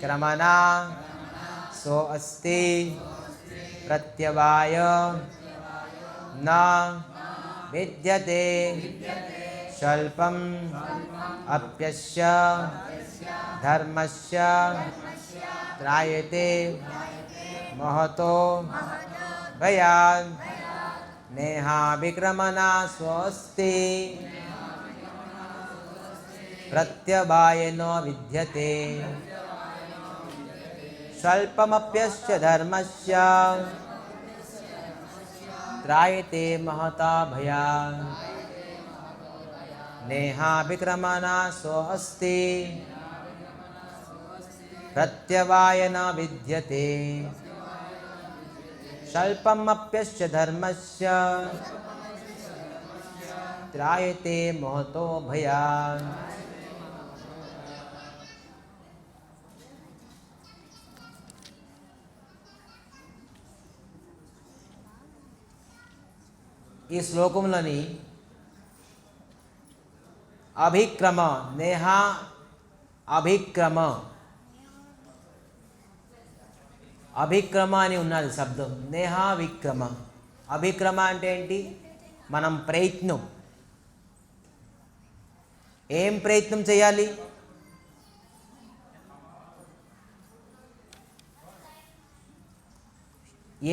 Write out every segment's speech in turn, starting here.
क्रमणा सो अस्ति प्रत्यवाय न विद्यते स्वल्पम् अप्यस्य धर्मस्य त्रायते महतो भयात् नेहाभिक्रमणा स्वस्ति प्रत्यवाय न विद्यते स्वल्पमप्यस्य धर्मस्य त्रायते महता भयात् नेहाभिक्रमणा स्वस्ति प्रत्यवाय न विद्यते स्वल्पमप्यस्य धर्मस्य त्रायते महतो भयात्। ఈ శ్లోకంలోని అభిక్రమ నేహా అభిక్రమ అభిక్రమ అని ఉన్నది శబ్దం. నేహా విక్రమ. అభిక్రమ అంటే ఏంటి? మనం ప్రయత్నం. ఏం ప్రయత్నం చేయాలి?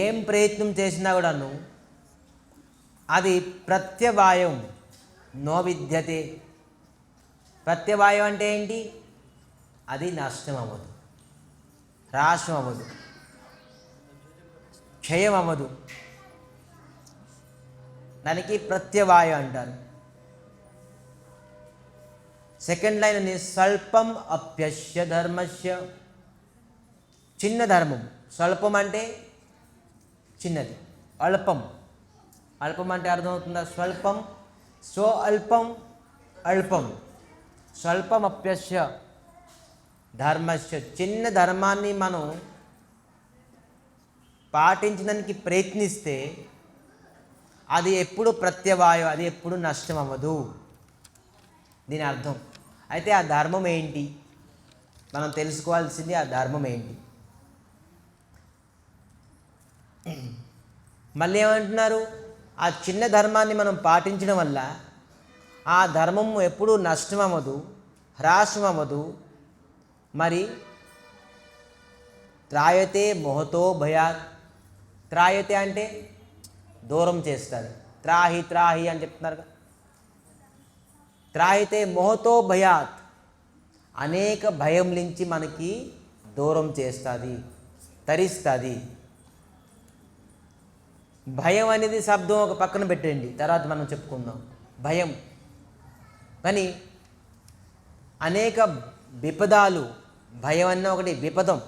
ఏం ప్రయత్నం చేసినా కూడాను అది ప్రత్యవాయం నో విద్యతే. ప్రత్యవాయం అంటే ఏంటి? అది నష్టం అవ్వదు, హ్రాసం అవ్వదు, క్షయం అవ్వదు. దానికి ప్రత్యవాయం అంటారు. సెకండ్ లైన్ ఉంది స్వల్పం అప్యస్య ధర్మస్య. చిన్న ధర్మం. స్వల్పం అంటే చిన్నది, అల్పం. అల్పం అంటే అర్థమవుతుందా? స్వల్పం సో అల్పం అల్పం. స్వల్పం అప్యస్య ధర్మస్య. చిన్న ధర్మాన్ని మనం పాటించడానికి ప్రయత్నిస్తే అది ఎప్పుడు ప్రత్యవాయం, అది ఎప్పుడు నష్టం అవ్వదు. దీని అర్థం. అయితే ఆ ధర్మం ఏంటి? మనం తెలుసుకోవాల్సింది ఆ ధర్మం ఏంటి. మళ్ళీ ఏమంటున్నారు? ఆ చిన్న ధర్మాన్ని మనం పాటించడం వల్ల ఆ ధర్మం ఎప్పుడూ నష్టం అవ్వదు, హ్రాసం అవ్వదు. మరి త్రాయతే మోహతో భయాత్. త్రాయతే అంటే దూరం చేస్తుంది. త్రాహి త్రాహి అని చెప్తున్నారు. త్రాయతే మోహతో భయాత్. అనేక భయం నుంచి మనకి దూరం చేస్తుంది, తరిస్తుంది. భయం అనేది శబ్దం ఒక పక్కన పెట్టండి, తర్వాత మనం చెప్పుకుందాం. భయం కానీ అనేక విపదాలు. భయం అన్న ఒకటి విపదం.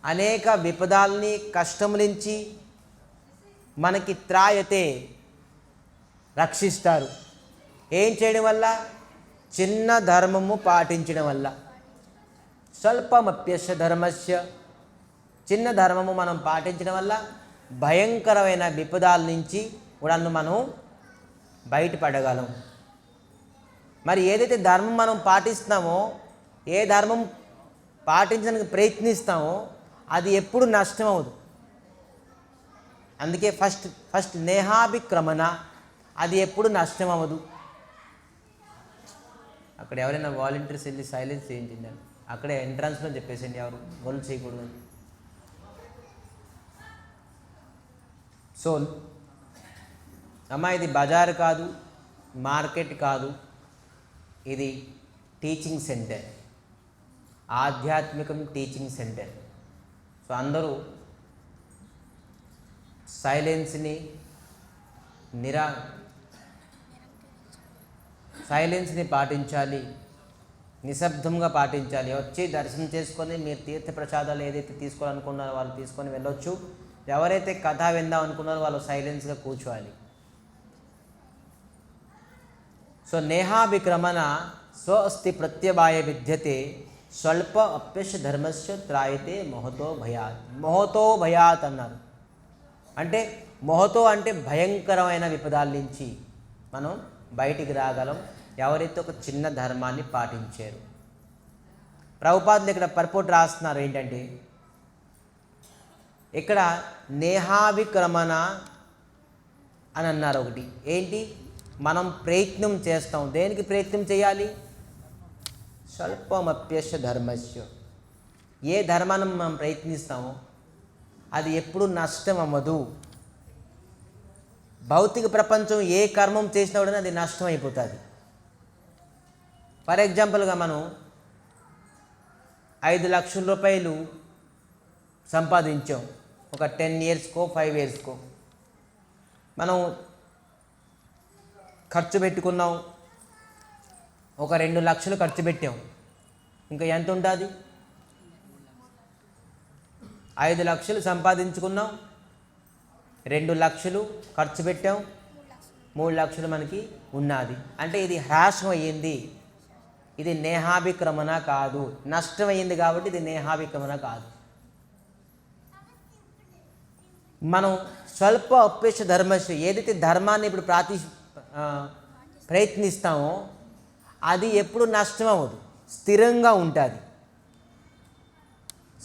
అనేక విపదాలని, కష్టం నుంచి మనకి త్రాయతే రక్షిస్తారు. ఏం చేయడం వల్ల? చిన్న ధర్మము పాటించడం వల్ల. స్వల్పమప్యస్య ధర్మస్య. చిన్న ధర్మము మనం పాటించడం వల్ల భయంకరమైన విపదాల నుంచి కూడా మనం బయటపడగలం. మరి ఏదైతే ధర్మం మనం పాటిస్తామో, ఏ ధర్మం పాటించడానికి ప్రయత్నిస్తామో అది ఎప్పుడు నష్టం అవ్వదు. అందుకే ఫస్ట్ నేహాభిక్రమణ. అది ఎప్పుడు నష్టం అవ్వదు. అక్కడ ఎవరైనా వాలంటీర్స్ వెళ్ళి సైలెన్స్ చేయించండి. అక్కడే ఎంట్రన్స్లో చెప్పేసండి, ఎవరు గొలుసు చేయకూడదు. సో అమ్మా, ఇది బజార్ కాదు, మార్కెట్ కాదు, ఇది టీచింగ్ సెంటర్, ఆధ్యాత్మికం టీచింగ్ సెంటర్. సో అందరూ సైలెన్స్ని పాటించాలి, నిశ్శబ్దంగా పాటించాలి. వచ్చి దర్శనం చేసుకొని మీరు తీర్థ ప్రసాదాలు ఏదైతే తీసుకోవాలనుకున్నారో వాళ్ళు తీసుకొని వెళ్ళొచ్చు. ఎవరైతే కథ విందాం అనుకున్నారో వాళ్ళు సైలెన్స్గా కూర్చోవాలి. సో నేహాభిక్రమణ స్వ అస్తి ప్రత్యవాయ విద్యతే స్వల్ప అప్యస్య ధర్మస్య త్రాయతే మోహతో భయాత్. మోహతో భయాత్ అన్నారు. అంటే మోహతో అంటే భయంకరమైన విపదాల నుంచి మనం బయటికి రాగలం ఎవరైతే ఒక చిన్న ధర్మాన్ని పాటించారు. ప్రభుపాదులు ఇక్కడ పర్పోర్ట్ రాస్తున్నారు ఏంటంటే, ఇక్కడ నేహావిక్రమణ అని అన్నారు ఒకటి. ఏంటి? మనం ప్రయత్నం చేస్తాం. దేనికి ప్రయత్నం చేయాలి? స్వల్పమప్యశ ధర్మస్య. ఏ ధర్మాన్ని మనం ప్రయత్నిస్తామో అది ఎప్పుడు నష్టం అవ్వదు. భౌతిక ప్రపంచం ఏ కర్మం చేసినా కూడా అది నష్టం అయిపోతుంది. ఫర్ ఎగ్జాంపుల్గా మనం 5 లక్షల రూపాయలు సంపాదించాం ఒక 10 ఇయర్స్కో 5 ఇయర్స్కో. మనం ఖర్చు పెట్టుకున్నాం, ఒక 2 లక్షలు ఖర్చు పెట్టాం. ఇంకా ఎంత ఉంటుంది? 5 లక్షలు సంపాదించుకున్నాం, 2 లక్షలు ఖర్చు పెట్టాం, 3 లక్షలు మనకి ఉన్నది. అంటే ఇది హ్రాసం అయ్యింది. ఇది నేహాభిక్రమణ కాదు. నష్టం అయ్యింది కాబట్టి ఇది నేహాభిక్రమణ కాదు. మనం స్వల్ప అప్యేష ధర్మస్య, ఏదైతే ధర్మాన్ని ఇప్పుడు ప్రయత్నిస్తామో అది ఎప్పుడు నష్టం అవ్వదు, స్థిరంగా ఉంటుంది.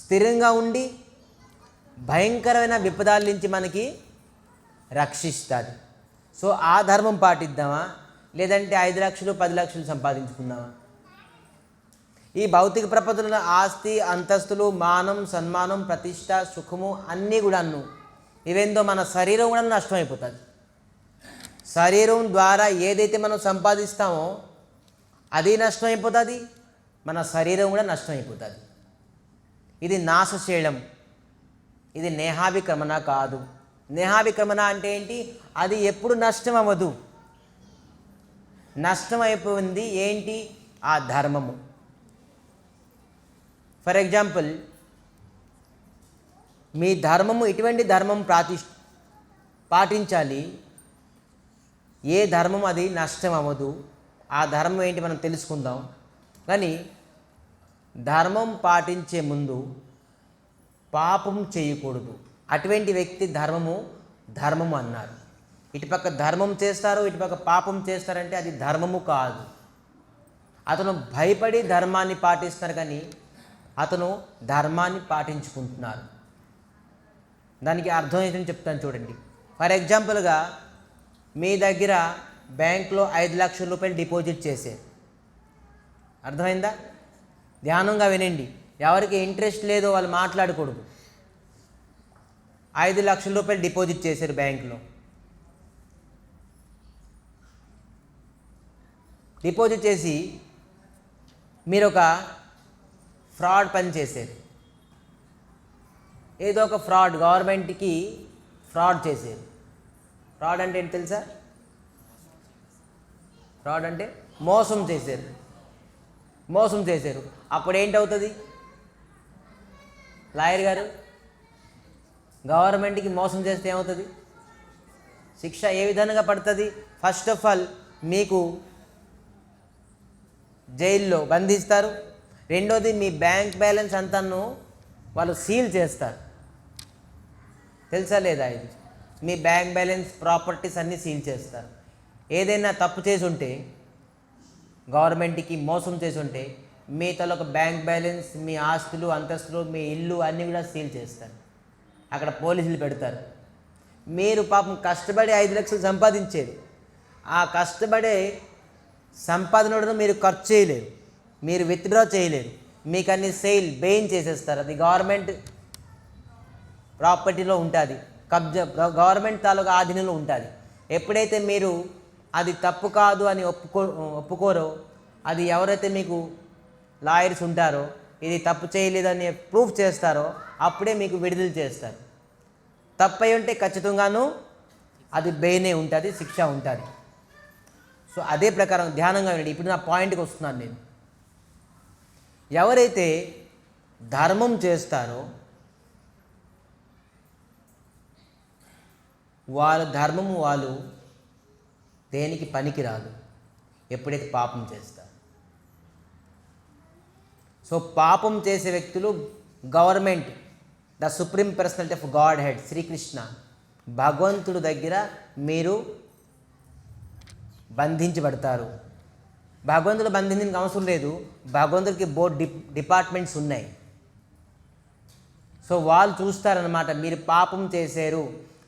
స్థిరంగా ఉండి భయంకరమైన విపదాల నుంచి మనకి రక్షిస్తుంది. సో ఆ ధర్మం పాటిద్దామా, లేదంటే 5 లక్షలు 10 లక్షలు సంపాదించుకుందామా? ఈ భౌతిక ప్రపంచంలో ఆస్తి, అంతస్తులు, మానం, సన్మానం, ప్రతిష్ట, సుఖము అన్నీ కూడాను ఇవేందో మన శరీరం కూడా నష్టమైపోతుంది. శరీరం ద్వారా ఏదైతే మనం సంపాదిస్తామో అది నష్టమైపోతుంది, మన శరీరం కూడా నష్టమైపోతుంది. ఇది నాశశీలం. ఇది నేహాభిక్రమణ కాదు. నేహాభిక్రమణ అంటే ఏంటి? అది ఎప్పుడు నష్టం అవ్వదు. నష్టం అయిపోయింది ఏంటి? ఆ ధర్మము. ఫర్ ఎగ్జాంపుల్, మీ ధర్మము ఇటువంటి ధర్మం పాటించాలి. ఏ ధర్మం అది నష్టం అవ్వదు. ఆ ధర్మం ఏంటి మనం తెలుసుకుందాం. కానీ ధర్మం పాటించే ముందు పాపం చేయకూడదు. అటువంటి వ్యక్తి ధర్మము అన్నారు. ఇటుపక్క ధర్మం చేస్తారు, ఇటుపక్క పాపం చేస్తారంటే అది ధర్మము కాదు. అతను భయపడి ధర్మాన్ని పాటిస్తారు, కానీ అతను ధర్మాన్ని పాటించుకుంటున్నారు. దానికి అర్థం ఏంటని చెప్తాను చూడండి. ఫర్ ఎగ్జాంపుల్గా మీ దగ్గర బ్యాంక్లో 5 లక్షల రూపాయలు డిపాజిట్ చేశారు. అర్థమైందా? ధ్యానంగా వినండి. ఎవరికి ఇంట్రెస్ట్ లేదో వాళ్ళు మాట్లాడకూడదు. 5 లక్షల రూపాయలు డిపాజిట్ చేశారు బ్యాంకులో. డిపాజిట్ చేసి మీరు ఒక ఫ్రాడ్ పని చేశారు. ఏదో ఒక ఫ్రాడ్, గవర్నమెంట్కి ఫ్రాడ్ చేశారు. ఫ్రాడ్ అంటే ఏంటి తెలుసా? ఫ్రాడ్ అంటే మోసం చేశారు. మోసం చేశారు. అప్పుడు ఏంటవుతుంది లాయర్ గారు? గవర్నమెంట్కి మోసం చేస్తే ఏమవుతుంది? శిక్ష ఏ విధంగా పడుతుంది? ఫస్ట్ ఆఫ్ ఆల్ మీకు జైల్లో బంధిస్తారు. రెండోది మీ బ్యాంక్ బ్యాలెన్స్ అంతాను వాళ్ళు సీల్ చేస్తారు. తెలుసా లేదా? ఇది మీ బ్యాంక్ బ్యాలెన్స్, ప్రాపర్టీస్ అన్నీ సీల్ చేస్తారు. ఏదైనా తప్పు చేసి ఉంటే, గవర్నమెంట్కి మోసం చేసి ఉంటే మీ తలొక బ్యాంక్ బ్యాలెన్స్, మీ ఆస్తులు, అంతస్తులు, మీ ఇల్లు అన్నీ కూడా సీల్ చేస్తారు. అక్కడ పోలీసులు పెడతారు. మీరు పాపం కష్టపడి 5 లక్షలు సంపాదించేది, ఆ కష్టపడే సంపాదనను మీరు ఖర్చు చేయలేరు, మీరు విత్డ్రా చేయలేరు. మీకు అన్ని సేల్ బెయిన్ చేసేస్తారు. అది గవర్నమెంట్ ప్రాపర్టీలో ఉంటుంది, గవర్నమెంట్ తాలూకా ఆధీనంలో ఉంటుంది. ఎప్పుడైతే మీరు అది తప్పు కాదు అని ఒప్పుకోరో, అది ఎవరైతే మీకు లాయర్స్ ఉంటారో ఇది తప్పు చేయలేదని ప్రూఫ్ చేస్తారో అప్పుడే మీకు విడుదల చేస్తారు. తప్పై ఉంటే ఖచ్చితంగాను అది బెయినే ఉంటుంది, శిక్ష ఉంటుంది. సో అదే ప్రకారం ధ్యానంగా వినండి. ఇప్పుడు నా పాయింట్కి వస్తున్నాను నేను. ఎవరైతే ధర్మం చేస్తారో వాళ్ళ ధర్మము వాళ్ళు దేనికి పనికి రాదు ఎప్పుడైతే పాపం చేస్తారు. సో పాపం చేసే వ్యక్తులు government, the supreme personality of God head Srikrishna భగవంతుడు దగ్గర మీరు బంధించబడతారు. భగవంతుడు బంధించడానికి అవసరం లేదు. భగవంతుడికి బోర్డ్ డిపార్ట్మెంట్స్ ఉన్నాయి. సో వాళ్ళు చూస్తారనమాట, మీరు పాపం చేశారు,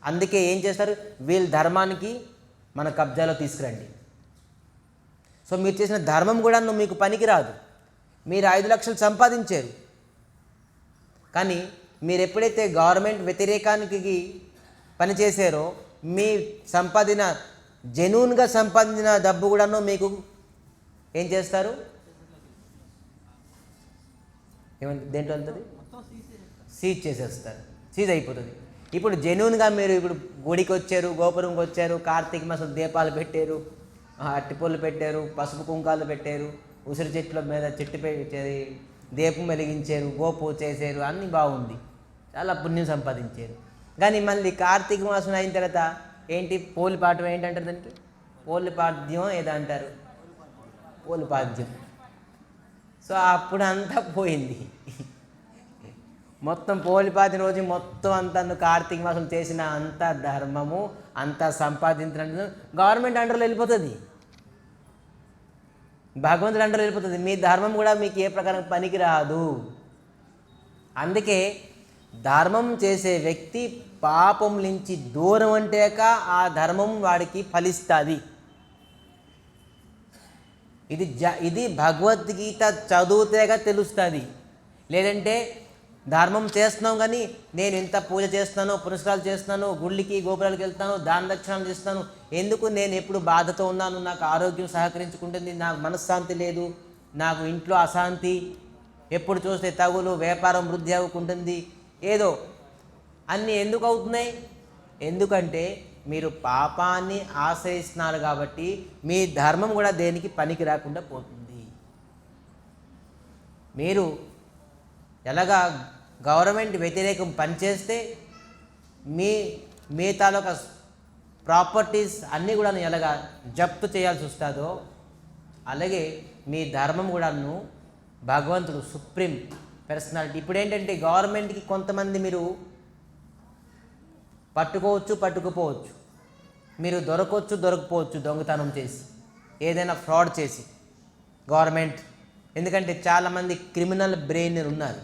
అందుకే ఏం చేస్తారు, వీళ్ళ ధర్మానికి మన కబ్జాలో తీసుకురండి. సో మీరు చేసిన ధర్మం కూడా మీకు పనికిరాదు. మీరు 5 లక్షలు సంపాదించారు, కానీ మీరు ఎప్పుడైతే గవర్నమెంట్ వ్యతిరేకానికి పనిచేశారో మీ సంపాదించిన జెన్యూన్గా సంపాదించిన డబ్బు కూడాను మీకు ఏం చేస్తారు, ఏమంటే దేంట్లో వెళ్తుంది, సీజ్ చేసేస్తారు, సీజ్ అయిపోతుంది. ఇప్పుడు జెన్యూన్గా మీరు ఇప్పుడు గుడికి వచ్చారు, గోపురంకి వచ్చారు, కార్తీక మాసం దీపాలు పెట్టారు, అట్టిపొల్లు పెట్టారు, పసుపు కుంకాలు పెట్టారు, ఉసిరి చెట్ల మీద దీపం వెలిగించారు, గోపూజ చేశారు, అన్నీ బాగుంది, చాలా పుణ్యం సంపాదించారు. కానీ మళ్ళీ కార్తీక మాసం అయిన తర్వాత ఏంటి, పోలిపాఠం ఏంటంటారు, దానికి పోలిపాద్యం ఏదో అంటారు, పోలిపాద్యం. సో అప్పుడు అంతా పోయింది మొత్తం. పోలిపాద్యం రోజు మొత్తం అంతా కార్తీక మాసం చేసిన అంత ధర్మము అంతా సంపాదించిన గవర్నమెంట్ అండర్లో వెళ్ళిపోతుంది, భగవంతుడు అండర్లో వెళ్ళిపోతుంది. మీ ధర్మం కూడా మీకు ఏ ప్రకారం పనికి రాదు. అందుకే ధర్మం చేసే వ్యక్తి పాపం నుంచి దూరం అంటేక ఆ ధర్మం వాడికి ఫలిస్తుంది. ఇది భగవద్గీత చదివితేగా తెలుస్తుంది. లేదంటే ధర్మం చేస్తున్నాం కానీ నేను ఇంత పూజ చేస్తున్నాను, పురస్కారాలు చేస్తున్నాను, గుళ్ళకి గోపురాలకు వెళ్తాను, దాన దక్షిణాలు చేస్తాను, ఎందుకు నేను ఎప్పుడు బాధతో ఉన్నాను, నాకు ఆరోగ్యం సహకరించుకుంటుంది, నాకు మనశ్శాంతి లేదు, నాకు ఇంట్లో అశాంతి, ఎప్పుడు చూస్తే తగులు, వ్యాపారం వృద్ధి అవ్వకుంటుంది, ఏదో అన్నీ ఎందుకు అవుతున్నాయి? ఎందుకంటే మీరు పాపాన్ని ఆశ్రయిస్తున్నారు కాబట్టి మీ ధర్మం కూడా దేనికి పనికి రాకుండా పోతుంది. మీరు ఎలాగా గవర్నమెంట్ వ్యతిరేకం పనిచేస్తే మీ తాలూకా ప్రాపర్టీస్ అన్నీ కూడా ఎలాగా జప్తు చేయాల్సి వస్తుందో అలాగే మీ ధర్మం కూడాను భగవంతుడు సుప్రీం పర్సనాలిటీ. ఇప్పుడు ఏంటంటే గవర్నమెంట్కి కొంతమంది మీరు పట్టుకోవచ్చు, పట్టుకుపోవచ్చు, మీరు దొరకవచ్చు, దొరకపోవచ్చు, దొంగతనం చేసి ఏదైనా ఫ్రాడ్ చేసి గవర్నమెంట్. ఎందుకంటే చాలామంది క్రిమినల్ బ్రెయిన్ ఉన్నారు,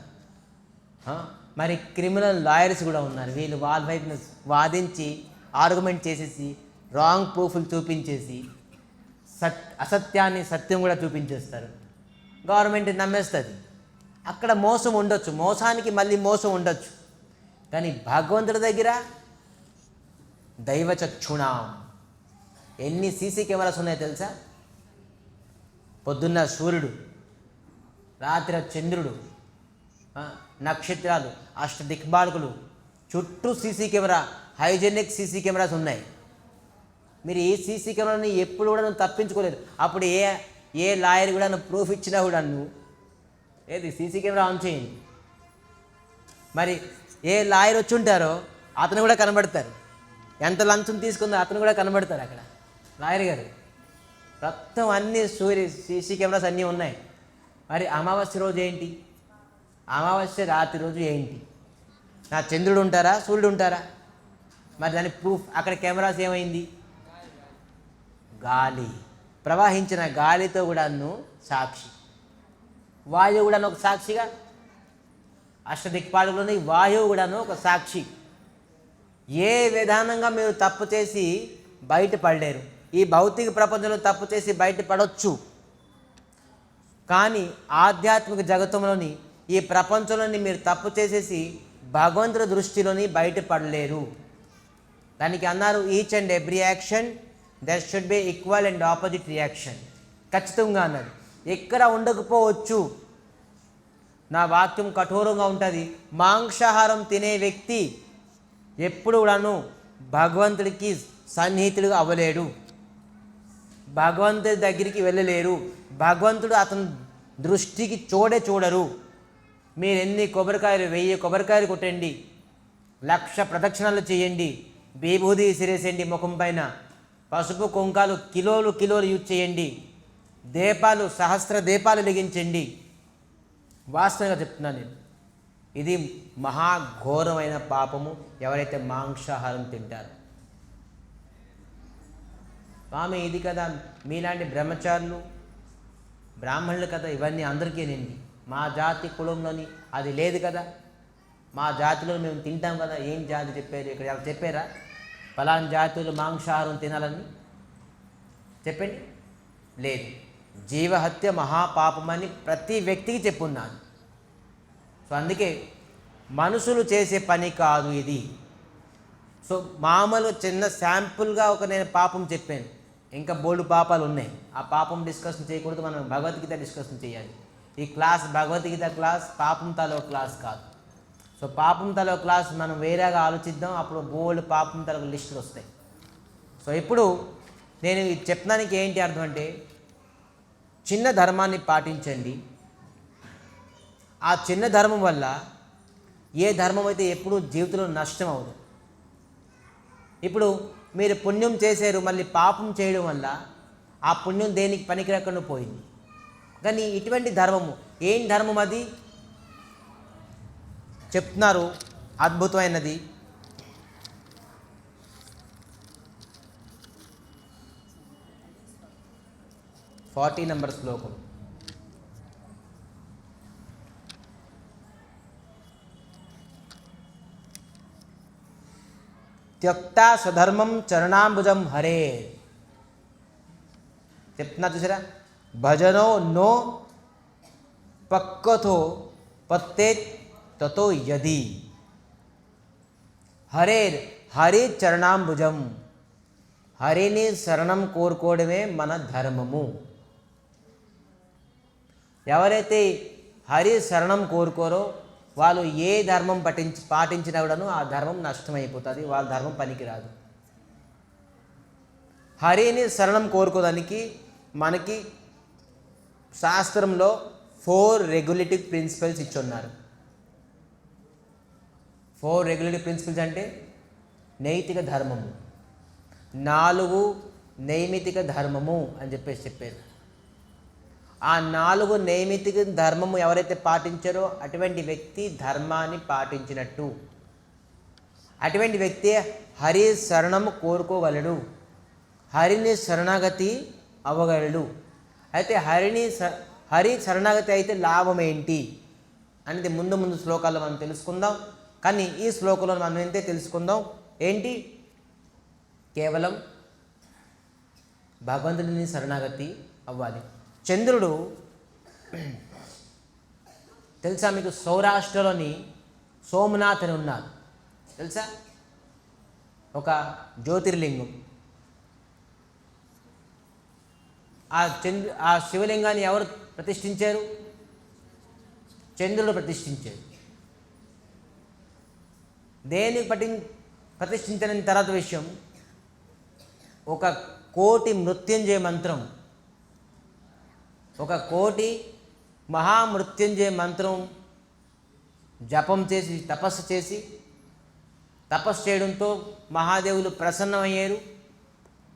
మరి క్రిమినల్ లాయర్స్ కూడా ఉన్నారు. వీళ్ళు వాళ్ళ వైపున వాదించి ఆర్గ్యుమెంట్ చేసేసి రాంగ్ ప్రూఫ్లు చూపించేసి అసత్యాన్ని సత్యం కూడా చూపించేస్తారు. గవర్నమెంట్ నమ్మేస్తుంది. అక్కడ మోసం ఉండొచ్చు, మోసానికి మళ్ళీ మోసం ఉండొచ్చు. కానీ భగవంతుడి దగ్గర దైవచక్షుణాం ఎన్ని సీసీ కెమెరాస్ ఉన్నాయో తెలుసా? పొద్దున్న సూర్యుడు, రాత్రి చంద్రుడు, నక్షత్రాలు, అష్ట దిక్పాలకులు, చుట్టూ CC camera, hygienic CC cameras ఉన్నాయి. మీరు ఈ సీసీ కెమెరాని ఎప్పుడు కూడా నువ్వు తప్పించుకోలేదు. అప్పుడు ఏ లాయర్ కూడా నువ్వు ప్రూఫ్ ఇచ్చినా కూడా నువ్వు ఏది సీసీ కెమెరా ఆన్ చేయండి. మరి ఏ లాయర్ వచ్చి ఉంటారో అతను కూడా కనబడతారు, ఎంత లంచం తీసుకుందో అతను కూడా కనబడతారు అక్కడ లాయర్ గారు. మొత్తం అన్ని సీసీ కెమెరాస్ అన్నీ ఉన్నాయి. మరి అమావాస్య రోజు ఏంటి, అమావాస్య రాత్రి రోజు ఏంటి? నా చంద్రుడు ఉంటారా, సూర్యుడు ఉంటారా? మరి దాని ప్రూఫ్ అక్కడ కెమెరాస్ ఏమైంది? గాలి, ప్రవహించిన గాలితో కూడాను సాక్షి, వాయువు కూడాను ఒక సాక్షిగా, అష్టదిక్పాలకులోని వాయువు కూడాను ఒక సాక్షి. ఏ విధానంగా మీరు తప్పు చేసి బయటపడలేరు. ఈ భౌతిక ప్రపంచంలో తప్పు చేసి బయటపడవచ్చు, కానీ ఆధ్యాత్మిక జగత్తులోని ఈ ప్రపంచంలోని మీరు తప్పు చేసేసి భగవంతుడి దృష్టిలోని బయటపడలేరు. దానికి అన్నారు each and every action there should be equal and opposite reaction. ఖచ్చితంగా అన్నారు. ఎక్కడ ఉండకపోవచ్చు, నా వాక్యం కఠోరంగా ఉంటుంది. మాంసాహారం తినే వ్యక్తి ఎప్పుడు కూడాను భగవంతుడికి సన్నిహితుడిగా అవ్వలేడు, భగవంతుడి దగ్గరికి వెళ్ళలేరు, భగవంతుడు అతని దృష్టికి చూడరు. మీరు ఎన్ని కొబ్బరికాయలు 1000 కొబ్బరికాయలు కొట్టండి, 1,00,000 ప్రదక్షిణాలు చేయండి, విభూది సిరేసేయండి ముఖం పైన, పసుపు కుంకాలు కిలోలు యూజ్ చేయండి, దీపాలు సహస్ర దీపాలు వెలిగించండి. వాస్తవంగా చెప్తున్నాను నేను, ఇది మహాఘోరమైన పాపము ఎవరైతే మాంసాహారం తింటారో. స్వామి ఇది కదా మీలాంటి బ్రహ్మచారులు బ్రాహ్మణులు కదా ఇవన్నీ అందరికీనండి. మా జాతి కులంలోని అది లేదు కదా. మా జాతిలో మేము తింటాం కదా. ఏం జాతి చెప్పారు ఇక్కడ? ఎవరు చెప్పారా ఫలానా జాతులు మాంసాహారం తినాలని? చెప్పండి. లేదు. జీవహత్య మహాపాపమని ప్రతి వ్యక్తికి చెప్పున్నాను. సో అందుకే మనుషులు చేసే పని కాదు ఇది. సో మామూలు చిన్న శాంపుల్గా నేను పాపం చెప్పాను. ఇంకా బోల్డు పాపాలు ఉన్నాయి. ఆ పాపం డిస్కషన్ చేయకూడదు. మనం భగవద్గీత డిస్కషన్ చేయాలి. ఈ క్లాస్ భగవద్గీత క్లాస్, పాపం తలో క్లాస్ కాదు. సో పాపం తలో క్లాస్ మనం వేరేగా ఆలోచిద్దాం. అప్పుడు బోల్డ్ పాపం తలకు లిస్టులు వస్తాయి. సో ఇప్పుడు నేను చెప్పడానికి ఏంటి అర్థం అంటే, చిన్న ధర్మాన్ని పాటించండి. ఆ చిన్న ధర్మం వల్ల ఏ ధర్మం అయితే ఎప్పుడూ జీవితంలో నష్టం అవ్వదు. ఇప్పుడు మీరు పుణ్యం చేశారు, మళ్ళీ పాపం చేయడం వల్ల ఆ పుణ్యం దేనికి పనికిరకుండా పోయింది. కానీ ఇటువంటి ధర్మము ఏం ధర్మం అది చెప్తున్నారు, అద్భుతమైనది. నంబర్ శ్లోకం. త్యక్తా స్వధర్మం చరణాంబుజం హరే. చెప్తున్నా చూసారా, భజనో నో పక్కతో పత్తేత్ తతో యది. హరేర్ హరి చరణాంబుజం. హరిని శరణం కోరుకోవడమే మన ధర్మము. ఎవరైతే హరి శరణం కోరుకోరో వాళ్ళు ఏ ధర్మం పాటించినా కూడాను ఆ ధర్మం నష్టమైపోతుంది. వాళ్ళ ధర్మం పనికిరాదు. హరిని శరణం కోరుకోవడానికి మనకి శాస్త్రంలో 4 రెగ్యులేటివ్ ప్రిన్సిపల్స్ ఇచ్చున్నారు. 4 రెగ్యులేటివ్ ప్రిన్సిపల్స్ అంటే నైతిక ధర్మము, 4 నైమితిక ధర్మము అని చెప్పారు. ఆ 4 నైమితిక ధర్మము ఎవరైతే పాటించారో అటువంటి వ్యక్తి ధర్మాన్ని పాటించినట్టు. అటువంటి వ్యక్తి హరి శరణము కోరుకోగలడు, హరిని శరణాగతి అవ్వగలడు. అయితే హరి శరణాగతి అయితే లాభం ఏంటి అనేది ముందు శ్లోకాల్లో మనం తెలుసుకుందాం. కానీ ఈ శ్లోకంలో మనం ఎంతే తెలుసుకుందాం. ఏంటి? కేవలం భగవంతుడిని శరణాగతి అవ్వాలి. చంద్రుడు తెలుసా మీకు? సౌరాష్ట్రలోని సోమనాథ్ అని ఉన్నారు తెలుసా? ఒక జ్యోతిర్లింగం. ఆ శివలింగాన్ని ఎవరు ప్రతిష్ఠించారు? చంద్రుడు ప్రతిష్ఠించారు. దేనికి ప్రతిష్ఠించిన తర్వాత విషయం, ఒక కోటి మృత్యుంజయ మంత్రం, ఒక కోటి మహామృత్యుంజయ మంత్రం జపం చేసి తపస్సు చేయడంతో మహాదేవులు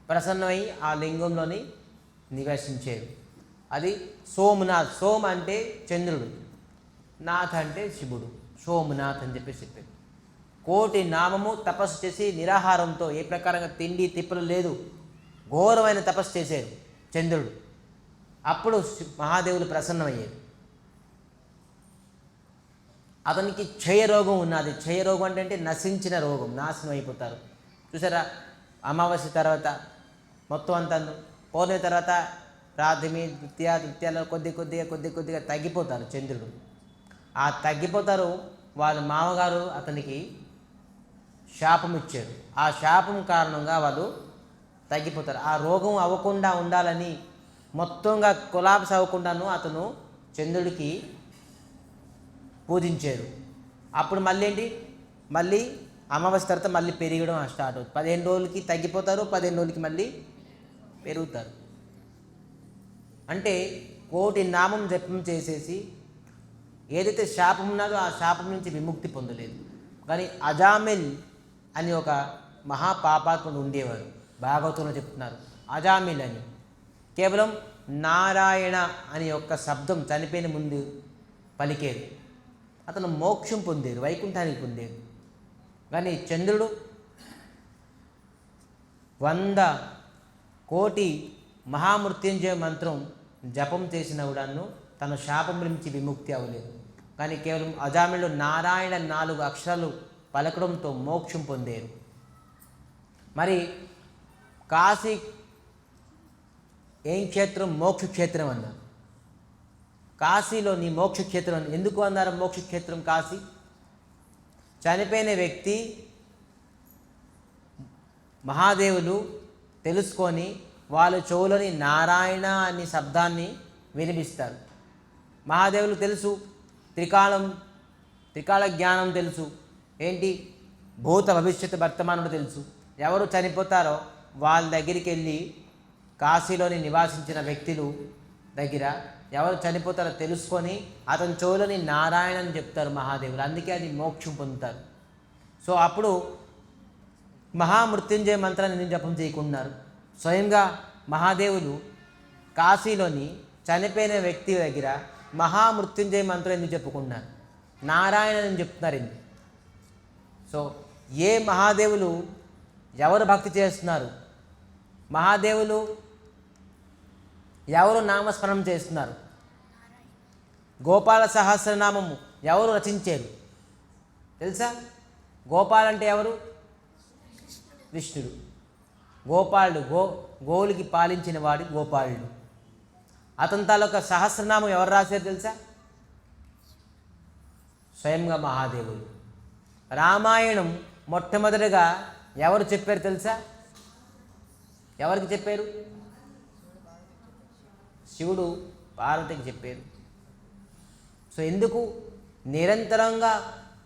ప్రసన్నమై ఆ లింగంలోని నివసించారు. అది సోమనాథ్. సోమ అంటే చంద్రుడు, నాథ్ అంటే శివుడు. సోమనాథ్ అని చెప్పారు. కోటి నామము తపస్సు చేసి నిరాహారంతో, ఏ ప్రకారంగా తిండి తిప్పలు లేదు, ఘోరమైన తపస్సు చేశారు చంద్రుడు. అప్పుడు మహాదేవులు ప్రసన్నమయ్యారు. అతనికి క్షయరోగం ఉన్నది. క్షయరోగం అంటే నశించిన రోగం, నాశనం అయిపోతారు. చూసారా? అమావాస్య తర్వాత మొత్తం అంతా పౌర్ణమి తర్వాత ప్రాథమి ద్వితీయాలో కొద్దిగా తగ్గిపోతారు చంద్రుడు. ఆ తగ్గిపోతారు. వాళ్ళ మామగారు అతనికి శాపం ఇచ్చారు. ఆ శాపం కారణంగా వాళ్ళు తగ్గిపోతారు. ఆ రోగం అవ్వకుండా ఉండాలని, మొత్తంగా కొలాప్స్ అవ్వకుండాను అతను చంద్రుడికి పూజించారు. అప్పుడు మళ్ళీ అమావాస్య తర్వాత మళ్ళీ పెరగడం స్టార్ట్ అవుతుంది. 15 రోజులకి తగ్గిపోతారు, 15 రోజులకి మళ్ళీ పెరుగుతారు. అంటే కోటి నామం జపం చేసేసి ఏదైతే శాపం ఉన్నదో ఆ శాపం నుంచి విముక్తి పొందలేదు. కానీ అజామిల్ అని ఒక మహాపాపాత్ముడు ఉండేవారు. భాగవతంలో చెప్తున్నారు అజామిల్ అని. కేవలం నారాయణ అని ఒక శబ్దం చనిపోయిన ముందు పలికేరు. అతను మోక్షం పొందారు, వైకుంఠానికి పొందారు. కానీ చంద్రుడు 100 కోటి మహామృత్యుంజయ మంత్రం జపం చేసిన కూడాను తన శాపం నుంచి విముక్తి అవ్వలేదు. కానీ కేవలం అజామిళుడు నారాయణ 4 అక్షరాలు పలకడంతో మోక్షం పొందారు. మరి కాశీ ఏం క్షేత్రం? మోక్షక్షేత్రం అన్నారు. కాశీలోని మోక్షక్షేత్రం ఎందుకు అన్నారు? మోక్షక్షేత్రం కాశీ. చనిపోయిన వ్యక్తి మహాదేవులు తెలుసుకొని వాళ్ళ చెవులని నారాయణ అనే శబ్దాన్ని వినిపిస్తారు. మహాదేవులు తెలుసు, త్రికాల జ్ఞానం తెలుసు. ఏంటి? భూత భవిష్యత్తు వర్తమానుడు తెలుసు. ఎవరు చనిపోతారో వాళ్ళ దగ్గరికి వెళ్ళి కాశీలోని నివాసించిన వ్యక్తులు దగ్గర ఎవరు చనిపోతారో తెలుసుకొని అతని చెవులని నారాయణ అని చెప్తారు మహాదేవులు. అందుకే అది మోక్షం పొందుతారు. సో అప్పుడు మహామృత్యుంజయ మంత్రాన్ని ఎందుకు జపం చేయకున్నారు? స్వయంగా మహాదేవులు కాశీలోని చనిపోయిన వ్యక్తి దగ్గర మహామృత్యుంజయ మంత్రం ఎందుకు చెప్పుకున్నారు? నారాయణ అని చెప్తున్నారు ఎందుకు? సో ఏ మహాదేవులు ఎవరు భక్తి చేస్తున్నారు? మహాదేవులు ఎవరు నామస్మరణం చేస్తున్నారు? గోపాల సహస్రనామము ఎవరు రచించారు తెలుసా? గోపాల్ అంటే ఎవరు? విష్ణుడు. గోపాలుడు గోవులకి పాలించిన వాడు గోపాలుడు. అతని తాలూకా సహస్రనామం ఎవరు రాశారు తెలుసా? స్వయంగా మహాదేవులు. రామాయణం మొట్టమొదటిగా ఎవరు చెప్పారు తెలుసా? ఎవరికి చెప్పారు? శివుడు పార్వతికి చెప్పారు. సో ఎందుకు? నిరంతరంగా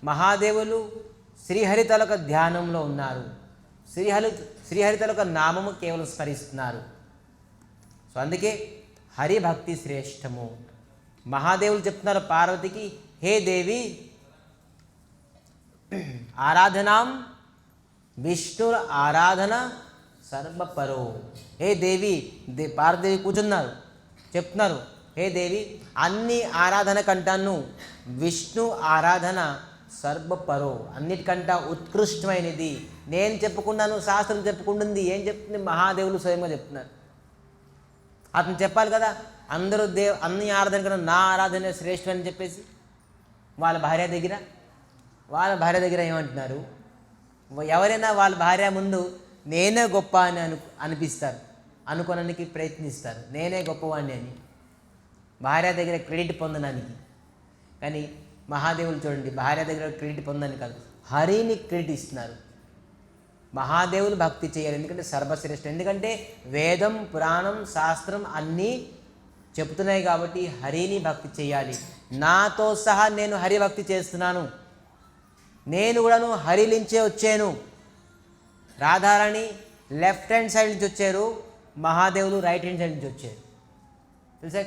మహాదేవులు శ్రీహరి తాలూకా ధ్యానంలో ఉన్నారు. శ్రీహరి తాలూకా నామము కేవలం స్మరిస్తున్నారు. సో అందుకే హరిభక్తి శ్రేష్టము. మహాదేవులు చెప్తున్నారు పార్వతికి, హే దేవి ఆరాధనాం విష్ణు ఆరాధన సర్వపరో. హే దేవి, పార్వదేవి కూర్చున్నారు, చెప్తున్నారు, హే దేవి అన్ని ఆరాధన కంటాను విష్ణు ఆరాధన సర్వపరో, అన్నిటికంటా ఉత్కృష్టమైనది. నేను చెప్పుకున్నాను, శాస్త్రం చెప్పుకుంటుంది. ఏం చెప్తుంది? మహాదేవులు స్వయంగా చెప్తున్నారు. అతను చెప్పాలి కదా, అందరూ అన్ని ఆరాధన కన్నా నా ఆరాధన శ్రేష్ఠం అని చెప్పేసి వాళ్ళ భార్య దగ్గర ఏమంటున్నారు? ఎవరైనా వాళ్ళ భార్య ముందు నేనే గొప్ప అని అనిపిస్తారు, అనుకోవడానికి ప్రయత్నిస్తారు, నేనే గొప్పవాడిని అని భార్య దగ్గర క్రెడిట్ పొందడానికి. కానీ మహాదేవులు చూడండి, భార్య దగ్గర క్రెడిట్ పొందని కాదు, హరిని క్రెడిట్ ఇస్తున్నారు. మహాదేవులు భక్తి చేయాలి, ఎందుకంటే సర్వశ్రేష్ఠ. ఎందుకంటే వేదం, పురాణం, శాస్త్రం అన్నీ చెబుతున్నాయి కాబట్టి హరిని భక్తి చేయాలి. నాతో సహా నేను హరి భక్తి చేస్తున్నాను. నేను కూడాను హరి నుంచే వచ్చాను. రాధారాణి లెఫ్ట్ హ్యాండ్ సైడ్ నుంచి వచ్చారు, మహాదేవులు రైట్ హ్యాండ్ సైడ్ నుంచి వచ్చారు. తెలుసా?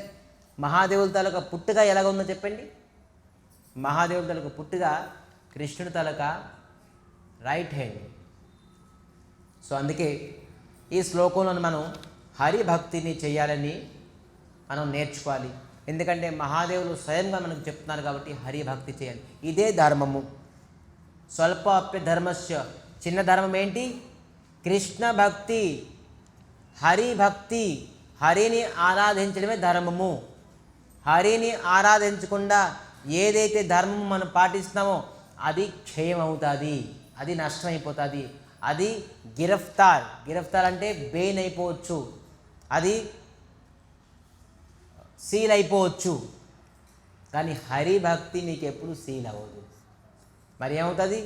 మహాదేవుల తాలూకా పుట్టుక ఎలాగ ఉందో చెప్పండి. మహాదేవుల తాలూకా పుట్టుక కృష్ణుడి తాలూకా రైట్ హ్యాండ్. సో అందుకే ఈ శ్లోకంలో మనం హరిభక్తిని చేయాలని మనం నేర్చుకోవాలి. ఎందుకంటే మహాదేవులు స్వయంగా మనకు చెప్తున్నారు కాబట్టి హరిభక్తి చేయాలి. ఇదే ధర్మము. స్వల్పాప్య ధర్మస్య, చిన్న ధర్మం ఏంటి? కృష్ణ భక్తి, హరిభక్తి. హరిని ఆరాధించడమే ధర్మము. హరిని ఆరాధించకుండా ఏదైతే ధర్మం మనం పాటిస్తున్నామో అది క్షయం అవుతుంది, అది నష్టమైపోతుంది, అది గిరఫ్తార్ అంటే బెయిన్ అయిపోవచ్చు, అది సీల్ అయిపోవచ్చు. కానీ హరిభక్తి మీకు ఎప్పుడు సీల్ అవ్వదు. మరి ఏమవుతుంది?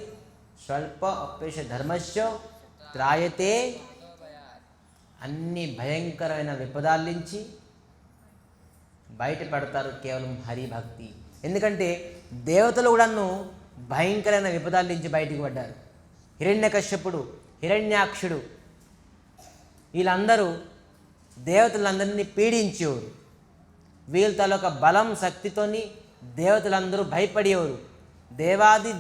స్వల్ప అప్యేష ధర్మస్య త్రాయతే, అన్ని భయంకరమైన విపదాల నుంచి బయటపడతారు కేవలం హరిభక్తి. ఎందుకంటే దేవతలు కూడాను భయంకరమైన విపదాల నుంచి బయటికి పడ్డారు. హిరణ్యకశ్యపుడు, హిరణ్యాక్షుడు, వీళ్ళందరూ దేవతలందరినీ పీడించేవారు. వీళ్ళ తాలూకా బలం, శక్తితోని దేవతలందరూ భయపడేవారు. దేవాది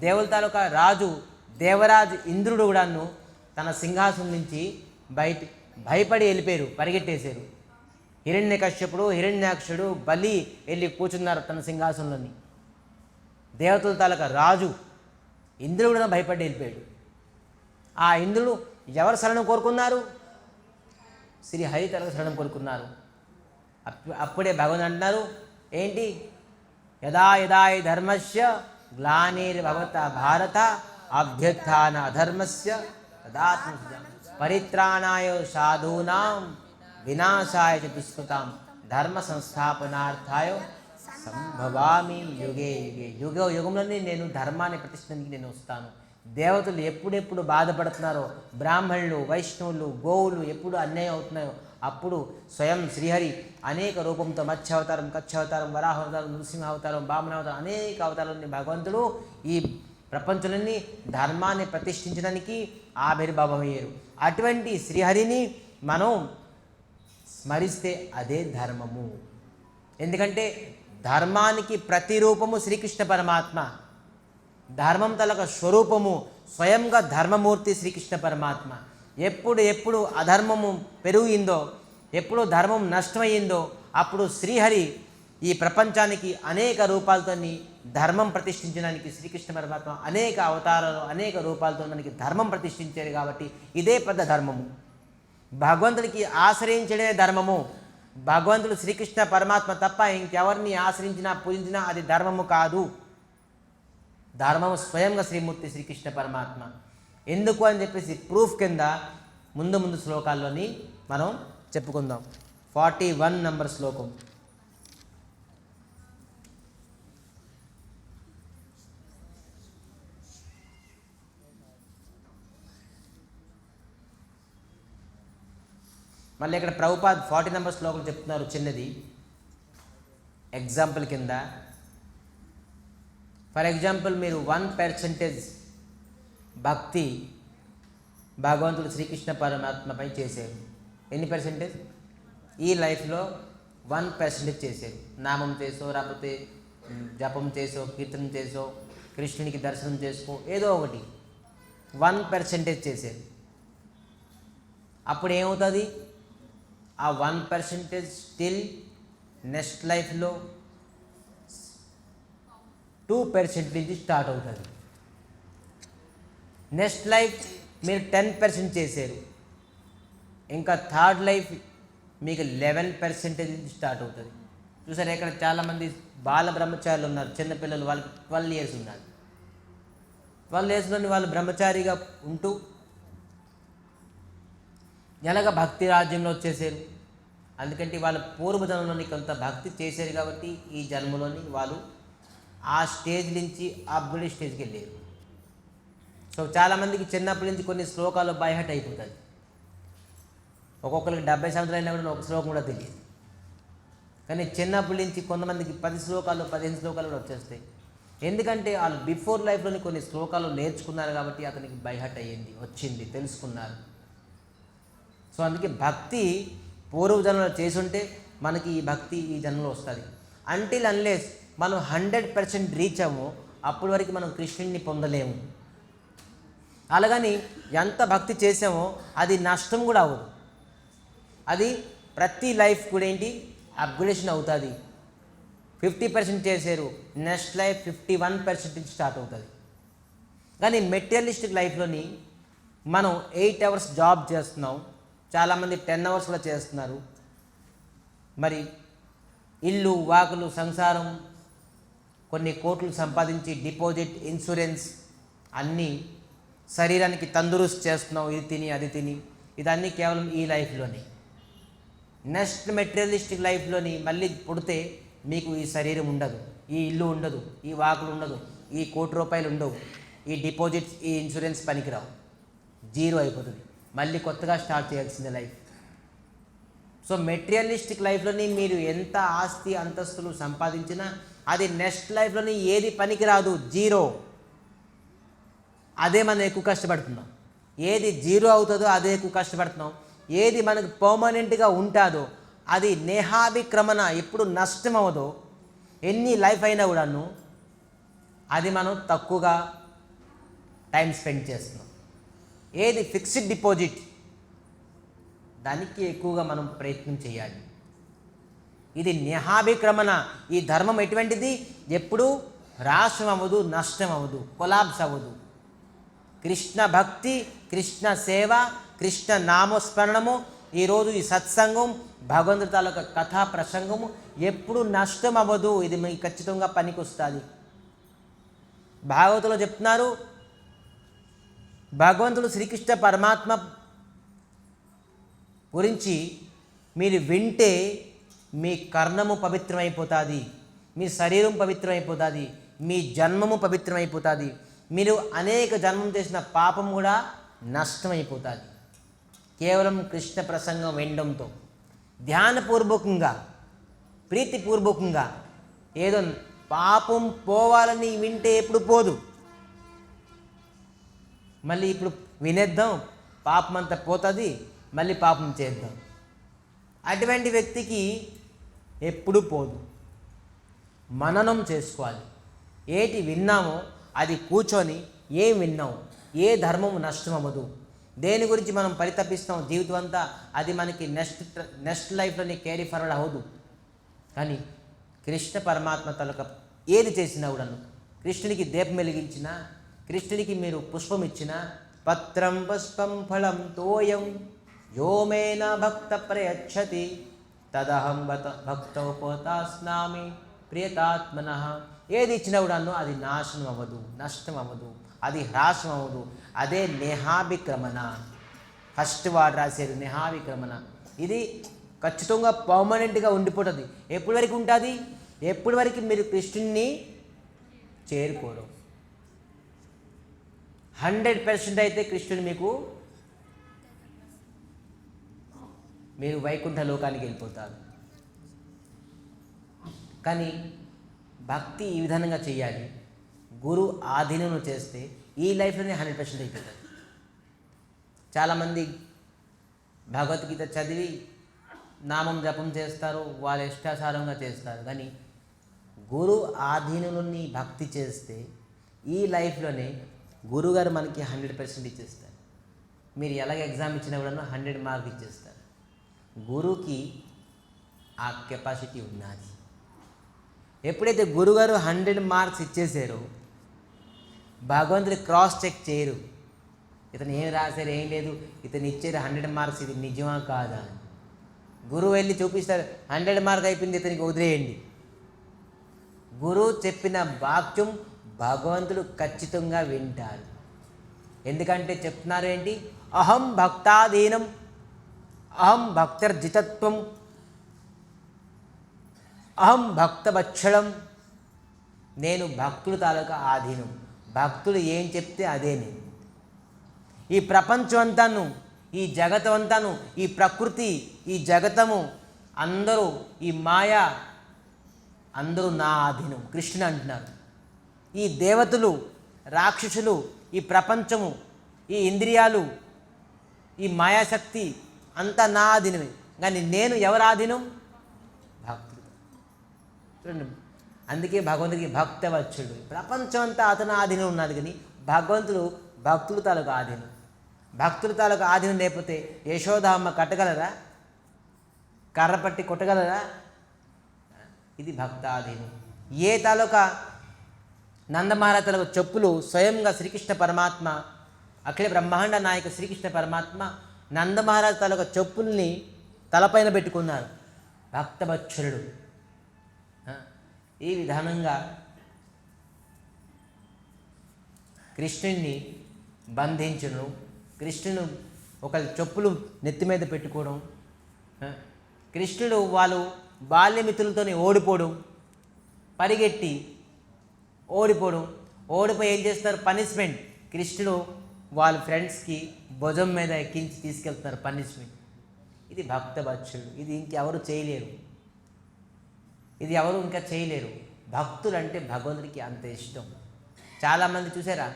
దేవుల తాలూకా రాజు దేవరాజు ఇంద్రుడు కూడాను తన సింహాసనం నుంచి భయపడి వెళ్ళిపోయారు, పరిగెట్టేశారు. హిరణ్యకశ్యపుడు, హిరణ్యాక్షుడు, బలి వెళ్ళి కూర్చున్నారు తన సింహాసనంలోని. దేవతల తాలూకా రాజు ఇంద్రుడు కూడా భయపడి వెళ్ళిపోయాడు. ఆ ఇంద్రుడు ఎవరు శరణం కోరుకున్నారు? శ్రీహరి తాలూకా శరణం కోరుకున్నారు. అప్పుడే భగవంతుడు అంటున్నారు ఏంటి, యదా యదా హి ధర్మస్య గ్లానిర్భవత భారత అభ్యుత్థాన అధర్మస్య తదాత్మన పరిత్రాణాయ సాధూనాం వినాశాయ చ దుష్కృతాం ధర్మ సంస్థాపనార్థాయ సంభవామి యుగే యుగే. యుగంలోనే నేను ధర్మాన్ని ప్రతిష్ఠించడానికి నేను వస్తాను. దేవతలు ఎప్పుడెప్పుడు బాధపడుతున్నారో, బ్రాహ్మణులు, వైష్ణవులు, గోవులు ఎప్పుడు అన్యాయం అవుతున్నాయో అప్పుడు స్వయం శ్రీహరి అనేక రూపంతో మత్స్యావతారం, కచ్చావతారం, వరాహావతారం, నృసింహావతారం, వామనావతారం అనేక అవతారాలని భగవంతుడు ఈ ప్రపంచంలోని ధర్మాన్ని ప్రతిష్ఠించడానికి ఆవిర్భావమయ్యారు. అటువంటి శ్రీహరిని మనం స్మరిస్తే అదే ధర్మము. ఎందుకంటే ధర్మానికి ప్రతిరూపము శ్రీకృష్ణ పరమాత్మ. ధర్మం తలక స్వరూపము స్వయంగా ధర్మమూర్తి శ్రీకృష్ణ పరమాత్మ. ఎప్పుడు అధర్మము పెరిగిందో, ఎప్పుడు ధర్మం నష్టమయ్యిందో అప్పుడు శ్రీహరి ఈ ప్రపంచానికి అనేక రూపాలతో ధర్మం ప్రతిష్ఠించడానికి శ్రీకృష్ణ పరమాత్మ అనేక అవతారాలు, అనేక రూపాలతో మనకి ధర్మం ప్రతిష్ఠించారు. కాబట్టి ఇదే పెద్ద ధర్మము. భగవంతుడికి ఆశ్రయించడమే ధర్మము. భగవంతుడు శ్రీకృష్ణ పరమాత్మ తప్ప ఇంకెవరిని ఆశ్రయించినా పూజించినా అది ధర్మము కాదు. ధర్మము స్వయంగా శ్రీమూర్తి శ్రీకృష్ణ పరమాత్మ. ఎందుకు అని చెప్పేసి ప్రూఫ్ కింద ముందు శ్లోకాల్లోని మనం చెప్పుకుందాం. 41 నంబర్ శ్లోకం. మళ్ళీ ఇక్కడ ప్రభుపాద్ 40 నంబర్ శ్లోకం చెప్తున్నారు చిన్నది ఎగ్జాంపుల్ కింద. ఫర్ ఎగ్జాంపుల్ మీరు 1% భక్తి భగవంతుడు శ్రీకృష్ణ పరమాత్మపై చేశారు. ఎన్ని పర్సెంటేజ్? ఈ లైఫ్లో 1% చేశారు. నామం చేసో, లేకపోతే జపం చేసో, కీర్తనం చేసో, కృష్ణునికి దర్శనం చేసుకో, ఏదో ఒకటి 1% చేశారు. అప్పుడు ఏమవుతుంది? ఆ 1% స్టిల్ నెక్స్ట్ లైఫ్లో 2% నుంచి స్టార్ట్ అవుతుంది. నెక్స్ట్ లైఫ్ మీరు 10% చేశారు, ఇంకా థర్డ్ లైఫ్ మీకు 11% నుంచి స్టార్ట్ అవుతుంది. చూసారు, ఇక్కడ చాలామంది బాల బ్రహ్మచారులు ఉన్నారు, చిన్నపిల్లలు, వాళ్ళకి 12 years ఉన్నారు. 12 yearsలోని వాళ్ళు బ్రహ్మచారిగా ఉంటూ ఎలాగ భక్తి రాజ్యంలో వచ్చేసారు. అందుకంటే వాళ్ళ పూర్వజన్మలోని కొంత భక్తి చేశారు కాబట్టి ఈ జన్మలోని వాళ్ళు ఆ స్టేజ్ నుంచి అప్గ్రేడ్ స్టేజ్కి వెళ్ళారు. సో చాలామందికి చిన్నప్పటి నుంచి కొన్ని శ్లోకాలు బైహట్ అయిపోతుంది. ఒక్కొక్కరికి 70 సంవత్సరాలు అయినా కూడా ఒక శ్లోకం కూడా తెలియదు. కానీ చిన్నప్పటి నుంచి కొంతమందికి 10 శ్లోకాలు 15 శ్లోకాలు కూడా వచ్చేస్తాయి. ఎందుకంటే వాళ్ళు బిఫోర్ లైఫ్లోని కొన్ని శ్లోకాలు నేర్చుకున్నారు కాబట్టి అతనికి బైహట్ అయ్యింది, వచ్చింది, తెలుసుకున్నారు. సో అందుకే భక్తి పూర్వజన్మలో చేసుంటే మనకి ఈ భక్తి ఈ జన్మలో వస్తుంది. అంటిల్ అన్లెస్ మనం 100% రీచ్ అవ్వము అప్పటి వరకు మనం కృష్ణుడిని పొందలేము. అలాగని ఎంత భక్తి చేసామో అది నష్టం కూడా అవ్వదు. అది ప్రతి లైఫ్ కూడా ఏంటి అప్గ్రేడేషన్ అవుతుంది. 50% చేశారు, నెక్స్ట్ లైఫ్ 51% నుంచి స్టార్ట్ అవుతుంది. కానీ మెటీరియలిస్టిక్ లైఫ్లోని మనం 8 hours జాబ్ చేస్తున్నాం, చాలామంది 10 hours కూడా చేస్తున్నారు. మరి ఇల్లు, వాకులు, సంసారం, కొన్ని కోట్లు సంపాదించి డిపాజిట్, ఇన్సూరెన్స్ అన్నీ శరీరానికి తందూరుస్తు చేస్తున్నాం, ఇది తిని అది తిని. ఇదన్నీ కేవలం ఈ లైఫ్లోనే. నెక్స్ట్ మెటీరియలిస్టిక్ లైఫ్లోని మళ్ళీ పుడితే మీకు ఈ శరీరం ఉండదు, ఈ ఇల్లు ఉండదు, ఈ వాకులు ఉండదు, ఈ ₹1 కోటి ఉండవు, ఈ డిపాజిట్స్, ఈ ఇన్సూరెన్స్ పనికిరావు, జీరో అయిపోతుంది. మళ్ళీ కొత్తగా స్టార్ట్ చేయాల్సిందే లైఫ్. సో మెటీరియలిస్టిక్ లైఫ్లోని మీరు ఎంత ఆస్తి అంతస్తులు సంపాదించినా అది నెక్స్ట్ లైఫ్లోని ఏది పనికిరాదు, జీరో. అదే మనం ఎక్కువ కష్టపడుతున్నాం. ఏది జీరో అవుతుందో అదే ఎక్కువ కష్టపడుతున్నాం. ఏది మనకు పర్మనెంట్గా ఉంటుందో అది నేహాభిక్రమణ ఎప్పుడు నష్టం అవ్వదో, ఎన్ని లైఫ్ అయినా కూడాను అది మనం తక్కువగా టైం స్పెండ్ చేస్తున్నాం. ఏది ఫిక్స్డ్ డిపాజిట్ దానికి ఎక్కువగా మనం ప్రయత్నం చేయాలి. ఇది నేహాభిక్రమణ. ఈ ధర్మం ఎటువంటిది? ఎప్పుడు రాష్ట్రం అవ్వదు, నష్టం అవ్వదు, కొలాబ్స్ అవ్వదు. కృష్ణ భక్తి, కృష్ణ సేవ, కృష్ణ నామస్మరణము ఈరోజు ఈ సత్సంగం భగవంతుడి తాలూకా కథా ప్రసంగము ఎప్పుడు నష్టం అవ్వదు. ఇది మీకు ఖచ్చితంగా పనికొస్తుంది. భాగవతంలో చెప్తున్నారు, భగవంతుడు శ్రీకృష్ణ పరమాత్మ గురించి మీరు వింటే మీ కర్ణము పవిత్రమైపోతుంది, మీ శరీరం పవిత్రమైపోతుంది, మీ జన్మము పవిత్రమైపోతుంది, మీరు అనేక జన్మం చేసిన పాపం కూడా నష్టమైపోతుంది. కేవలం కృష్ణ ప్రసంగం వినడంతో ధ్యానపూర్వకంగా ప్రీతిపూర్వకంగా ఏదో పాపం పోవాలని వింటే ఎప్పుడు పోదు. మళ్ళీ ఇప్పుడు వినేద్దాం, పాపం అంతా పోతుంది, మళ్ళీ పాపం చేద్దాం, అటువంటి వ్యక్తికి ఎప్పుడు పోదు. మననం చేసుకోవాలి. ఏటి విన్నామో అది కూర్చొని ఏం విన్నాము, ఏ ధర్మము నష్టం అవ్వదు, దేని గురించి మనం పరితపిస్తాం జీవితం అంతా, అది మనకి నెక్స్ట్ లైఫ్లోని క్యారీ ఫార్వర్డ్ అవ్వదు. కానీ కృష్ణ పరమాత్మ తలక ఏది చేసినా కూడాను, కృష్ణునికి దీపం వెలిగించినా, కృష్ణునికి మీరు పుష్పం ఇచ్చినా, పత్రం పుష్పం ఫలం తోయం యోమేన భక్త ప్రయచ్చతి తదహం భక్తోపతాస్నామి ప్రియతాత్మన. ఏది ఇచ్చినా కూడాను అది నాశనం అవ్వదు, నష్టం అవ్వదు, అది హ్రాసం అవ్వదు. అదే నేహాభిక్రమణ. ఫస్ట్ వాడు రాశారు నేహాభిక్రమణ. ఇది ఖచ్చితంగా పర్మనెంట్గా ఉండిపోతుంది. ఎప్పటి వరకు ఉంటుంది? ఎప్పటి వరకు మీరు కృష్ణుని చేరుకోరు. 100% అయితే కృష్ణుడు మీరు వైకుంఠ లోకానికి వెళ్ళిపోతారు. కానీ భక్తి ఈ విధంగా చేయాలి. గురు ఆధీనంలో చేస్తే ఈ లైఫ్లోనే 100% అయిపోతుంది. చాలామంది భగవద్గీత చదివి నామం జపం చేస్తారు, వాళ్ళ ఇష్టాసారంగా చేస్తారు. కానీ గురు ఆధీనంలోని భక్తి చేస్తే ఈ లైఫ్లోనే గురుగారు మనకి 100% ఇచ్చేస్తారు. మీరు ఎలాగ ఎగ్జామ్ ఇచ్చినా కూడా 100 మార్క్ ఇచ్చేస్తారు. గురువుకి ఆ కెపాసిటీ ఉన్నది. ఎప్పుడైతే గురుగారు 100 మార్క్స్ ఇచ్చేసారో భగవంతుడి క్రాస్ చెక్ చేయరు. ఇతను ఏం రాశారు, ఏం లేదు, ఇతను ఇచ్చారు 100 మార్క్స్, ఇది నిజమా కాదా అని. గురువు వెళ్ళి చూపిస్తారు, 100 మార్క్ అయిపోయింది, ఇతనికి వదిలేయండి. గురువు చెప్పిన వాక్యం భగవంతుడు ఖచ్చితంగా వింటారు. ఎందుకంటే చెప్తున్నారు ఏంటి? అహం భక్తాధీనం, అహం భక్తర్జితత్వం, అహం భక్తవత్సలం. నేను భక్తుల తాలూకా ఆధీనం. భక్తులు ఏం చెప్తే అదే నేను. ఈ ప్రపంచం అంతాను, ఈ జగతం అంతాను, ఈ ప్రకృతి, ఈ జగతము, అందరూ ఈ మాయ అందరూ నా ఆధీనం. కృష్ణుడు అంటున్నారు. ఈ దేవతలు, రాక్షసులు, ఈ ప్రపంచము, ఈ ఇంద్రియాలు, ఈ మాయాశక్తి అంతా నా ఆధీనమే. కానీ నేను ఎవరు ఆధీనం? భక్తుడు. చూడండి, అందుకే భగవంతుడికి భక్తవత్సలుడు. ప్రపంచం అంతా అతని ఆధీనం ఉన్నది. కానీ భగవంతుడు భక్తుల తాలూకు ఆధీనం. భక్తుల తాలూకు ఆధీనం లేకపోతే యశోదామ్మ కట్టగలరా? కర్ర పట్టి కొట్టగలరా? ఇది భక్తాధీనం. ఏ తాలూకా నందమహారాజ్ తాలూకా చెప్పులు స్వయంగా శ్రీకృష్ణ పరమాత్మ, అఖిల బ్రహ్మాండ నాయక శ్రీకృష్ణ పరమాత్మ నందమహారాజ్ తాలూకా చెప్పుల్ని తలపైన పెట్టుకున్నారు. భక్తవత్సలుడు. ఈ విధానంగా కృష్ణుడిని బంధించడం, కృష్ణుడు ఒకరి చెప్పులు నెత్తి మీద పెట్టుకోవడం, కృష్ణుడు వాళ్ళు బాల్యమిత్రులతో ఓడిపోవడం, పరిగెట్టి ఓడిపోవడం, ఓడిపోయి ఏం చేస్తారు? పనిష్మెంట్. కృష్ణుడు వాళ్ళ ఫ్రెండ్స్కి భుజం మీద ఎక్కించి తీసుకెళ్తున్నారు పనిష్మెంట్. ఇది భక్తవత్సలుడు. ఇది ఇంకెవరు చేయలేరు. ఇది ఎవరు ఇంకా చేయలేరు. భక్తులు అంటే భగవంతుడికి అంత ఇష్టం. చాలామంది చూసారా,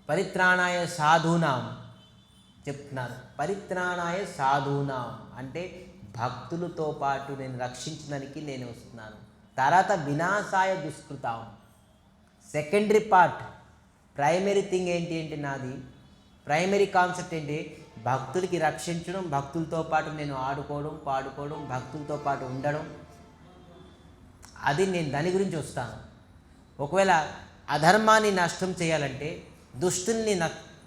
పరిత్రాణాయ సాధూనాం చెప్తున్నారు. పరిత్రాణాయ సాధూనాం అంటే భక్తులతో పాటు నేను రక్షించడానికి నేను వస్తున్నాను. తర్వాత వినాశాయ దుష్కృతాం. సెకండరీ పార్ట్, ప్రైమరీ థింగ్ ఏంటి అంటే నాది ప్రైమరీ కాన్సెప్ట్ ఏంటి? భక్తులకి రక్షించడం, భక్తులతో పాటు నేను ఆడుకోవడం, పాడుకోవడం, భక్తులతో పాటు ఉండడం. అది నేను దాని గురించి వస్తాను. ఒకవేళ అధర్మాన్ని నష్టం చేయాలంటే, దుష్టుల్ని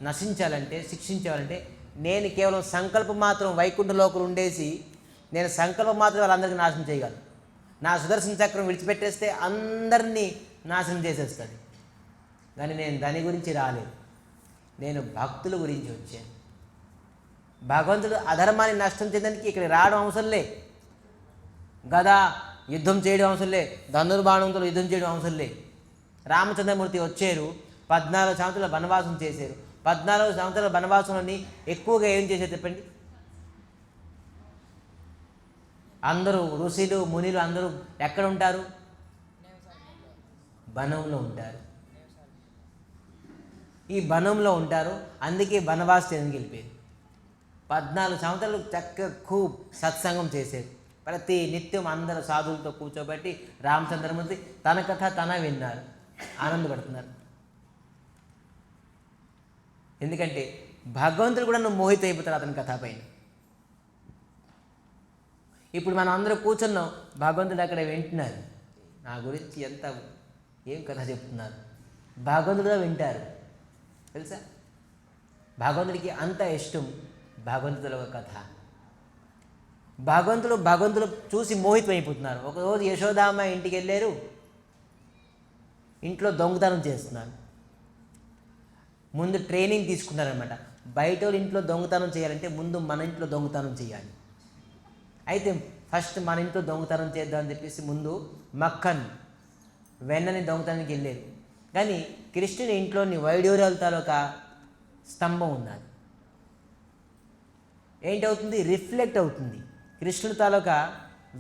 నశించాలంటే, శిక్షించాలంటే, నేను కేవలం సంకల్పం మాత్రం వైకుంఠలోకులు ఉండేసి నేను సంకల్పం మాత్రం వాళ్ళందరికీ నాశనం చేయగలను. నా సుదర్శన చక్రం విడిచిపెట్టేస్తే అందరినీ నాశనం చేసేస్తుంది. కానీ నేను దాని గురించి రాలేదు, నేను భక్తుల గురించి వచ్చాను. భగవంతుడు అధర్మాన్ని నష్టం చేయడానికి ఇక్కడ రావడం అవసరం లే, గదా యుద్ధం చేయడం అవసరం లే, ధనుర్బాణంతో యుద్ధం చేయడం అవసరం లే. రామచంద్రమూర్తి వచ్చారు, 14 సంవత్సరాల వనవాసం చేశారు. 14 సంవత్సరాల వనవాసంలోని ఎక్కువగా ఏం చేశారు చెప్పండి? అందరూ ఋషులు మునిలు అందరూ ఎక్కడ ఉంటారు? వనంలో ఉంటారు. ఈ వనంలో ఉంటారు, అందుకే వనవాసం ఎందుకు వెళ్ళిపోయారు. 14 సంవత్సరాలు చక్కగా ఖూబ్ సత్సంగం చేశారు. ప్రతి నిత్యం అందరు సాధువులతో కూర్చోబెట్టి రామచంద్రమూర్తి తన కథ తన విన్నారు, ఆనందపడుతున్నారు. ఎందుకంటే భగవంతుడు కూడా నువ్వు మోహిత అయిపోతాడు అతని కథ పైన. ఇప్పుడు మనం అందరూ కూర్చున్నాం, భగవంతుడు అక్కడ వింటున్నారు, నా గురించి ఎంత ఏం కథ చెప్తున్నారు. భగవంతుడు కూడా వింటారు తెలుసా. భగవంతుడికి అంత ఇష్టం భగవంతుల కథ. భగవంతుడు చూసి మోహితం అయిపోతున్నారు. ఒకరోజు యశోదామ్మ ఇంటికి వెళ్ళారు, ఇంట్లో దొంగతనం చేస్తున్నారు. ముందు ట్రైనింగ్ తీసుకున్నారనమాట. బయట వాళ్ళ ఇంట్లో దొంగతనం చేయాలంటే ముందు మన ఇంట్లో దొంగతనం చేయాలి. అయితే ఫస్ట్ మన ఇంట్లో దొంగతనం చేద్దామని చెప్పేసి ముందు మక్కన్ వెన్నని దొంగతనానికి వెళ్ళారు. కానీ కృష్ణుని ఇంట్లోని వైడూర్యాల తాలూకా స్తంభం ఉన్నది. ఏంటవుతుంది? రిఫ్లెక్ట్ అవుతుంది. కృష్ణుడి తాలూకా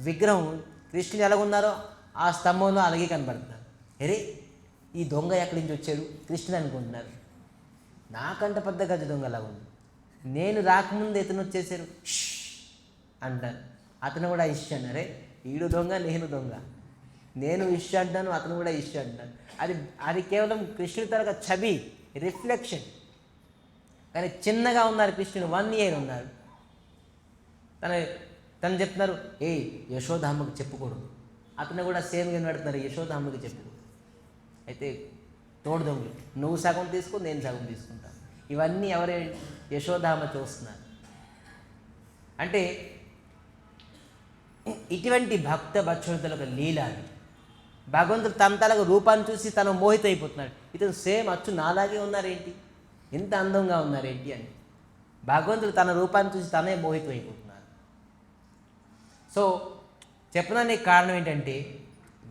విగ్రహం కృష్ణుడు ఎలాగున్నారో ఆ స్తంభంలో అలాగే కనబడుతున్నారు. అరే ఈ దొంగ ఎక్కడి నుంచి వచ్చాడు? కృష్ణుడు అనుకుంటున్నారు. నాకంట పెద్ద గజ దొంగ అలా ఉంది. నేను రాకముందు ఇతను వచ్చేసారు అంటాను. అతను కూడా ఇష్ట అన్నారే, ఈడు దొంగ నేను దొంగ, నేను ఇష్ట అంటాను, అతను కూడా ఇష్ట అంటాను. అది కేవలం కృష్ణుడి తాలూకా ఛబి, రిఫ్లెక్షన్. కానీ చిన్నగా ఉన్నారు కృష్ణుడు, 1 year ఉన్నారు. తను చెప్తున్నారు, ఏ యశోదామ్మకి చెప్పుకోడు. అతను కూడా సేమ్గా పెడుతున్నారు, యశోదామ్మకి చెప్పుకోడు. అయితే తోడు దొంగలు, నువ్వు సగం తీసుకో, నేను సగం తీసుకుంటాను. ఇవన్నీ ఎవరే? యశోదామ్మ చూస్తున్నారు. అంటే ఇటువంటి భక్త భక్షుల లీల. భగవంతుడు తన తనకు రూపాన్ని చూసి తను మోహిత అయిపోతున్నాడు. ఇతను సేమ్ అచ్చు నాలాగే ఉన్నారేంటి, ఇంత అందంగా ఉన్నారేంటి అని భగవంతుడు తన రూపాన్ని చూసి తనే మోహితం అయిపోతున్నారు. సో చెప్పడానికి కారణం ఏంటంటే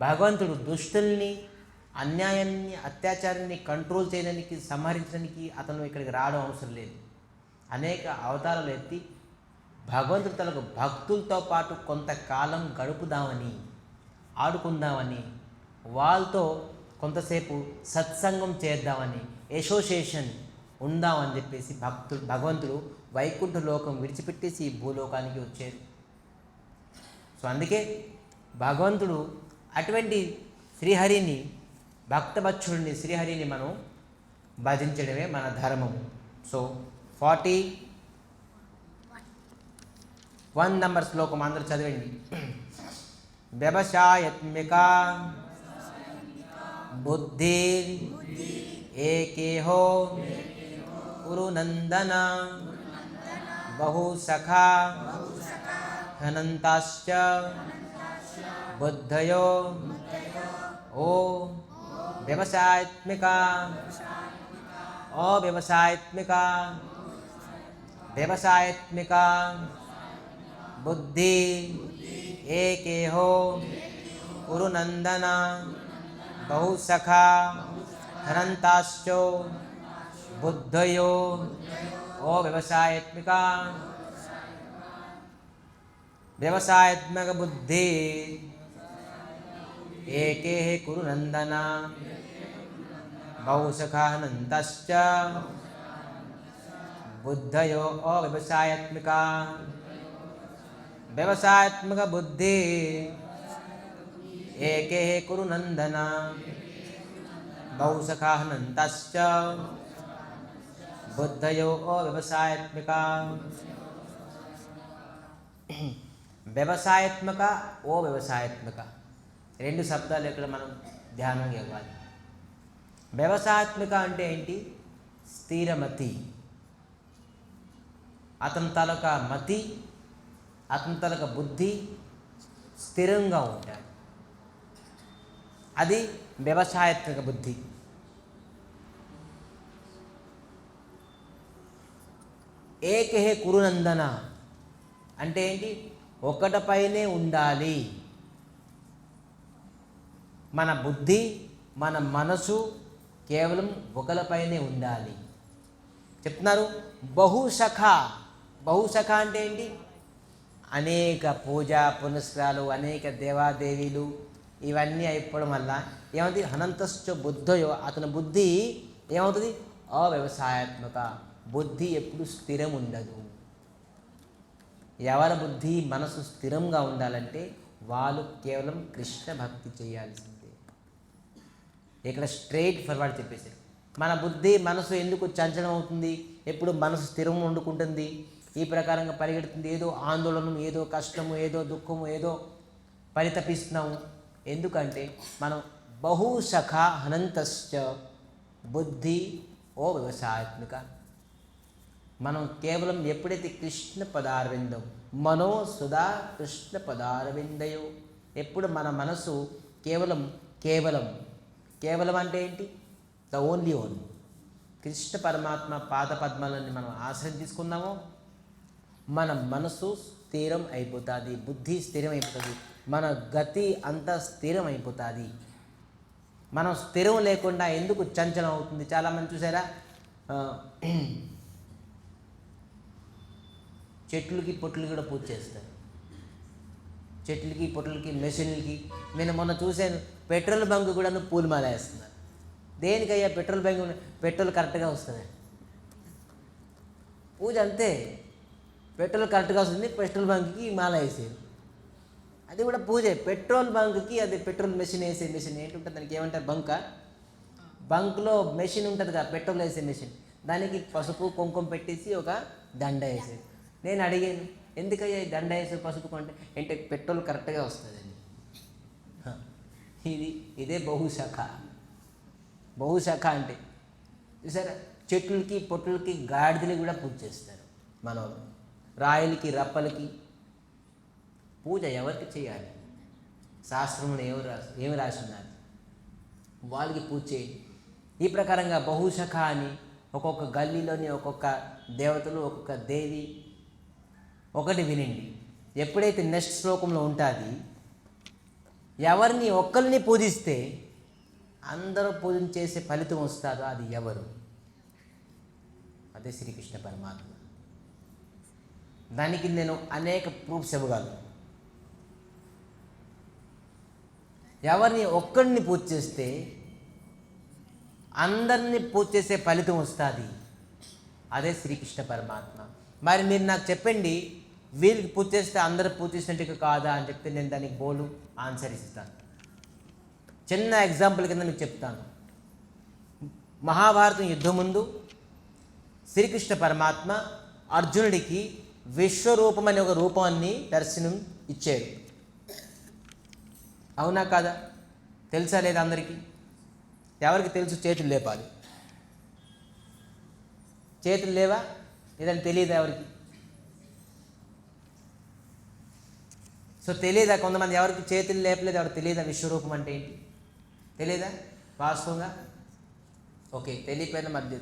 భగవంతుడు దుష్టుల్ని, అన్యాయాన్ని, అత్యాచారాన్ని కంట్రోల్ చేయడానికి, సంహరించడానికి అతను ఇక్కడికి రావడం అవసరం లేదు. అనేక అవతారాలు ఎత్తి భగవంతుడు తనకు భక్తులతో పాటు కొంతకాలం గడుపుదామని, ఆడుకుందామని, వాళ్ళతో కొంతసేపు సత్సంగం చేద్దామని, అసోసియేషన్ ఉందామని చెప్పేసి భగవంతుడు వైకుంఠ లోకం విడిచిపెట్టేసి ఈ భూలోకానికి వచ్చారు. సో అందుకే భగవంతుడు అటువంటి శ్రీహరిని, భక్తవత్సలుని శ్రీహరిని మనం భజించడమే మన ధర్మము. సో 41 నంబర్ శ్లోకం అందరూ చదవండి. వ్యవసాయత్మిక బుద్ధి ఏకేహో కురునందన బహుసఖా హనంతాశ్చ బుద్ధయో ఓ వ్యవసాయత్మిక వ్యవసాయత్మిక బుద్ధి ఏకేహో కురునందన బహుసఖా హనంతాశ్చ బుద్ధయో ఓ వ్యవసాయత్మిక బుద్ధి ఏకే కురునందన బహుసఖా హనంతాశ్చ బుద్ధయో ఓ వ్యవసాయత్మిక బుద్ధి ఏకే కురునందన బహుసఖా హనంతాశ్చ బుద్ధయో ఓ వ్యవసాయత్మిక. వ్యవసాయత్మక, ఓ వ్యవసాయత్మక, 2 శబ్దాలు ఇక్కడ మనం ధ్యానం ఇవ్వాలి. వ్యవసాయాత్మిక అంటే ఏంటి? స్థిరమతి. అతని తాలూకా మతి, అతని తాలూకా బుద్ధి స్థిరంగా ఉంటాడు. అది వ్యవసాయాత్మిక బుద్ధి. ఏకహే కురునందన అంటే ఏంటి? ఒకటిపైనే ఉండాలి. మన బుద్ధి, మన మనసు కేవలం ఒకరిపైనే ఉండాలి. చెప్తున్నారు బహుశఖ. బహుశఖ అంటే ఏంటి? అనేక పూజా పునస్కారాలు, అనేక దేవాదేవీలు ఇవన్నీ అయిపోవడం వల్ల ఏమవుతుంది? అనంతశ్చ బుద్ధయో, అతని బుద్ధి ఏమవుతుంది? అవ్యవసాయాత్మక. బుద్ధి ఎప్పుడు స్థిరం ఉండదు. ఎవరి బుద్ధి మనసు స్థిరంగా ఉండాలంటే వాళ్ళు కేవలం కృష్ణ భక్తి చేయాల్సిందే. ఇక్కడ స్ట్రైట్ ఫార్వర్డ్ చెప్పేశారు. మన బుద్ధి మనసు ఎందుకు చంచలం అవుతుంది? ఎప్పుడు మనసు స్థిరం వండుకుంటుంది, ఈ ప్రకారంగా పరిగెడుతుంది. ఏదో ఆందోళన, ఏదో కష్టము, ఏదో దుఃఖము, ఏదో పరితపిస్తున్నాము. ఎందుకంటే మనం బహుశఖ అనంతశ్చ బుద్ధి ఓ వ్యవసాయాత్మిక. మనం కేవలం ఎప్పుడైతే కృష్ణ పదారవిందం మనో సుధా కృష్ణ పదారవిందయో, ఎప్పుడు మన మనసు కేవలం కేవలం కేవలం అంటే ఏంటి? ద ఓన్లీ ఓన్ కృష్ణ పరమాత్మ పాద పద్మాలని మనం ఆశ్రయం తీసుకున్నామో మన మనసు స్థిరం అయిపోతుంది, బుద్ధి స్థిరం అయిపోతుంది, మన గతి అంతా స్థిరం అయిపోతుంది. మనం స్థిరం లేకుండా ఎందుకు చంచలం అవుతుంది? చాలామంది చూసారా, చెట్లకి పొట్లకి కూడా పూజ చేస్తారు. చెట్లకి పొట్లకి మెషిన్లకి. నేను మొన్న చూశాను, పెట్రోల్ బంక్ కూడా పూలమాల వేస్తున్నారు. దేనికయ్యా? పెట్రోల్ బంక్ పెట్రోల్ కరెక్ట్గా వస్తుంది, పూజ అంతే. పెట్రోల్ కరెక్ట్గా వస్తుంది, పెట్రోల్ బంక్కి మాల వేసేది, అది కూడా పూజే. పెట్రోల్ బంక్కి అది పెట్రోల్ మెషిన్ వేసే మెషిన్ ఏంటుంటుంది, దానికి ఏమంటారు? బంక్లో మెషిన్ ఉంటుంది కదా, పెట్రోల్ వేసే మెషిన్. దానికి పసుపు కుంకుమ పెట్టేసి ఒక దండ వేసేది. నేను అడిగాను, ఎందుకయ్యా ఈ దండ వేసే పసుపు కొంటే అంటే పెట్రోల్ కరెక్ట్గా వస్తుందండి. ఇదే బహుశఖ. బహుశఖ అంటే చూసారా, చెట్లకి పొట్లకి గాడిదలు కూడా పూజ చేస్తారు మన రాయలకి రప్పలకి. పూజ ఎవరికి చేయాలి? శాస్త్రంలో ఏమి రాసి ఉన్నారు? వాళ్ళకి పూజ చేయండి. ఈ ప్రకారంగా బహుశఖ అని ఒక్కొక్క గల్లీలోని ఒక్కొక్క దేవతలు, ఒక్కొక్క దేవి ఒకటి వినండి. ఎప్పుడైతే నెక్స్ట్ శ్లోకంలో ఉంటుంది, ఎవరిని ఒక్కరిని పూజిస్తే అందరూ పూజ చేసే ఫలితం వస్తుందో అది ఎవరు? అదే శ్రీకృష్ణ పరమాత్మ. దానికి నేను అనేక ప్రూఫ్స్ ఇవ్వగలను. ఎవరిని ఒక్కడిని పూజ చేస్తే అందరినీ పూజ చేసే ఫలితం వస్తుంది, అదే శ్రీకృష్ణ పరమాత్మ. మరి మీరు నాకు చెప్పండి, వీళ్ళకి పూజ చేస్తే అందరూ పూజ చేసినట్టుగా కాదా అని చెప్తే నేను దానికి బోలు ఆన్సర్ ఇస్తాను. చిన్న ఎగ్జాంపుల్ కింద మీకు చెప్తాను. మహాభారతం యుద్ధం ముందు శ్రీకృష్ణ పరమాత్మ అర్జునుడికి విశ్వరూపం అనే ఒక రూపాన్ని దర్శనం ఇచ్చారు. అవునా కాదా? తెలుసా లేదా అందరికీ? ఎవరికి తెలుసు? చేతులు లేపాలి. చేతులు లేవా? లేదని తెలియదా ఎవరికి? సో తెలియదా? కొంతమంది ఎవరికి చేతులు లేపలేదు, ఎవరికి తెలియదా విశ్వరూపం అంటే ఏంటి? తెలియదా వాస్తవంగా? ఓకే, తెలియపోయినా మధ్య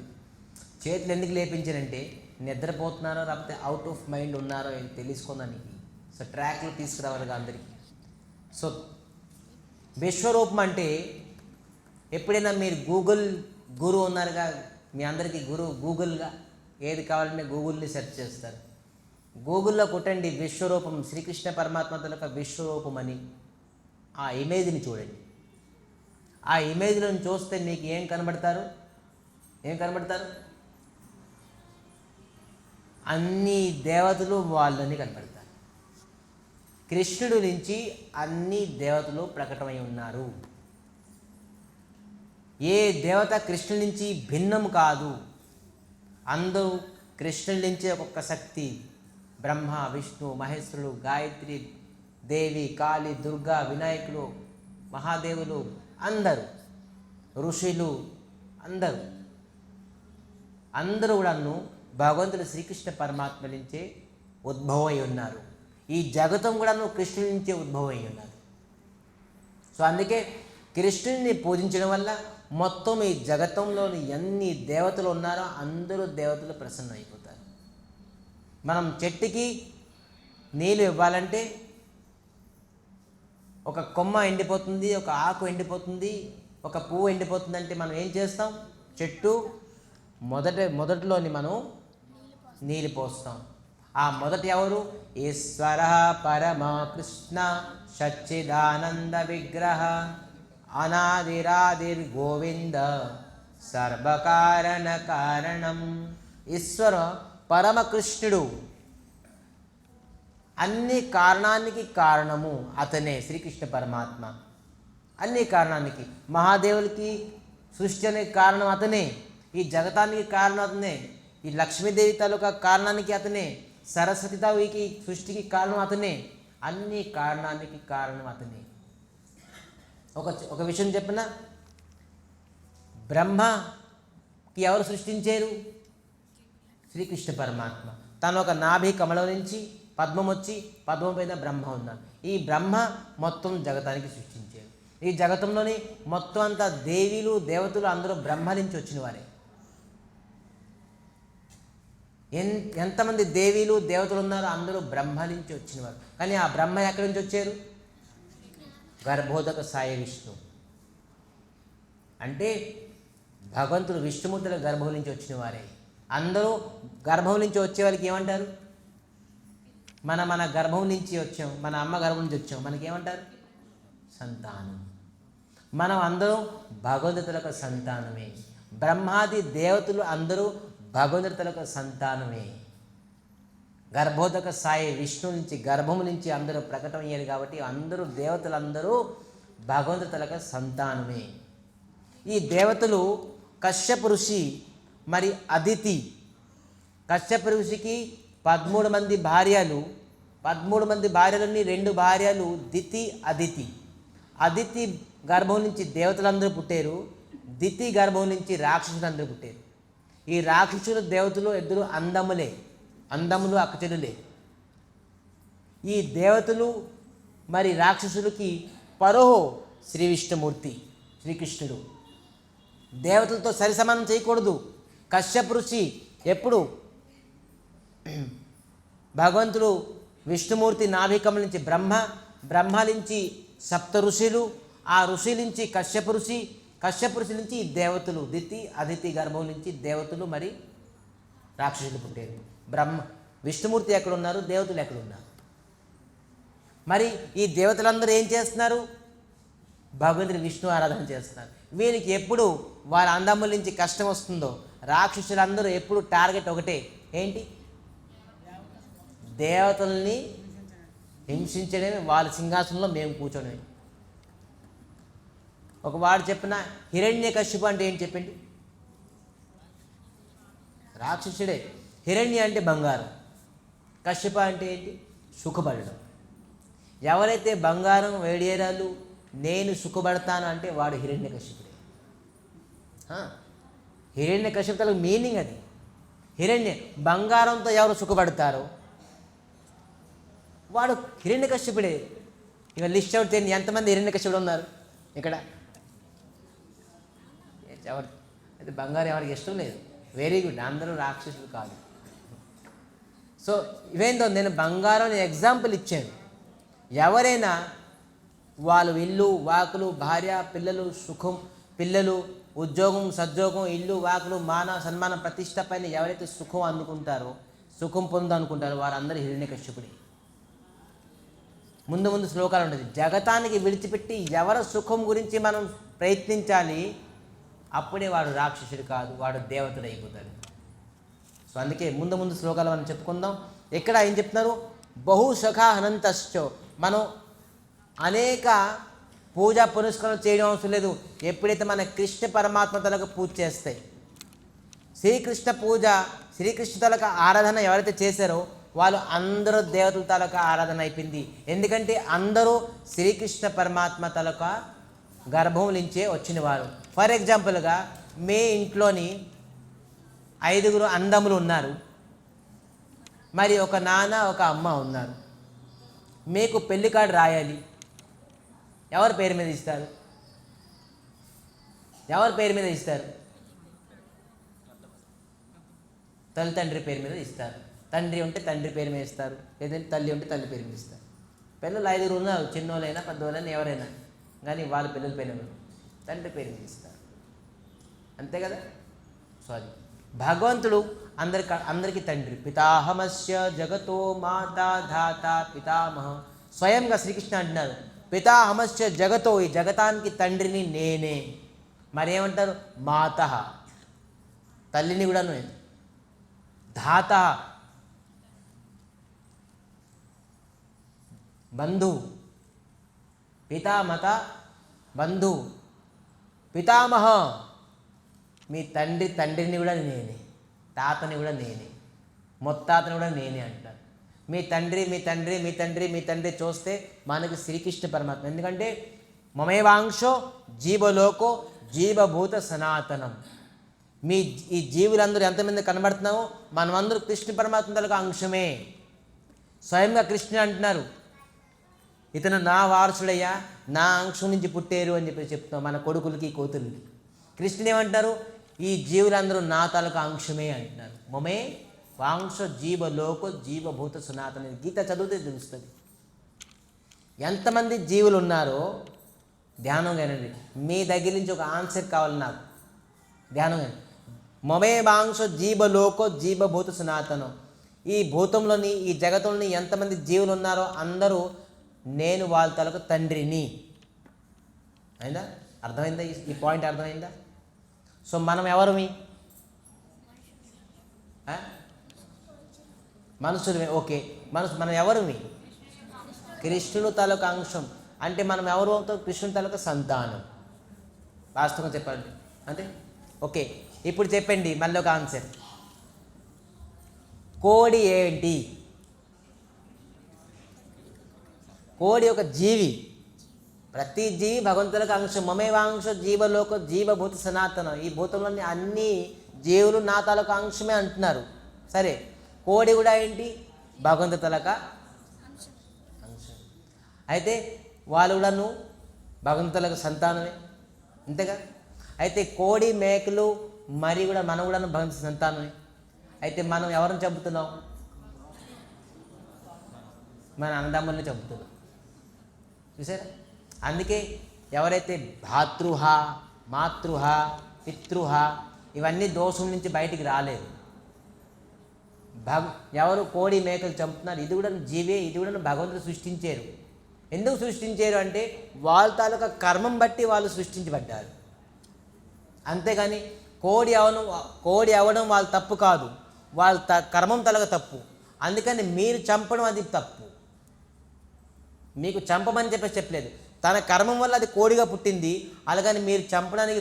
చేతులు ఎందుకు లేపించారంటే నిద్రపోతున్నారో లేకపోతే అవుట్ ఆఫ్ మైండ్ ఉన్నారో తెలుసుకోదానికి. సో ట్రాక్లో తీసుకురావాలిగా అందరికీ. సో విశ్వరూపం అంటే ఎప్పుడైనా మీరు గూగుల్ గురు ఉన్నారుగా, మీ అందరికీ గూగుల్గా ఏది కావాలంటే గూగుల్ని సెర్చ్ చేస్తారు. గూగుల్లో కొట్టండి విశ్వరూపం, శ్రీకృష్ణ పరమాత్మ తనక విశ్వరూపం అని. ఆ ఇమేజ్ని చూడండి. ఆ ఇమేజ్లో చూస్తే మీకు ఏం కనబడతారు? అన్ని దేవతలు వాళ్ళని కనబడతారు. కృష్ణుడి నుంచి అన్ని దేవతలు ప్రకటమై ఉన్నారు. ఏ దేవత కృష్ణుడి నుంచి భిన్నం కాదు. అందరూ కృష్ణుడి నుంచి ఒక్కొక్క శక్తి, బ్రహ్మ, విష్ణు, మహేశ్వరుడు, గాయత్రి దేవి, కాళి, దుర్గా, వినాయకుడు, మహాదేవులు, అందరూ ఋషులు, అందరూ అందరూ కూడాను భగవంతుడు శ్రీకృష్ణ పరమాత్మ నుంచే ఉద్భవం అయి ఉన్నారు. ఈ జగతం కూడాను కృష్ణుడి నుంచే ఉద్భవం అయి ఉన్నది. సో అందుకే కృష్ణుడిని పూజించడం వల్ల మొత్తం ఈ జగతంలోని ఎన్ని దేవతలు ఉన్నారో అందరూ దేవతలు ప్రసన్నం అయిపోతారు. మనం చెట్టుకి నీళ్ళు ఇవ్వాలంటే ఒక కొమ్మ ఎండిపోతుంది, ఒక ఆకు ఎండిపోతుంది, ఒక పువ్వు ఎండిపోతుంది అంటే మనం ఏం చేస్తాం? చెట్టు మొదటిలోని మనం నీళ్ళు పోస్తాం. ఆ మొదటి ఎవరు? ఈశ్వర పరమ కృష్ణ సచ్చిదానంద విగ్రహ అనాదిరాదిర్ గోవింద సర్వకారణ కారణం. ఈశ్వర పరమకృష్ణుడు, అన్ని కారణానికి కారణము అతనే శ్రీకృష్ణ పరమాత్మ. అన్ని కారణానికి, మహాదేవులకి సృష్టి అనే కారణం అతనే, ఈ జగతానికి కారణం అతనే, ఈ లక్ష్మీదేవి తాలూకా కారణానికి అతనే, సరస్వతిదేవికి సృష్టికి కారణం అతనే, అన్ని కారణానికి కారణం అతనే. ఒక విషయం చెప్పిన, బ్రహ్మకి ఎవరు సృష్టించారు? శ్రీకృష్ణ పరమాత్మ. తను ఒక నాభి కమలం నుంచి పద్మం వచ్చి పద్మం పైన బ్రహ్మ ఉన్నాడు. ఈ బ్రహ్మ మొత్తం జగతానికి సృష్టించారు. ఈ జగతంలోని మొత్తం అంతా దేవీలు దేవతలు అందరూ బ్రహ్మ నుంచి వచ్చిన వారే. ఎంతమంది దేవీలు దేవతలు ఉన్నారో అందరూ బ్రహ్మ నుంచి వచ్చినవారు. కానీ ఆ బ్రహ్మ ఎక్కడి నుంచి వచ్చారు? గర్భోదక సాయి విష్ణు. అంటే భగవంతుడు విష్ణుమూర్తుల గర్భం నుంచి వచ్చిన వారే. అందరూ గర్భం నుంచి వచ్చే వాళ్ళకి ఏమంటారు? మన గర్భం నుంచి వచ్చాం, మన అమ్మ గర్భం నుంచి వచ్చాం, మనకి ఏమంటారు? సంతానం. మనం అందరం భగవంతుల సంతానమే. బ్రహ్మాది దేవతలు అందరూ భగవంతుల సంతానమే. గర్భోదక సాయి విష్ణు నుంచి గర్భం నుంచి అందరూ ప్రకటమయ్యారు కాబట్టి అందరూ దేవతలందరూ భగవంతుల సంతానమే. ఈ దేవతలు కశ్యప ఋషి మరి అదితి. కశ్యప ఋషికి 13 మంది భార్యలు. 13 మంది భార్యలని 2 భార్యలు దితి అదితి. అదితి గర్భం నుంచి దేవతలందరూ పుట్టారు, దితి గర్భం నుంచి రాక్షసులందరూ పుట్టారు. ఈ రాక్షసులు దేవతలు ఇద్దరు అందములు అక్కచెలులే. ఈ దేవతలు మరి రాక్షసులకి పరోహో శ్రీ విష్ణుమూర్తి శ్రీకృష్ణుడు. దేవతలతో సరిసమానం చేయకూడదు. కశ్యప ఋషి ఎప్పుడు భగవంతుడు విష్ణుమూర్తి నాభికం నుంచి బ్రహ్మ నుంచి సప్త ఋషులు, ఆ ఋషి నుంచి కశ్యప ఋషి నుంచి దేవతలు దితి అదితి గర్భం నుంచి దేవతలు మరి రాక్షసులు పుట్టారు. విష్ణుమూర్తి ఎక్కడున్నారు? దేవతలు ఎక్కడున్నారు? మరి ఈ దేవతలందరూ ఏం చేస్తున్నారు? భగవంతుని విష్ణు ఆరాధన చేస్తున్నారు. వీరికి ఎప్పుడు వాళ్ళ అందముల నుంచి కష్టం వస్తుందో రాక్షసులందరూ ఎప్పుడు టార్గెట్ ఒకటే, ఏంటి? దేవతల్ని హింసించడమే. వాళ్ళ సింహాసనంలో మేము కూర్చోడమే. ఒక వాడు చెప్పిన హిరణ్యకశిపు అంటే ఏంటి చెప్పండి? రాక్షసుడే. హిరణ్య అంటే బంగారం, కశ్యప అంటే ఏంటి? సుఖపడడం. ఎవరైతే బంగారం వేడియేరాలు నేను సుఖపడతాను అంటే వాడు హిరణ్యకశిపుడే. హిరణ్యకశిపులకు మీనింగ్ అది. బంగారంతో ఎవరు సుఖపడతారో వాడు హిరణ్యకశిపుడే. ఇక లిస్ట్ అవుట్ చేయండి, ఎంతమంది హిరణ్యకశిపుడు ఉన్నారు ఇక్కడ? ఎవరు అయితే బంగారం ఎవరికి ఇష్టం లేదు. వెరీ గుడ్, అందరూ రాక్షసులు కాదు. సో ఇవేందో నేను బంగారం ఎగ్జాంపుల్ ఇచ్చాను. ఎవరైనా వాళ్ళు ఇల్లు వాకులు భార్య పిల్లలు సుఖం, పిల్లలు ఉద్యోగం సద్యోగం ఇల్లు వాకులు మాన సన్మానం ప్రతిష్ట పైన ఎవరైతే సుఖం అనుకుంటారో సుఖం పొందనుకుంటారో వారందరూ హిరణ్యకశ్యపుడే. ముందు శ్లోకాలు ఉండేది. జగతానికి విడిచిపెట్టి ఎవరి సుఖం గురించి మనం ప్రయత్నించాలి, అప్పుడే వాడు రాక్షసుడు కాదు, వాడు దేవతడు అయిపోతాడు. సో అందుకే ముందు శ్లోకాలు మనం చెప్పుకుందాం. ఎక్కడ ఏం చెప్తున్నారు? బహుశఖా అనంతశ్చో. మనం అనేక పూజా పునస్కారం చేయడం అవసరం లేదు. ఎప్పుడైతే మన కృష్ణ పరమాత్మ తలకు పూజ చేస్తాయి, శ్రీకృష్ణ తలక ఆరాధన ఎవరైతే చేశారో వాళ్ళు అందరూ దేవతల తలక ఆరాధన అయిపోయింది. ఎందుకంటే అందరూ శ్రీకృష్ణ పరమాత్మ తలక గర్భం నుంచే వచ్చిన వారు. ఫర్ ఎగ్జాంపుల్గా మీ ఇంట్లోని 5 అన్నదమ్ములు ఉన్నారు, మరి ఒక నాన్న ఒక అమ్మ ఉన్నారు. మీకు పెళ్లి కార్డు రాయాలి, ఎవరి పేరు మీద ఇస్తారు? ఎవరి పేరు మీద ఇస్తారు? తల్లిదండ్రి పేరు మీద ఇస్తారు. తండ్రి ఉంటే తండ్రి పేరు మీద ఇస్తారు, లేదంటే తల్లి ఉంటే తల్లి పేరు మీద ఇస్తారు. పిల్లలు 5 ఉన్నారు, చిన్నోళ్ళైనా పెద్దోళ్ళైనా ఎవరైనా కానీ వాళ్ళ పిల్లల పేరు మీద తండ్రి పేరు మీద ఇస్తారు. అంతే కదా? సారీ, భగవంతుడు అందరికీ తండ్రి. పితాహమస్య జగతో మాతా ధాత పితామహ. స్వయంగా శ్రీకృష్ణ అంటున్నారు, పితాహమస్య జగతో, ఈ జగతానికి తండ్రిని నేనే. మరేమంటారు? మాత, తల్లిని కూడా నేను. ధాత, బంధు. పితామత, బంధు. పితామహ, మీ తండ్రిని కూడా నేనే, తాతని కూడా నేనే, మొత్తాతని కూడా నేనే అంటారు. మీ తండ్రి చూస్తే మనకి శ్రీకృష్ణ పరమాత్మ. ఎందుకంటే మమేవాంశో జీవలోకో జీవభూత సనాతనం. ఈ జీవులందరూ ఎంతమంది కనబడుతున్నామో మనమందరూ కృష్ణ పరమాత్మ తలకు అంశమే. స్వయంగా కృష్ణ అంటున్నారు, ఇతను నా వారసుడయ్యా, నా అంశం నుంచి పుట్టారు అని చెప్పి చెప్తున్నాం మన కొడుకులకి కూతుర్లకి. కృష్ణుడు ఏమంటారు? ఈ జీవులందరూ నా తలకు అంశమే అంటున్నారు. మమే వాంశ జీవలోక జీవభూత సనాతన. గీత చదివితే తెలుస్తుంది ఎంతమంది జీవులు ఉన్నారో. ధ్యానం కానండి, మీ దగ్గర నుంచి ఒక ఆన్సర్ కావాలి నాకు. ధ్యానం కానీ మమే వాంశ జీవలోక జీవభూత సనాతనం. ఈ భూతంలోని ఈ జగత్తులోని ఎంతమంది జీవులు ఉన్నారో అందరూ నేను వాళ్ళ తలకు తండ్రిని. అయిందా? అర్థమైందా? ఈ పాయింట్ అర్థమైందా? సో మనం ఎవరిమి? మనుషులమే. ఓకే, మనం ఎవరిమి? కృష్ణుడు తాలూకు అంశం. అంటే మనం ఎవరు అవుతాం? కృష్ణుడి తాలూకు సంతానం. వాస్తవంగా చెప్పండి అంతే. ఓకే, ఇప్పుడు చెప్పండి మళ్ళీ ఒక ఆన్సర్. కోడి ఏంటి? కోడి ఒక జీవి. ప్రతి జీవి భగవంతులకు అంశం. మమేవాంశ జీవలోక జీవభూత సనాతనం. ఈ భూతంలోని అన్ని జీవులు నా తాలూకు అంశమే అంటున్నారు. సరే, కోడి కూడా ఏంటి? భగవంతు తాలూక అంశం. అయితే వాళ్ళు కూడాను భగవంతులకు సంతానమే, అంతేగా? అయితే కోడి మేకలు మరి కూడా మనం కూడా భగవంతు సంతానమే. అయితే మనం ఎవరిని చంపుతున్నాం? మన అన్నదమ్ముల్ని చంపుతున్నాం. చూసారా? అందుకే ఎవరైతే భాతృహ మాతృహ పితృహ ఇవన్నీ దోషం నుంచి బయటికి రాలేదు. ఎవరు కోడి మేకలు చంపుతున్నారు? ఇది కూడా జీవే, ఇది కూడా భగవంతుడు సృష్టించారు. ఎందుకు సృష్టించారు అంటే వాళ్ళ తాలూకా కర్మం బట్టి వాళ్ళు సృష్టించబడ్డారు. అంతేగాని కోడి అవ్వడం వాళ్ళ తప్పు కాదు, వాళ్ళ కర్మం తలక తప్పు. అందుకని మీరు చంపడం అది తప్పు. మీకు చంపమని చెప్పలేదు, తన కర్మం వల్ల అది కోడిగా పుట్టింది. అలాగని మీరు చంపడానికి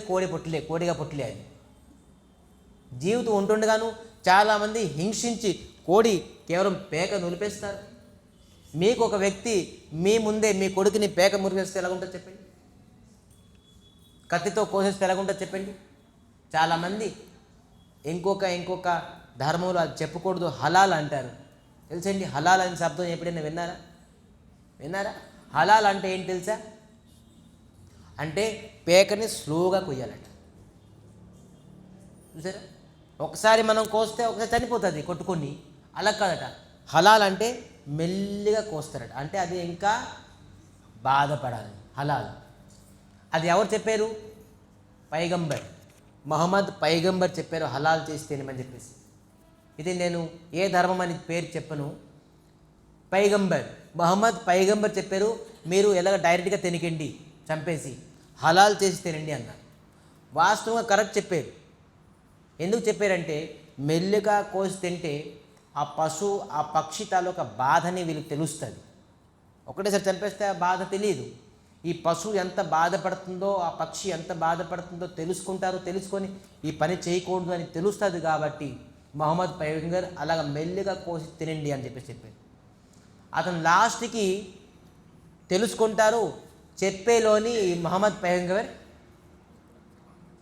కోడిగా పుట్టలే. అది జీవితం ఉంటుండగాను చాలామంది హింసించి కోడి కేవలం పేక నులిపేస్తారు. మీకు ఒక వ్యక్తి మీ ముందే మీ కొడుకుని పేక మురిపేస్తే ఎలాగుంటుంది చెప్పండి? కత్తితో కోసేస్తే ఎలాగుంటుంది చెప్పండి? చాలామంది ఇంకొక ధర్మంలో అది చెప్పకూడదు, హలాల్ అంటారు. తెలుసండి? హలాల్ అనే శబ్దం ఎప్పుడైనా విన్నారా? హలాల్ అంటే ఏంటి తెలుసా? అంటే పేకని స్లోగా కొయ్యాలట. చూసారా? ఒకసారి మనం కోస్తే ఒకసారి చనిపోతుంది కొట్టుకొని. అలా కాదట. హలాల్ అంటే మెల్లిగా కోస్తారట. అంటే అది ఇంకా బాధపడాలి. హలాల్ అది ఎవరు చెప్పారు? పైగంబర్ మహమ్మద్ పైగంబర్ చెప్పారు హలాల్ చేసి తినమని చెప్పేసి. ఇది నేను ఏ ధర్మం అని పేరు చెప్పను. మహమ్మద్ పైగంబర్ చెప్పారు మీరు ఎలాగ డైరెక్ట్గా తినకండి, చంపేసి హలాల్ చేసి తినండి అన్నారు. వాస్తవంగా కరెక్ట్ చెప్పారు. ఎందుకు చెప్పారంటే మెల్లిగా కోసి తింటే ఆ పశువు ఆ పక్షి తాలూకా బాధని వీళ్ళకి తెలుస్తుంది. ఒకటేసారి చంపేస్తే ఆ బాధ తెలియదు. ఈ పశువు ఎంత బాధపడుతుందో ఆ పక్షి ఎంత బాధపడుతుందో తెలుసుకొని ఈ పని చేయకూడదు అని తెలుస్తుంది. కాబట్టి మహమ్మద్ పైగంబర్ అలాగ మెల్లిగా కోసి తినండి అని చెప్పారు. అతను లాస్ట్కి తెలుసుకుంటారు. చెప్పేలోని మహమ్మద్ పైగంబర్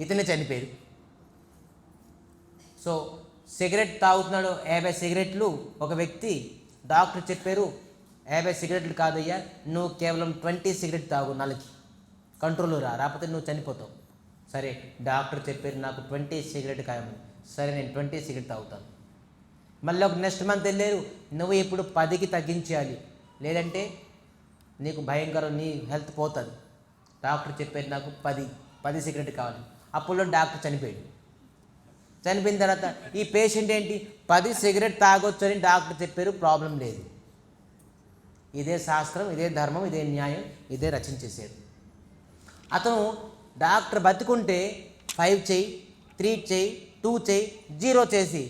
ఇతనే చనిపోయారు. సో సిగరెట్ తాగుతున్నాడు 50 సిగరెట్లు ఒక వ్యక్తి, డాక్టర్ చెప్పారు 50 సిగరెట్లు కాదయ్యా, నువ్వు కేవలం 20 సిగరెట్ తాగు, నెలకి కంట్రోల్ రాకపోతే నువ్వు చనిపోతావు. సరే డాక్టర్ చెప్పారు నాకు 20 సిగరెట్ ఖాయమని, సరే నేను 20 సిగరెట్ తాగుతాను. మళ్ళీ ఒక నెక్స్ట్ మంత్ వెళ్ళారు, నువ్వు ఇప్పుడు 10కి తగ్గించేయాలి, లేదంటే నీకు భయంకరం, నీ హెల్త్ పోతుంది. డాక్టర్ చెప్పారు నాకు 10 సిగరెట్ కావాలి. అప్పుడు డాక్టర్ చనిపోయాడు. చనిపోయిన తర్వాత ఈ పేషెంట్ ఏంటి 10 సిగరెట్ తాగొచ్చు అని డాక్టర్ చెప్పారు, ప్రాబ్లం లేదు. ఇదే శాస్త్రం, ఇదే ధర్మం, ఇదే న్యాయం, ఇదే రచించేసాడు. అతను డాక్టర్ బతుకుంటే 5 చేయి, 3 చేయి, 2 చేయి, 0 చేసి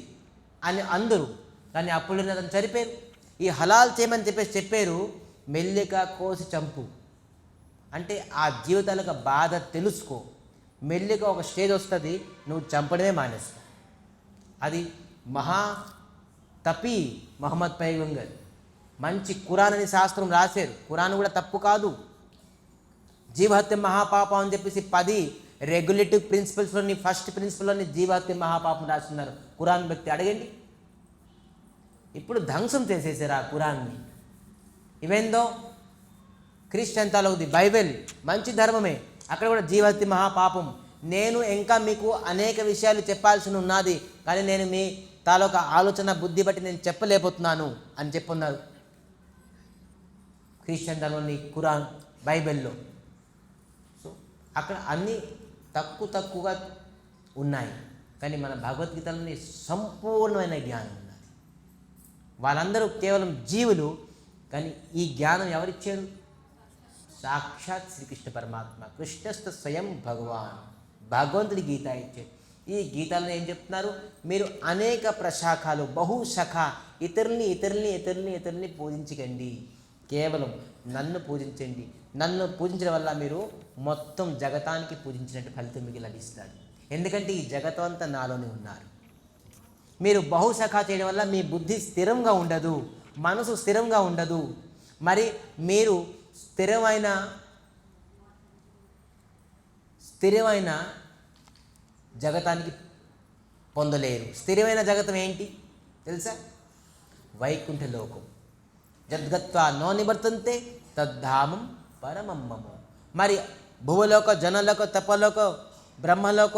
అని అందరూ, కానీ అప్పుడు అతను చనిపోయారు. ఈ హలాల్ చేయమని చెప్పారు, మెల్లిగా కోసి చంపు అంటే ఆ జీవితాలకు బాధ తెలుసుకో. మెల్లిగా ఒక స్టేజ్ వస్తుంది, నువ్వు చంపడమే మానేస్తావు. అది మహా తపి మహమ్మద్ పైగంబర్ మంచి ఖురాన్ అని శాస్త్రం రాశారు. ఖురాన్ కూడా తప్పు కాదు. జీవహత్య మహాపాపం అని చెప్పేసి 10 రెగ్యులేటివ్ ప్రిన్సిపల్స్లోని ఫస్ట్ ప్రిన్సిపల్లోని జీవహత్య మహాపాపం రాస్తున్నారు. ఖురాన్ వ్యక్తి అడగండి. ఇప్పుడు ధ్వంసం చేసేసారు ఆ ఖురాన్ని. ఇవేందో క్రిస్టియన్ తాలూకుది బైబిల్ మంచి ధర్మమే, అక్కడ కూడా జీవహత్య మహాపాపం. నేను ఇంకా మీకు అనేక విషయాలు చెప్పాల్సి ఉన్నది, కానీ నేను మీ తాలూకా ఆలోచన బుద్ధి బట్టి నేను చెప్పలేకపోతున్నాను అని చెప్పున్నారు క్రిస్టియన్ ధర్మంలోని ఖురాన్ బైబిల్లో. సో అక్కడ అన్నీ తక్కువగా ఉన్నాయి, కానీ మన భగవద్గీతలోని సంపూర్ణమైన జ్ఞానం ఉన్నది. వాళ్ళందరూ కేవలం జీవులు, కానీ ఈ జ్ఞానం ఎవరిచ్చారు? సాక్షాత్ శ్రీకృష్ణ పరమాత్మ, కృష్ణస్థ స్వయం భగవాన్, భగవంతుడి గీత ఇచ్చాడు. ఈ గీతాలను ఏం చెప్తున్నారు? మీరు అనేక ప్రశాఖలు బహుశఖ ఇతరుల్ని పూజించకండి, కేవలం నన్ను పూజించండి. నన్ను పూజించడం వల్ల మీరు మొత్తం జగతానికి పూజించినట్టు ఫలితం మీకు లభిస్తాడు. ఎందుకంటే ఈ జగతం అంతా నాలోనే ఉన్నారు. మీరు బహుశఖ చేయడం వల్ల మీ బుద్ధి స్థిరంగా ఉండదు, మనసు స్థిరంగా ఉండదు. మరి మీరు స్థిరమైన జగతానికి పొందలేరు. స్థిరమైన జగతం ఏంటి తెలుసా? వైకుంఠ లోకం. జద్గత్వా నో నివర్తంతే తద్ధామం పరమమ్మము. మరి భువలోక, జనలోక, తపలోక, బ్రహ్మలోక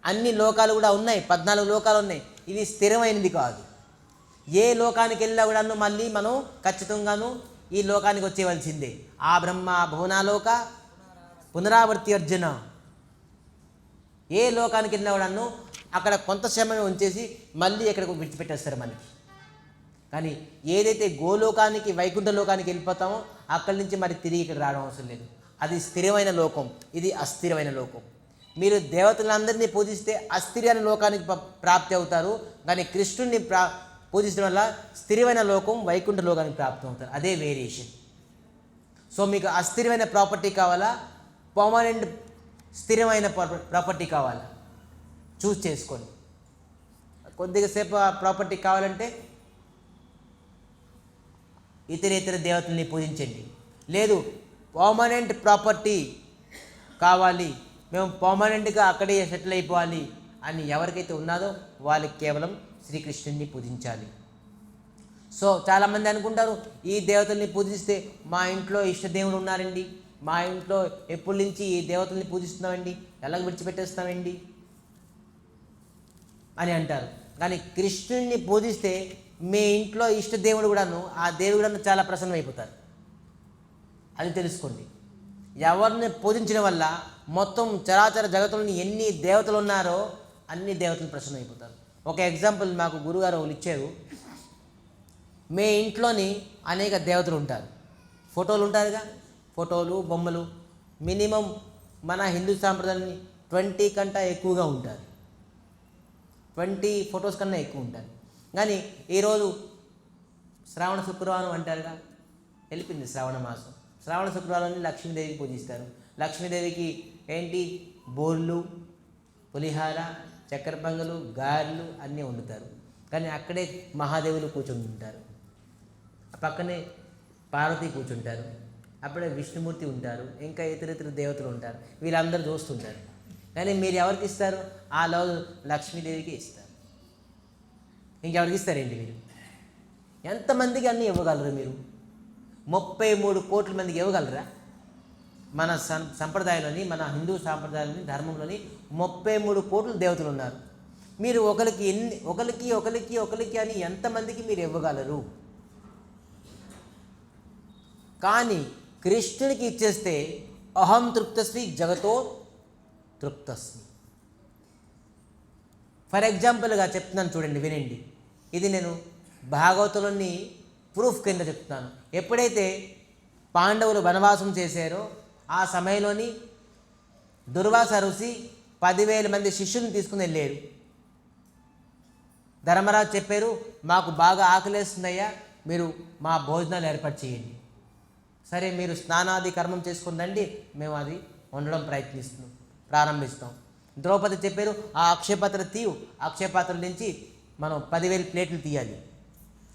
అన్ని లోకాలు కూడా ఉన్నాయి, 14 లోకాలు ఉన్నాయి. ఇది స్థిరమైనది కాదు. ఏ లోకానికి వెళ్ళినా కూడాను మళ్ళీ మనం ఖచ్చితంగాను ఈ లోకానికి వచ్చేవలసిందే. ఆ బ్రహ్మ భువనాలోక పునరావర్తి అర్జున. ఏ లోకానికి వెళ్ళినా కూడాను అక్కడ కొంత సమయం ఉంచేసి మళ్ళీ ఎక్కడికి విడిచిపెట్టేస్తారు మనకి. కానీ ఏదైతే గోలోకానికి, వైకుంఠ లోకానికి వెళ్ళిపోతామో అక్కడి నుంచి మరి తిరిగి ఇక్కడ రావడం అవసరం లేదు. అది స్థిరమైన లోకం, ఇది అస్థిరమైన లోకం. మీరు దేవతలందరినీ పూజిస్తే అస్థిరమైన లోకానికి ప్రాప్తి అవుతారు, కానీ కృష్ణుడిని పూజించడం వల్ల స్థిరమైన లోకం, వైకుంఠ లోకానికి ప్రాప్తం అవుతారు. అదే వేరియేషన్. సో మీకు అస్థిరమైన ప్రాపర్టీ కావాలా, పర్మనెంట్ స్థిరమైన ప్రాపర్టీ కావాలా? చూస్ చేసుకోండి. కొద్దిగా సేపు ఆ ప్రాపర్టీ కావాలంటే ఇతర దేవతల్ని పూజించండి. లేదు పర్మనెంట్ ప్రాపర్టీ కావాలి, మేము పర్మనెంట్గా అక్కడే సెటిల్ అయిపోవాలి అని ఎవరికైతే ఉన్నదో వాళ్ళకి కేవలం శ్రీకృష్ణుడిని పూజించాలి. సో చాలామంది అనుకుంటారు ఈ దేవతల్ని పూజిస్తే మా ఇంట్లో ఇష్టదేవుడు ఉన్నారండి, మా ఇంట్లో ఎప్పటి నుంచి ఈ దేవతల్ని పూజిస్తున్నామండి, ఎలా విడిచిపెట్టేస్తామండి అని అంటారు. కానీ కృష్ణుడిని పూజిస్తే మీ ఇంట్లో ఇష్టదేవుడు కూడాను, ఆ దేవుడు కూడాను చాలా ప్రసన్నమైపోతారు. అది తెలుసుకోండి. ఎవరిని పూజించడం వల్ల మొత్తం చరాచర జగత్తులోని ఎన్ని దేవతలు ఉన్నారో అన్ని దేవతలు ప్రసన్నమైపోతారు. ఒక ఎగ్జాంపుల్ మాకు గురుగారు వాళ్ళు ఇచ్చారు. మీ ఇంట్లోని అనేక దేవతలు ఉంటారు, ఫోటోలు ఉంటారుగా, ఫోటోలు బొమ్మలు మినిమం మన హిందూ సాంప్రదాయాన్ని 20 కంటే ఎక్కువగా ఉంటారు, 20 ఫొటోస్ కన్నా ఎక్కువ ఉంటారు. కానీ ఈరోజు శ్రావణ శుక్రవారం అంటారుగా, వెళ్ళిపోయింది శ్రావణ మాసం. శ్రావణ శుక్రవారాన్ని లక్ష్మీదేవికి పూజిస్తారు. లక్ష్మీదేవికి ఏంటి బోర్లు, పులిహార, చక్కెర పొంగలు, గారెలు అన్నీ వండుతారు. కానీ అక్కడే మహాదేవులు కూర్చుని ఉంటారు, పక్కనే పార్వతి కూర్చుంటారు, అప్పుడే విష్ణుమూర్తి ఉంటారు, ఇంకా ఇతర దేవతలు ఉంటారు. వీళ్ళందరూ చూస్తుంటారు. కానీ మీరు ఎవరికి ఇస్తారు? ఆ లవ్ లక్ష్మీదేవికి ఇస్తారు. ఇంకెవరికి ఇస్తారేంటి మీరు? ఎంతమందికి అన్నీ ఇవ్వగలరు మీరు? 33 కోట్ల మందికి ఇవ్వగలరా? మన సంప్రదాయంలోని, మన హిందూ సాంప్రదాయంలోని, ధర్మంలోని 33 కోట్ల దేవతలు ఉన్నారు. మీరు ఒకరికి అని ఎంతమందికి మీరు ఇవ్వగలరు? కానీ కృష్ణుడికి ఇచ్చేస్తే అహం తృప్తస్మి జగతో తృప్తస్మి. ఫర్ ఎగ్జాంపుల్గా చెప్తున్నాను, చూడండి, వినండి. ఇది నేను భాగవతంలోని ప్రూఫ్ కింద చెప్తున్నాను. ఎప్పుడైతే పాండవులు వనవాసం చేశారో ఆ సమయంలోని దుర్వాస ఋషి 10,000 మంది శిష్యుల్ని తీసుకుని వెళ్ళారు. ధర్మరాజు చెప్పారు, మాకు బాగా ఆకలేస్తుందయ్యా, మీరు మా భోజనాలు ఏర్పాటు చేయండి. సరే, మీరు స్నానాది కర్మం చేసుకుని రండి, మేము అది వండడం ప్రారంభిస్తాం. ద్రౌపది చెప్పారు, ఆ అక్షయపాత్ర తీయు, అక్షయపాత్ర నుంచి మనం 10,000 ప్లేట్లు తీయాలి.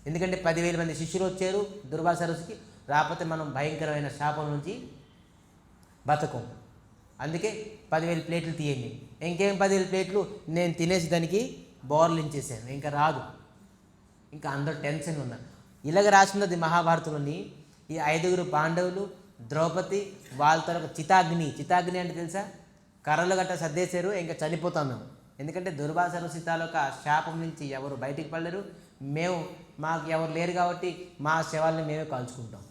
ఎందుకంటే 10,000 మంది శిష్యులు వచ్చారు దుర్వాస ఋషికి, రాకపోతే మనం భయంకరమైన శాపం నుంచి బతకం. అందుకే 10,000 ప్లేట్లు తీయండి. ఇంకేం 10,000 ప్లేట్లు? నేను తినేసి దానికి బోర్లించేసాను, ఇంకా రాదు. ఇంకా అందరూ టెన్షన్ ఉన్నారు. ఇలాగ రాసినది మహాభారతంలోని. ఈ 5 పాండవులు, ద్రౌపది, వాళ్ళ తర్వాత చితాగ్ని అంటే తెలుసా? కర్రలు గట్ట సర్దేశారు, ఇంకా చనిపోతాం మేము. ఎందుకంటే దుర్వాస ఋషి తాలూకా శాపం నుంచి ఎవరు బయటికి పడలేరు. మాకు ఎవరు లేరు కాబట్టి మా శవాల్ని మేమే కాల్చుకుంటాం.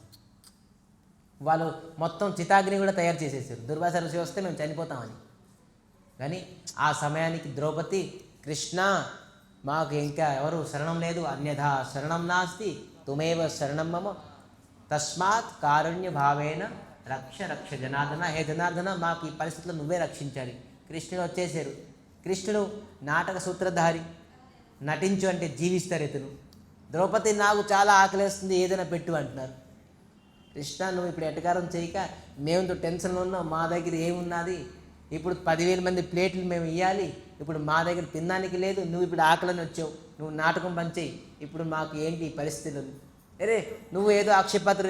వాళ్ళు మొత్తం చితాగ్ని కూడా తయారు చేసేసారు, దుర్వాస ఋషి వస్తే మేము చనిపోతామని. కానీ ఆ సమయానికి ద్రౌపది, కృష్ణ మాకు ఇంకా ఎవరు శరణం లేదు, అన్యథా శరణం నాస్తి, తుమేవ శరణం మమ, తస్మాత్ కారుణ్య భావేన రక్ష జనార్దన. హే జనార్దన, మాకు ఈ పరిస్థితుల్లో నువ్వే రక్షించాలి. కృష్ణుడు వచ్చేసారు. కృష్ణుడు నాటక సూత్రధారి, నటించు అంటే జీవిస్తారు ఇతను. ద్రౌపది, నాకు చాలా ఆకలేస్తుంది, ఏదైనా పెట్టు అంటున్నారు. కృష్ణ, నువ్వు ఇప్పుడు ఎటకారం చేయక, మేముతో టెన్షన్లో ఉన్నాం, మా దగ్గర ఏమున్నది, ఇప్పుడు 10,000 మంది ప్లేట్లు మేము ఇవ్వాలి, ఇప్పుడు మా దగ్గర తినడానికి లేదు, నువ్వు ఇప్పుడు ఆకలని వచ్చావు, నువ్వు నాటకం పంచేయి, ఇప్పుడు మాకు ఏంటి పరిస్థితులు? అరే, నువ్వు ఏదో అక్షయపాత్ర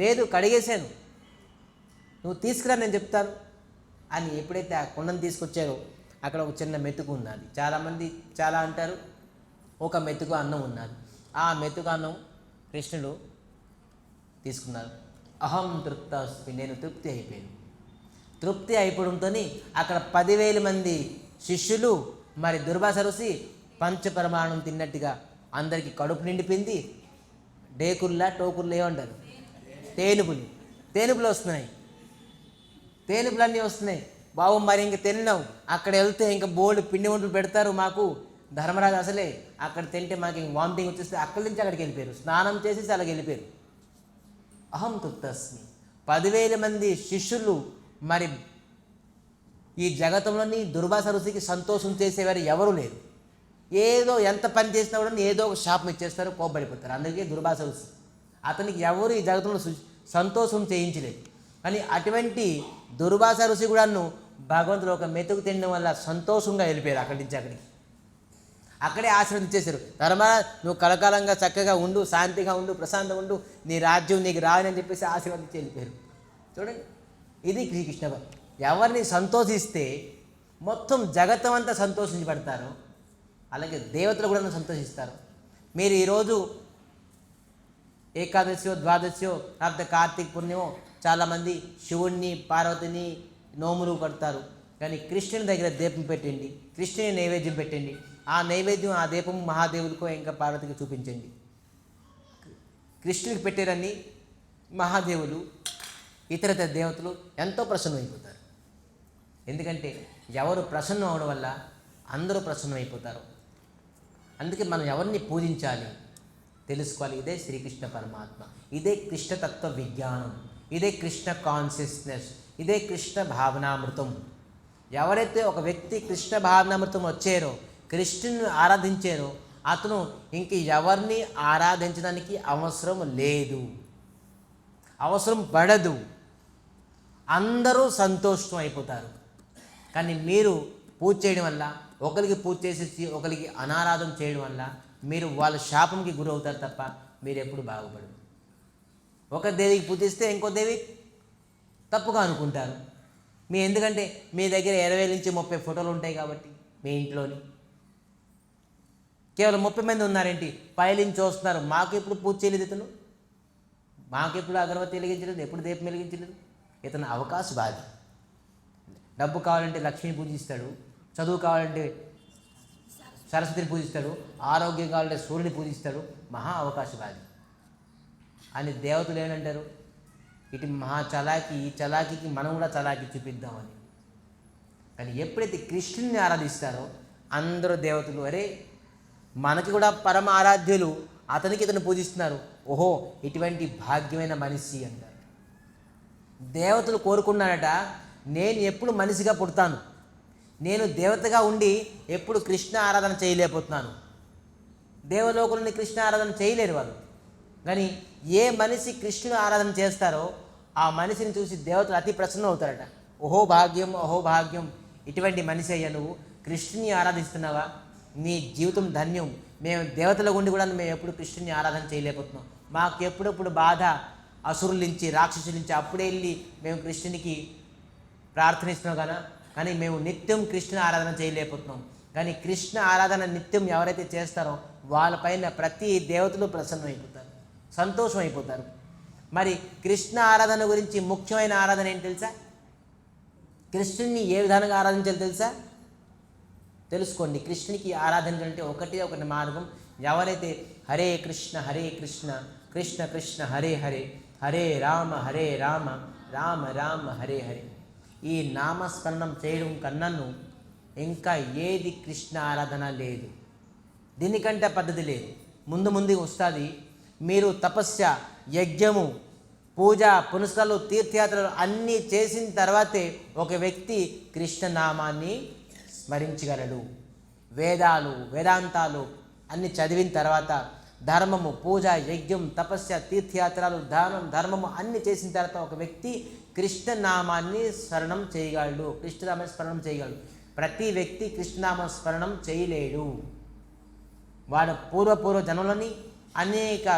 లేదు, కడిగేశాను, నువ్వు తీసుకురా, నేను చెప్తాను అని. ఎప్పుడైతే ఆ కుండను తీసుకొచ్చారో అక్కడ ఒక చిన్న మెతుకు ఉన్నది. చాలామంది చాలా అంటారు, ఒక మెతుకు అన్నం ఉన్నది. ఆ మెతుకు అన్నం కృష్ణుడు తీసుకున్నారు. అహం తృప్తస్మి, నేను తృప్తి అయిపోయాను. తృప్తి అయిపోవడంతో అక్కడ 10,000 మంది శిష్యులు, మరి దుర్వాస ఋషి పంచపరమాణం తిన్నట్టుగా అందరికీ కడుపు నిండిపోయింది. టోకుర్లా ఏమంటారు, తేనుపులు వస్తున్నాయి, తేనుపులన్నీ వస్తున్నాయి. బాబు, మరి ఇంక తిన్నావు, అక్కడ వెళ్తే ఇంకా బోల్డ్ పిండి వంటలు పెడతారు మాకు. ధర్మరాజు అసలే అక్కడ తింటే మాకు ఇంక వామిటింగ్ వచ్చేస్తే అక్కడి నుంచి అక్కడికి వెళ్ళిపోయారు, స్నానం చేసేసి అలాగ వెళ్ళిపోయారు. అహం తృప్తస్మి. 10,000 మంది శిష్యులు, మరి ఈ జగతంలోని దుర్వాస ఋషికి సంతోషం చేసేవారు ఎవరు లేరు. ఏదో ఎంత పని చేసినా కూడా ఏదో ఒక శాపం ఇచ్చేస్తారు, కోప్పడిపోతారు. అందుకే దుర్వాస ఋషి, అతనికి ఎవరు ఈ జగతంలో సంతోషం చేయించలేదు. కానీ అటువంటి దుర్వాస ఋషి కూడాను భగవంతుడు ఒక మెతుకు తినడం వల్ల సంతోషంగా వెళ్ళిపోయారు అక్కడి నుంచి అక్కడికి. అక్కడే ఆశీర్వదించేశారు. ధర్మరాజు, నువ్వు కలకాలంగా చక్కగా ఉండు, శాంతిగా ఉండు, ప్రశాంతంగా ఉండు, నీ రాజ్యం నీకు రాదని చెప్పేసి ఆశీర్వదించి వెళ్ళిపోయారు. చూడండి, ఇది శ్రీకృష్ణ. ఎవరిని సంతోషిస్తే మొత్తం జగత్తం అంతా సంతోషించబడతారు, అలాగే దేవతలు కూడా సంతోషిస్తారు. మీరు ఈరోజు ఏకాదశియో, ద్వాదశియో, లేకపోతే కార్తీక పుణ్యమో చాలామంది శివుణ్ణి, పార్వతిని నోములు కడతారు. కానీ కృష్ణుని దగ్గర దీపం పెట్టండి, కృష్ణుని నైవేద్యం పెట్టండి. ఆ నైవేద్యం, ఆ దీపం మహాదేవుడికో ఇంకా పార్వతికి చూపించండి. కృష్ణుడికి పెట్టారని మహాదేవులు, ఇతర దేవతలు ఎంతో ప్రసన్నమైపోతారు. ఎందుకంటే ఎవరు ప్రసన్నం అవడం వల్ల అందరూ ప్రసన్నమైపోతారు. అందుకే మనం ఎవరిని పూజించాలి తెలుసుకోవాలి. ఇదే శ్రీకృష్ణ పరమాత్మ, ఇదే కృష్ణతత్వ విజ్ఞానం, ఇదే కృష్ణ కాన్షియస్నెస్, ఇదే కృష్ణ భావనామృతం. ఎవరైతే ఒక వ్యక్తి కృష్ణ భావనామృతం వచ్చారో, కృష్ణుని ఆరాధించారో, అతను ఇంక ఎవరిని ఆరాధించడానికి అవసరం లేదు, అవసరం పడదు. అందరూ సంతోషం అయిపోతారు. కానీ మీరు పూజ చేయడం వల్ల, ఒకరికి పూజ చేసేసి ఒకరికి అనారాధన చేయడం వల్ల మీరు వాళ్ళ శాపంకి గురవుతారు తప్ప మీరు ఎప్పుడు బాగుపడరు. ఒక దేవికి పూజిస్తే ఇంకో దేవి తప్పుగా అనుకుంటారు. ఎందుకంటే మీ దగ్గర 20 నుంచి 30 ఫోటోలు ఉంటాయి కాబట్టి మీ ఇంట్లోని కేవలం 30 మంది ఉన్నారేంటి, పైలించి చూస్తున్నారు. మాకు ఎప్పుడు పూజ చేయలేదు ఇతను, మాకెప్పుడు అగరబత్తి వెలిగించలేదు, ఎప్పుడు దీపం వెలిగించలేదు. ఇతను అవకాశవాది. డబ్బు కావాలంటే లక్ష్మిని పూజిస్తాడు, చదువు కావాలంటే సరస్వతిని పూజిస్తాడు, ఆరోగ్యం కావాలంటే సూర్యుని పూజిస్తాడు. మహా అవకాశవాది అని దేవతలు ఏమంటారు, ఇటు మహా చలాకి, ఈ చలాకీకి మనం కూడా చలాకీ చూపిద్దామని. కానీ ఎప్పుడైతే కృష్ణుని ఆరాధిస్తారో అందరూ దేవతలు అరే మనకి కూడా పరమ ఆరాధ్యులు, అతనికి ఇతను పూజిస్తున్నారు, ఓహో ఇటువంటి భాగ్యమైన మనిషి అంటారు. దేవతలు కోరుకున్నాడట, నేను ఎప్పుడు మనిషిగా పుడతాను, నేను దేవతగా ఉండి ఎప్పుడు కృష్ణ ఆరాధన చేయలేకపోతున్నాను. దేవలోకులని కృష్ణ ఆరాధన చేయలేరు వాళ్ళు. కానీ ఏ మనిషి కృష్ణుని ఆరాధన చేస్తారో ఆ మనిషిని చూసి దేవతలు అతి ప్రసన్నం అవుతారట. ఓహో భాగ్యం, ఓహో భాగ్యం, ఇటువంటి మనిషి అయ్యా నువ్వు కృష్ణుని ఆరాధిస్తున్నావా, నీ జీవితం ధన్యం. మేము దేవతల గుండి కూడా మేము ఎప్పుడు కృష్ణుని ఆరాధన చేయలేకపోతున్నాం. మాకు ఎప్పుడప్పుడు బాధ అసురుల నుంచి, రాక్షసుల నుంచి, అప్పుడే వెళ్ళి మేము కృష్ణునికి ప్రార్థనిస్తున్నాం కదా, కానీ మేము నిత్యం కృష్ణ ఆరాధన చేయలేకపోతున్నాం. కానీ కృష్ణ ఆరాధన నిత్యం ఎవరైతే చేస్తారో వాళ్ళపైన ప్రతి దేవతలు ప్రసన్నమైపోతారు, సంతోషం అయిపోతారు. మరి కృష్ణ ఆరాధన గురించి ముఖ్యమైన ఆరాధన ఏంటి తెలుసా? కృష్ణుని ఏ విధంగా ఆరాధించాలో తెలుసా? తెలుసుకోండి. కృష్ణునికి ఆరాధించాలంటే ఒకటి మార్గం. ఎవరైతే హరే కృష్ణ కృష్ణ కృష్ణ హరే హరే, హరే రామ రామ రామ హరే హరే, ఈ నామస్మరణం చేయడం కన్నాను ఇంకా ఏది కృష్ణ ఆరాధన లేదు. దీనికంటే పద్ధతి లేదు. ముందు వస్తుంది. మీరు తపస్య, యజ్ఞము, పూజ, పునస్కారాలు, తీర్థయాత్రలు అన్నీ చేసిన తర్వాతే ఒక వ్యక్తి కృష్ణనామాన్ని స్మరించగలడు. వేదాంతాలు అన్నీ చదివిన తర్వాత, ధర్మము, పూజ, యజ్ఞం, తపస్య, తీర్థయాత్రలు, ధర్మము అన్నీ చేసిన తర్వాత ఒక వ్యక్తి కృష్ణనామాన్ని స్మరణం చేయగలడు, కృష్ణనామాన్ని స్మరణం చేయగలడు. ప్రతి వ్యక్తి కృష్ణనామ స్మరణం చేయలేడు. వాడు పూర్వ జన్మలని అనేక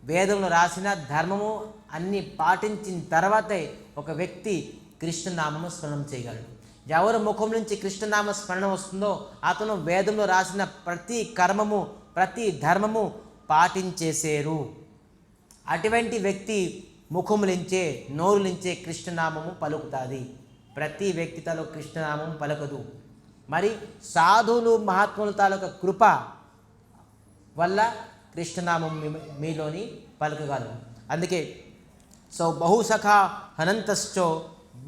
వేదంలో రాసిన ధర్మము అన్నీ పాటించిన తర్వాతే ఒక వ్యక్తి కృష్ణనామము స్మరణం చేయగలడు. ఎవరి ముఖం నుంచి కృష్ణనామ స్మరణ వస్తుందో అతను వేదంలో రాసిన ప్రతి కర్మము, ప్రతి ధర్మము పాటించేసేరు. అటువంటి వ్యక్తి ముఖములించే, నోరులించే కృష్ణనామము పలుకుతుంది. ప్రతి వ్యక్తి తలో కృష్ణనామం పలకదు. మరి సాధువులు, మహాత్ముల తాలూక కృప వల్ల కృష్ణనామం మీలోని పలకగలరు. అందుకే బహుసఖా హనంతశ్చో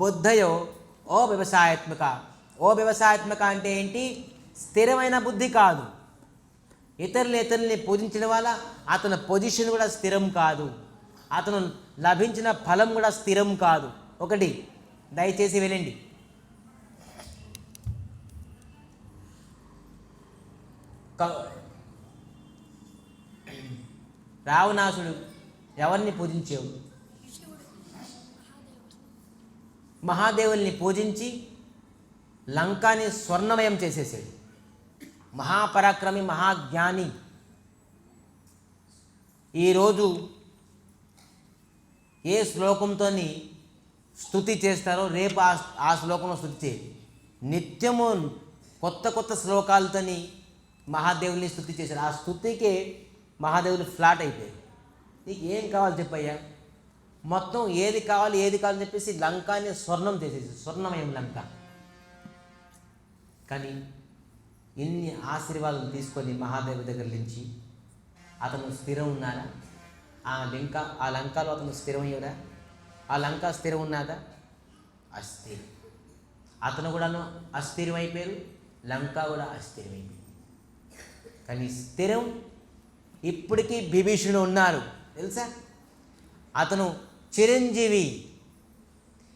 బుద్ధయో ఓ వ్యవసాయాత్మక అంటే ఏంటి? స్థిరమైన బుద్ధి కాదు. ఇతరుల్ని పూజించడం వల్ల అతని పొజిషన్ కూడా స్థిరం కాదు, అతను లభించిన ఫలం కూడా స్థిరం కాదు. ఒకటి దయచేసి వెళ్ళండి. రావణాసుడు ఎవరిని పూజించేవు? మహాదేవుల్ని పూజించి లంకాని స్వర్ణమయం చేసేసాడు. మహాపరాక్రమి, మహాజ్ఞాని. ఈరోజు ఏ శ్లోకంతో స్తుతి చేస్తారో రేపు ఆ శ్లోకంలో స్తుతి చేయాలి. నిత్యము కొత్త శ్లోకాలతో మహాదేవుల్ని స్తుతి చేశారు. ఆ స్తుతికే మహాదేవులు ఫ్లాట్ అయిపోయారు. నీకు ఏం కావాలి చెప్పయ్యా, మొత్తం ఏది కావాలని చెప్పేసి లంకాని స్వర్ణం చేసేసి, స్వర్ణమయం లంక. కానీ ఇన్ని ఆశీర్వాదాలు తీసుకొని మహాదేవి దగ్గర నుంచి అతను స్థిరం ఉన్నాడా? ఆ లంకలో అతను స్థిరమయ్యాడా? ఆ లంక స్థిరం ఉన్నదా? అస్థిరం. అతను కూడాను అస్థిరం అయిపోయారు, లంక కూడా అస్థిరమైపోయింది. కానీ స్థిరం ఇప్పటికీ విభీషణుడు ఉన్నారు తెలుసా? అతను చిరంజీవి.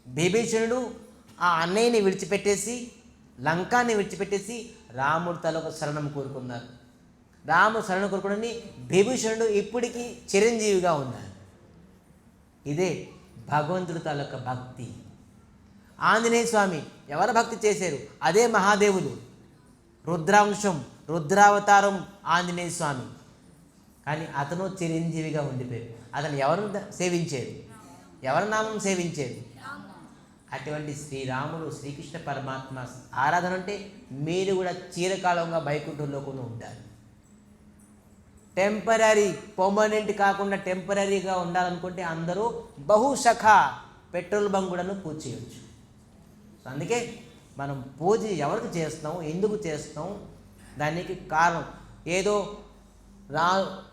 విభీషణుడు ఆ అన్నయ్యని విడిచిపెట్టేసి, లంకాన్ని విడిచిపెట్టేసి రాముడు తలకు శరణం కోరుకున్నారు. రాముడు శరణం కోరుకుని విభీషణుడు ఇప్పటికీ చిరంజీవిగా ఉన్నారు. ఇదే భగవంతుడి తాలూకా భక్తి. ఆంజనేయ స్వామి ఎవరు భక్తి చేశారు? అదే మహాదేవులు. రుద్రాంశం, రుద్రావతారం ఆంజనేయ స్వామి. కానీ అతను చిరంజీవిగా ఉండిపోయారు. అతను ఎవరు సేవించారు? ఎవరి నామం సేవించారు? అటువంటి శ్రీరాముడు శ్రీకృష్ణ పరమాత్మ ఆరాధన అంటే మీరు కూడా చిరకాలంగా వైకుంఠంలో కూడా ఉంటారు. టెంపరీ పర్మనెంట్ కాకుండా టెంపరీగా ఉండాలనుకుంటే అందరూ బహుశఖ పెట్రోల్ బంక్ కూడాను పూజ చేయవచ్చు. సో అందుకే మనం పూజ ఎవరికి చేస్తున్నాం, ఎందుకు చేస్తున్నాం, దానికి కారణం ఏదో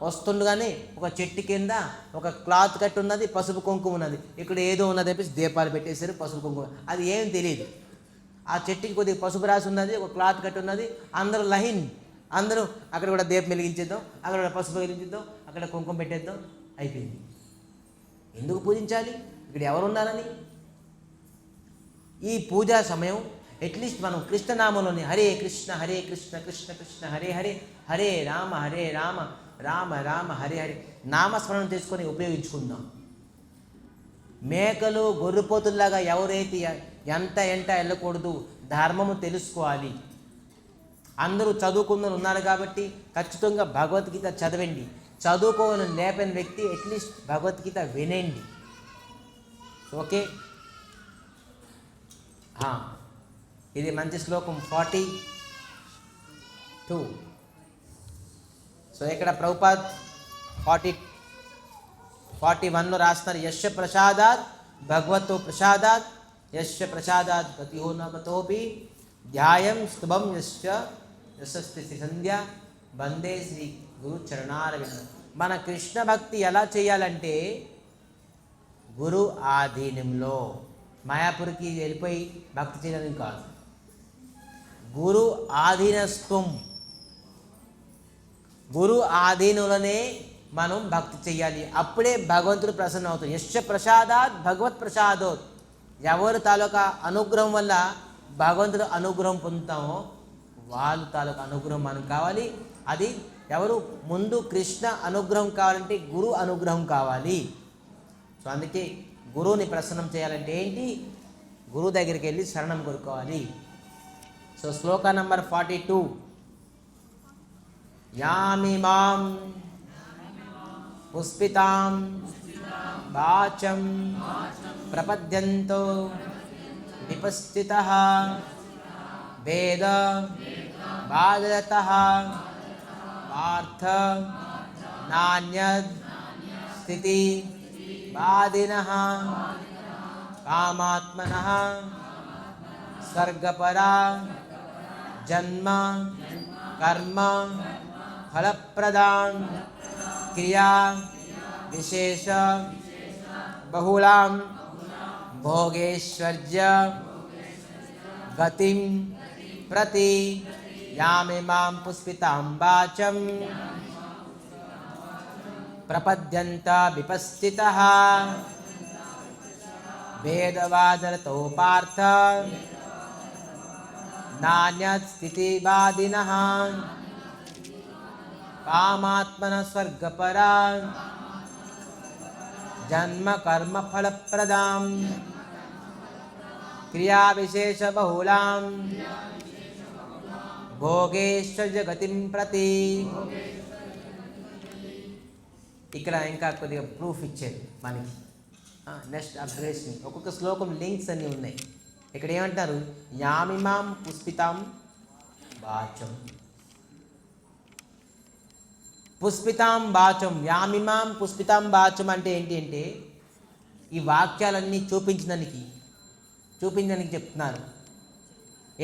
వస్తుండగానే ఒక చెట్టు కింద ఒక క్లాత్ కట్టి ఉన్నది, పసుపు కుంకుమ ఉన్నది, ఇక్కడ ఏదో ఉన్నది చెప్పేసి దీపాలు పెట్టేశారు, పసుపు కుంకుమ, అది ఏం తెలియదు. ఆ చెట్టుకి కొద్దిగా పసుపు రాసి ఉన్నది, ఒక క్లాత్ కట్టి ఉన్నది, అందరూ లైన్, అందరూ అక్కడ కూడా దీపం వెలిగించేద్దాం, అక్కడ కూడా పసుపు వెలిగించేద్దాం, అక్కడ కుంకుమ పెట్టేద్దాం, అయిపోయింది. ఎందుకు పూజించాలి? ఇక్కడ ఎవరు ఉన్నారని. ఈ పూజా సమయం అట్లీస్ట్ మనం కృష్ణనామంలోని హరే కృష్ణ కృష్ణ కృష్ణ హరే హరే, హరే రామ రామ రామ హరే హరే నామస్మరణం చేసుకొని ఉపయోగించుకుందాం. మేకలు గొర్రెపోతుల్లాగా ఎవరైతే ఎంట వెళ్ళకూడదు, ధర్మము తెలుసుకోవాలి. అందరూ చదువుకున్న ఉన్నారు కాబట్టి ఖచ్చితంగా భగవద్గీత చదవండి. చదువుకోని లేపని వ్యక్తి అట్లీస్ట్ భగవద్గీత వినండి. ఓకే, ఇది మంచి శ్లోకం 42. సో ఇక్కడ ప్రభుపాద్ 41లో రాస్తున్నారు, యస్య ప్రసాదాత్ భగవతో ప్రసాదాత్ యస్య ప్రసాదాత్ గతిహో న గతోపి ధ్యాయం స్తుభం యస్య సంధ్య వందే శ్రీ గురు చరణారవిందం. మన కృష్ణ భక్తి ఎలా చేయాలంటే గురు ఆధీనంలో, మాయాపూర్కి వెళ్ళిపోయి భక్తి చేయడం కాదు, గురు ఆధీనత్వం, గురు ఆధీనంలోనే మనం భక్తి చెయ్యాలి. అప్పుడే భగవంతుడు ప్రసన్న అవుతాడు. యశ్చ ప్రసాదాత్ భగవత్ ప్రసాదోత్, ఎవరు తాలూకా అనుగ్రహం వల్ల భగవంతుడు అనుగ్రహం పొందుతామో వాళ్ళు తాలూకా అనుగ్రహం మనకు కావాలి. అది ఎవరు ముందు కృష్ణ అనుగ్రహం కావాలంటే గురు అనుగ్రహం కావాలి. సో అందుకే గురువుని ప్రసన్నం చేయాలంటే ఏంటి? గురువు దగ్గరికి వెళ్ళి శరణం కోరుకోవాలి. సో శ్లోక నంబర్ 42, యామిమాం పుష్పితాం వాచం ప్రపద్యంతో విపస్థితః వేద బాధరతః పార్థ నాన్యద్ స్థితి బాధినః కామాత్మనః స్వర్గపరా జన్మ కర్మ ఫలప్రదాం క్రియా విశేష బహుళాం భోగేశ్వర్య గతిం ప్రతి యామిమాం పుష్పితాం వాచం ప్రపద్యంత విపస్థితః వేదవాదరతో పార్థ నాన్యత్ స్థితిబాధినః కామాత్మన స్వర్గపరా జన్మ కర్మ ఫలప్రదాం క్రియా విశేష బహుళాం భోగేశ్వర్య గతిం ప్రతి. ఇక్కడ ఇంకా కొద్దిగా ప్రూఫ్ ఇచ్చేది మనకి. నెక్స్ట్ అప్గ్రేషన్, ఒక్కొక్క శ్లోకం లింక్స్ అన్నీ ఉన్నాయి. ఇక్కడ ఏమంటారు? యామిమాం పుష్పితాం వాచం, పుష్పితాం వాచం, యామిమాం పుష్పితాం వాచం అంటే ఏంటి అంటే ఈ వాక్యాలన్నీ చూపించడానికి చెప్తున్నారు.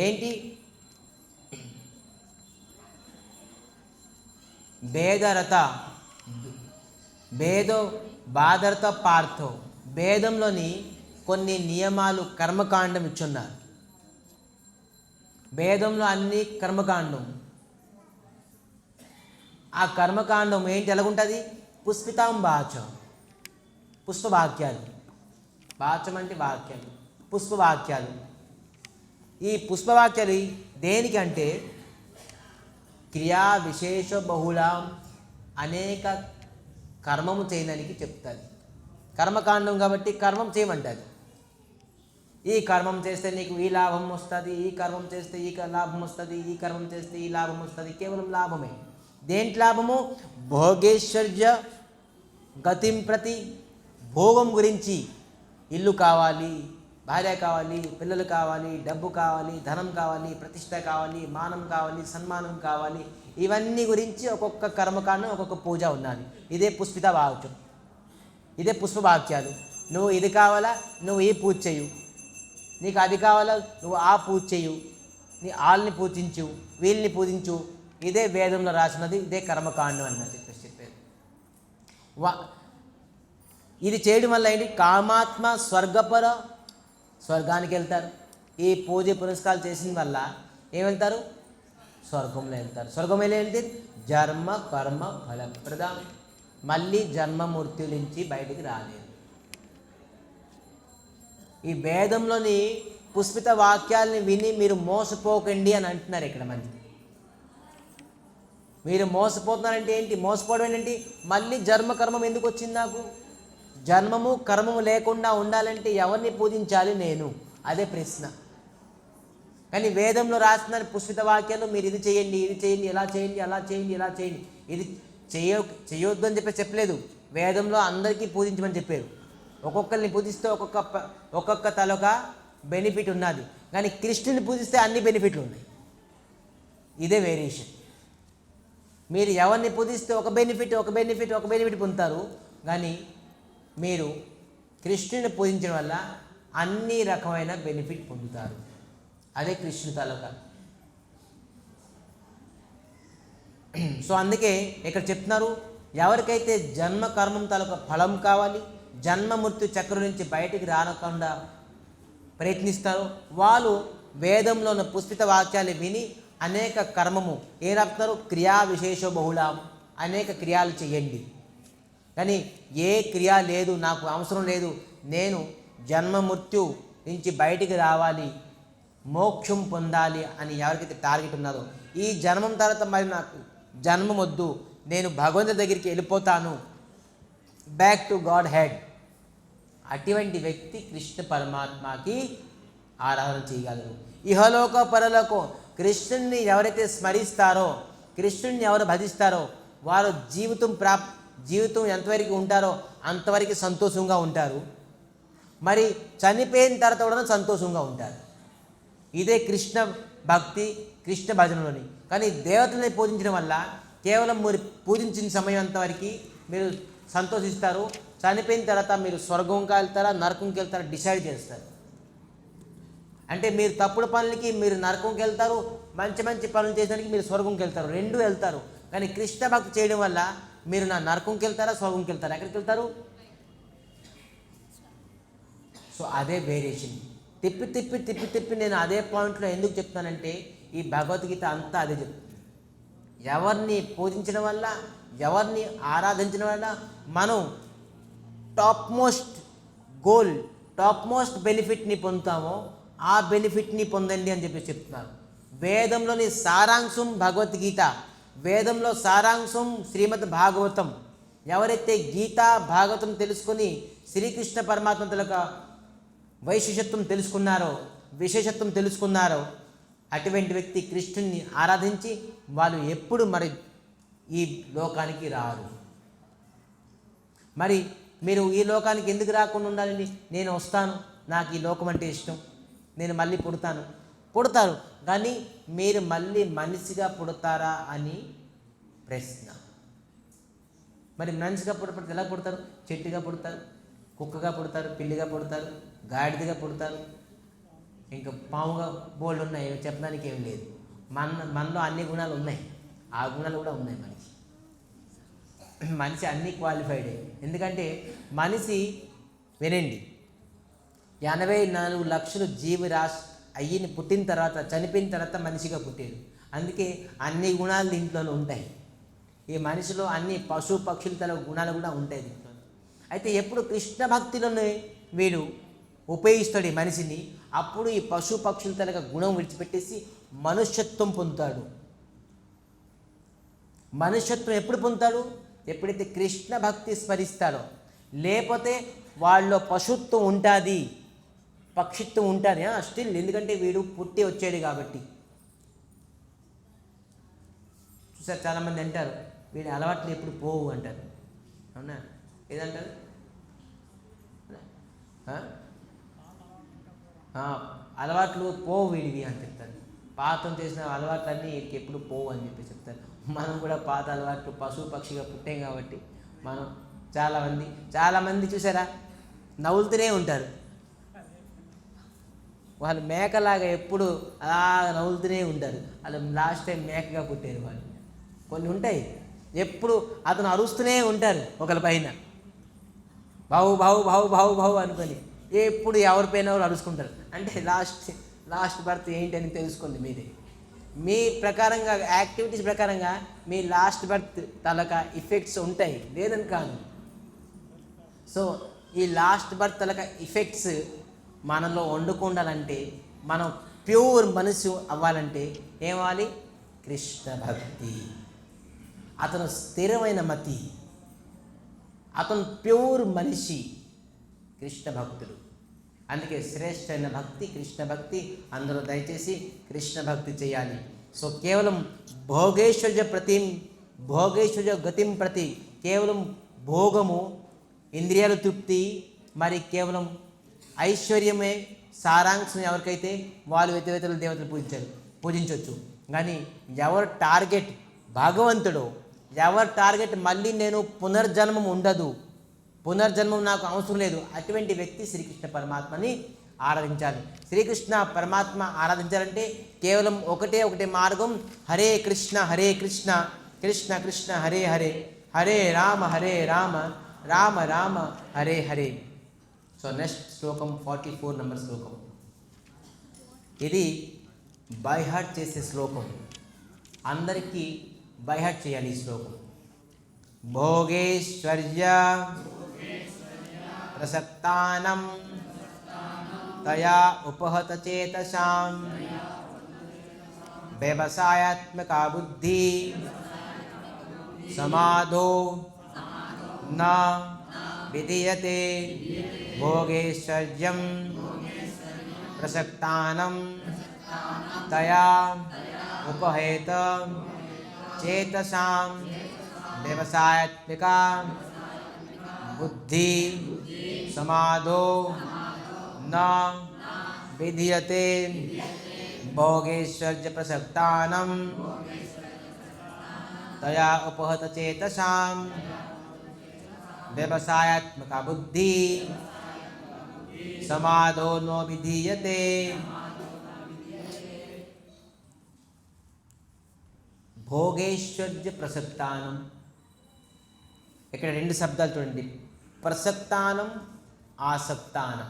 ఏంటి? భేదరత, భేదో బాధరత పార్థో, భేదంలోని కొన్ని నియమాలు కర్మకాండం ఇచ్చున్నారు. భేదంలో అన్ని కర్మకాండం. ఆ కర్మకాండం ఏంటి? ఎలాగుంటుంది? పుష్పితాం వాచం, పుష్పవాక్యాలు. వాచం అంటే వాక్యాలు, పుష్పవాక్యాలు. ఈ పుష్పవాక్యాలు దేనికంటే క్రియా విశేష బహుళం, అనేక కర్మము చేయడానికి చెప్తుంది. కర్మకాండం కాబట్టి కర్మం చేయమంటుంది. ఈ కర్మం చేస్తే నీకు ఈ లాభం వస్తుంది, ఈ కర్మం చేస్తే ఈ లాభం వస్తుంది, ఈ కర్మం చేస్తే ఈ లాభం వస్తుంది. కేవలం లాభమే. దేంటి లాభము? భోగేశ్వర్య గతిం ప్రతి, భోగం గురించి. ఇల్లు కావాలి, భార్య కావాలి, పిల్లలు కావాలి, డబ్బు కావాలి, ధనం కావాలి, ప్రతిష్ట కావాలి, మానం కావాలి, సన్మానం కావాలి. ఇవన్నీ గురించి ఒక్కొక్క కర్మకాండం ఒక్కొక్క పూజ ఉన్నది. ఇదే పుష్పిత వాక్యం, ఇదే పుష్పవాక్యాలు. నువ్వు ఇది కావాలా, నువ్వు ఈ పూజ చేయు. నీకు అది కావాలా, నువ్వు ఆ పూజ చేయు. నీ వాళ్ళని పూజించు, వీళ్ళని పూజించు. ఇదే వేదంలో రాసినది, ఇదే కర్మకాండం అన్నది చెప్పేది. ఇది చేయడం వల్ల ఏంటి? కామాత్మ స్వర్గపర, స్వర్గానికి వెళ్తారు. ఈ పూజ పురస్కారాలు చేసిన వల్ల ఏం వెళ్తారు? స్వర్గంలో వెళ్తారు. స్వర్గం ఏంటి? జన్మ కర్మ ఫలప్రదం. మళ్ళీ జన్మమూర్తి నుంచి బయటికి రాలేదు. ఈ వేదంలోని పుష్పిత వాక్యాలని విని మీరు మోసపోకండి అని అంటున్నారు ఇక్కడ మంది. మీరు మోసపోతున్నారంటే ఏంటి? మోసపోవడం ఏంటి? మళ్ళీ జన్మ కర్మం ఎందుకు వచ్చింది నాకు? జన్మము కర్మము లేకుండా ఉండాలంటే ఎవరిని పూజించాలి నేను? అదే ప్రశ్న. కానీ వేదంలో రాసిన పుష్పిత వాక్యాలు మీరు ఇది చేయండి, ఇది చేయండి, ఇలా చేయండి, అలా చేయండి, ఇలా చేయండి. ఇది చేయొద్దు అని చెప్పలేదు. వేదంలో అందరికీ పూజించమని చెప్పారు. ఒక్కొక్కరిని పూజిస్తే ఒక్కొక్క తలొక బెనిఫిట్ ఉన్నది. కానీ కృష్ణుని పూజిస్తే అన్ని బెనిఫిట్లు ఉన్నాయి. ఇదే వేరియేషన్. మీరు ఎవరిని పూజిస్తే ఒక బెనిఫిట్ పొందుతారు. కానీ మీరు కృష్ణుని పూజించడం వల్ల అన్ని రకమైన బెనిఫిట్ పొందుతారు. అదే కృష్ణుని తాలూకా. సో అందుకే ఇక్కడ చెప్తున్నారు, ఎవరికైతే జన్మ కర్మం తాలూకా ఫలం కావాలి, జన్మ మృత్యు చక్రం నుంచి బయటికి రానకుండా ప్రయత్నిస్తారో వాళ్ళు వేదంలో ఉన్న పుష్పిత వాక్యాలు విని అనేక కర్మము ఏం రాపుతారు? క్రియా విశేష బహుళం, అనేక క్రియాలు చేయండి. కానీ ఏ క్రియ లేదు, నాకు అవసరం లేదు, నేను జన్మ మృత్యు నుంచి బయటికి రావాలి, మోక్షం పొందాలి అని ఎవరికైతే టార్గెట్ ఉన్నదో, ఈ జన్మం తర్వాత మరి నాకు జన్మం వద్దు, నేను భగవంతుడి దగ్గరికి వెళ్ళిపోతాను, బ్యాక్ టు గాడ్ హెడ్, అటువంటి వ్యక్తి కృష్ణ పరమాత్మకి ఆరాధన చేయగలరు. ఇహలోక పరలోకం కృష్ణుని ఎవరైతే స్మరిస్తారో, కృష్ణుని ఎవరు భజిస్తారో వారు జీవితం ఎంతవరకు ఉంటారో అంతవరకు సంతోషంగా ఉంటారు. మరి చనిపోయిన తర్వాత కూడా సంతోషంగా ఉంటారు. ఇదే కృష్ణ భక్తి, కృష్ణ భజనలోని. కానీ దేవతల్ని పూజించడం వల్ల కేవలం మీరు పూజించిన సమయం అంతవరకు మీరు సంతోషిస్తారు. చనిపోయిన తర్వాత మీరు స్వర్గంకి వెళ్తారా, నరకంకి వెళ్తారా డిసైడ్ చేస్తారు. అంటే మీరు తప్పుడు పనులకి మీరు నరకంకి వెళ్తారు, మంచి మంచి పనులు చేసడానికి మీరు స్వర్గంకి వెళ్తారు, రెండూ వెళ్తారు. కానీ కృష్ణ భక్తి చేయడం వల్ల మీరు నా నరకంకి వెళ్తారా, స్వర్గంకి వెళ్తారా? ఎక్కడికి వెళ్తారు? సో అదే వేరియేషన్. తిప్పి నేను అదే పాయింట్లో ఎందుకు చెప్తానంటే, ఈ భగవద్గీత అంతా అదే చెప్తుంది. ఎవరిని పూజించడం వల్ల, ఎవరిని ఆరాధించడం వల్ల మనం top most goal, top most బెనిఫిట్ని పొందుతామో ఆ బెనిఫిట్ని పొందండి అని చెప్పి చెప్తున్నారు. వేదంలోని సారాంశం భగవద్గీత, వేదంలో సారాంశం శ్రీమద్ భాగవతం. ఎవరైతే గీతా భాగవతం తెలుసుకొని శ్రీకృష్ణ పరమాత్మ తలక వైశిష్టత్వం తెలుసుకున్నారో, విశేషత్వం తెలుసుకున్నారో అటువంటి వ్యక్తి కృష్ణుని ఆరాధించి వాళ్ళు ఎప్పుడు మరి ఈ లోకానికి రారు. మరి మీరు ఈ లోకానికి ఎందుకు రాకుండా ఉండాలండి? నేను వస్తాను, నాకు ఈ లోకం అంటే ఇష్టం, నేను మళ్ళీ పుడతారు. కానీ మీరు మళ్ళీ మనిషిగా పుడతారా అని ప్రశ్న. మరి మనిషిగా పుడతారు ఎలా పుడతారు? చెట్టుగా పుడతారు, కుక్కగా పుడతారు, పిల్లిగా పుడతారు, గాడిదగా పుడతారు, ఇంకా పాముగా బోల్డ్ ఉన్నాయి, చెప్పడానికి ఏం లేదు. మనలో అన్ని గుణాలు ఉన్నాయి, ఆ గుణాలు కూడా ఉన్నాయి. మనిషి అన్నీ క్వాలిఫైడే. ఎందుకంటే మనిషి వినండి, 84 లక్షలు జీవరాశి అయ్యిని పుట్టిన తర్వాత, చనిపోయిన తర్వాత మనిషిగా పుట్టాడు. అందుకే అన్ని గుణాలు దీంట్లోనే ఉంటాయి. ఈ మనిషిలో అన్ని పశు పక్షుల తల గుణాలు కూడా ఉంటాయి దీంట్లో. అయితే ఎప్పుడు కృష్ణ భక్తిలోనే వీడు ఉపయోగిస్తాడు ఈ మనిషిని, అప్పుడు ఈ పశు పక్షుల తల గుణం విడిచిపెట్టేసి మనుష్యత్వం పొందుతాడు. మనుష్యత్వం ఎప్పుడు పొందుతాడు? ఎప్పుడైతే కృష్ణ భక్తి స్మరిస్తాడో. లేకపోతే వాళ్ళలో పశుత్వం ఉంటుంది, పక్షిత్వం ఉంటుంది స్టిల్. ఎందుకంటే వీడు పుట్టి వచ్చాడు కాబట్టి. చూసారు, చాలామంది అంటారు వీడి అలవాట్లు ఎప్పుడు పోవు అంటారు. అవునా? ఏదంటారు? అలవాట్లు పోవు వీడివి అని చెప్తారు. పాతం చేసిన అలవాట్లన్నీ వీడికి ఎప్పుడు పోవు అని చెప్పి చెప్తారు. మనం కూడా పాత అలవాట్లు పశువు పక్షిగా పుట్టాం కాబట్టి మనం చాలామంది చూసారా నవ్వులుతూనే ఉంటారు. వాళ్ళు మేకలాగా ఎప్పుడు అలా నవ్వులుతూనే ఉంటారు. వాళ్ళు లాస్ట్ టైం మేకగా పుట్టారు వాళ్ళు. కొన్ని ఉంటాయి ఎప్పుడు అతను అరుస్తూనే ఉంటారు ఒకరి పైన, బావు బావు బావు బావు బావు అనుకొని ఎప్పుడు ఎవరిపైన ఎవరు అరుచుకుంటారు. అంటే లాస్ట్ బర్త్ ఏంటని తెలుసుకోండి మీరే. మీ ప్రకారంగా యాక్టివిటీస్ ప్రకారంగా మీ లాస్ట్ బర్త్ తాలూకా ఇఫెక్ట్స్ ఉంటాయి, లేదని కాదు. సో ఈ లాస్ట్ బర్త్ తాలూకా ఇఫెక్ట్స్ మనలో వండుకుండాలంటే, మనం ప్యూర్ మనసు అవ్వాలంటే ఏమవ్వాలి? కృష్ణ భక్తి. అతను స్థిరమైన మతి, అతను ప్యూర్ మనిషి, కృష్ణ భక్తుడు. అందుకే శ్రేష్టమైన భక్తి కృష్ణ భక్తి. అందరూ దయచేసి కృష్ణ భక్తి చేయాలి. సో కేవలం భోగేశ్వర్య గతిం ప్రతి, కేవలం భోగము, ఇంద్రియాల తృప్తి, మరి కేవలం ఐశ్వర్యమే సారాంశం ఎవరికైతే వాళ్ళు వ్యతిరేకల దేవతలు పూజించవచ్చు. కానీ ఎవరు టార్గెట్ భగవంతుడు, ఎవరి టార్గెట్ మళ్ళీ నేను పునర్జన్మం ఉండదు, పునర్జన్మం నాకు అవసరం లేదు, అటువంటి వ్యక్తి శ్రీకృష్ణ పరమాత్మని ఆరాధించాలి. శ్రీకృష్ణ పరమాత్మ ఆరాధించాలంటే కేవలం ఒకటే మార్గం. హరే కృష్ణ కృష్ణ కృష్ణ హరే హరే, హరే రామ రామ రామ హరే హరే. సో నెక్స్ట్ శ్లోకం 44 నంబర్ శ్లోకం. ఇది బైహార్ట్ చేసే శ్లోకం, అందరికీ బైహార్ట్ చేయాలి ఈ శ్లోకం. భోగేశ్వర్య ప్రసక్తానం తయా ఉపహత చేతసాం వ్యవసాయాత్మక బుద్ధి సమాధో న విధీయతే. భోగేశ్వర్యం ప్రసక్తానం తయా ఉపహేత చేతసాం వ్యవసాయాత్మిక బుద్ధి సమాధో న విధీయతే. భోగేశ్వర్య ప్రసక్తానం తయా ఉపహత చేతసాం వ్యవసాయాత్మక బుద్ధి సమాధో నో విధీయతే. భోగేశ్వర్య ప్రసక్తానం, ఇక్కడ రెండు శబ్దాలు చూడండి, ప్రసక్తానం ఆసక్తానం.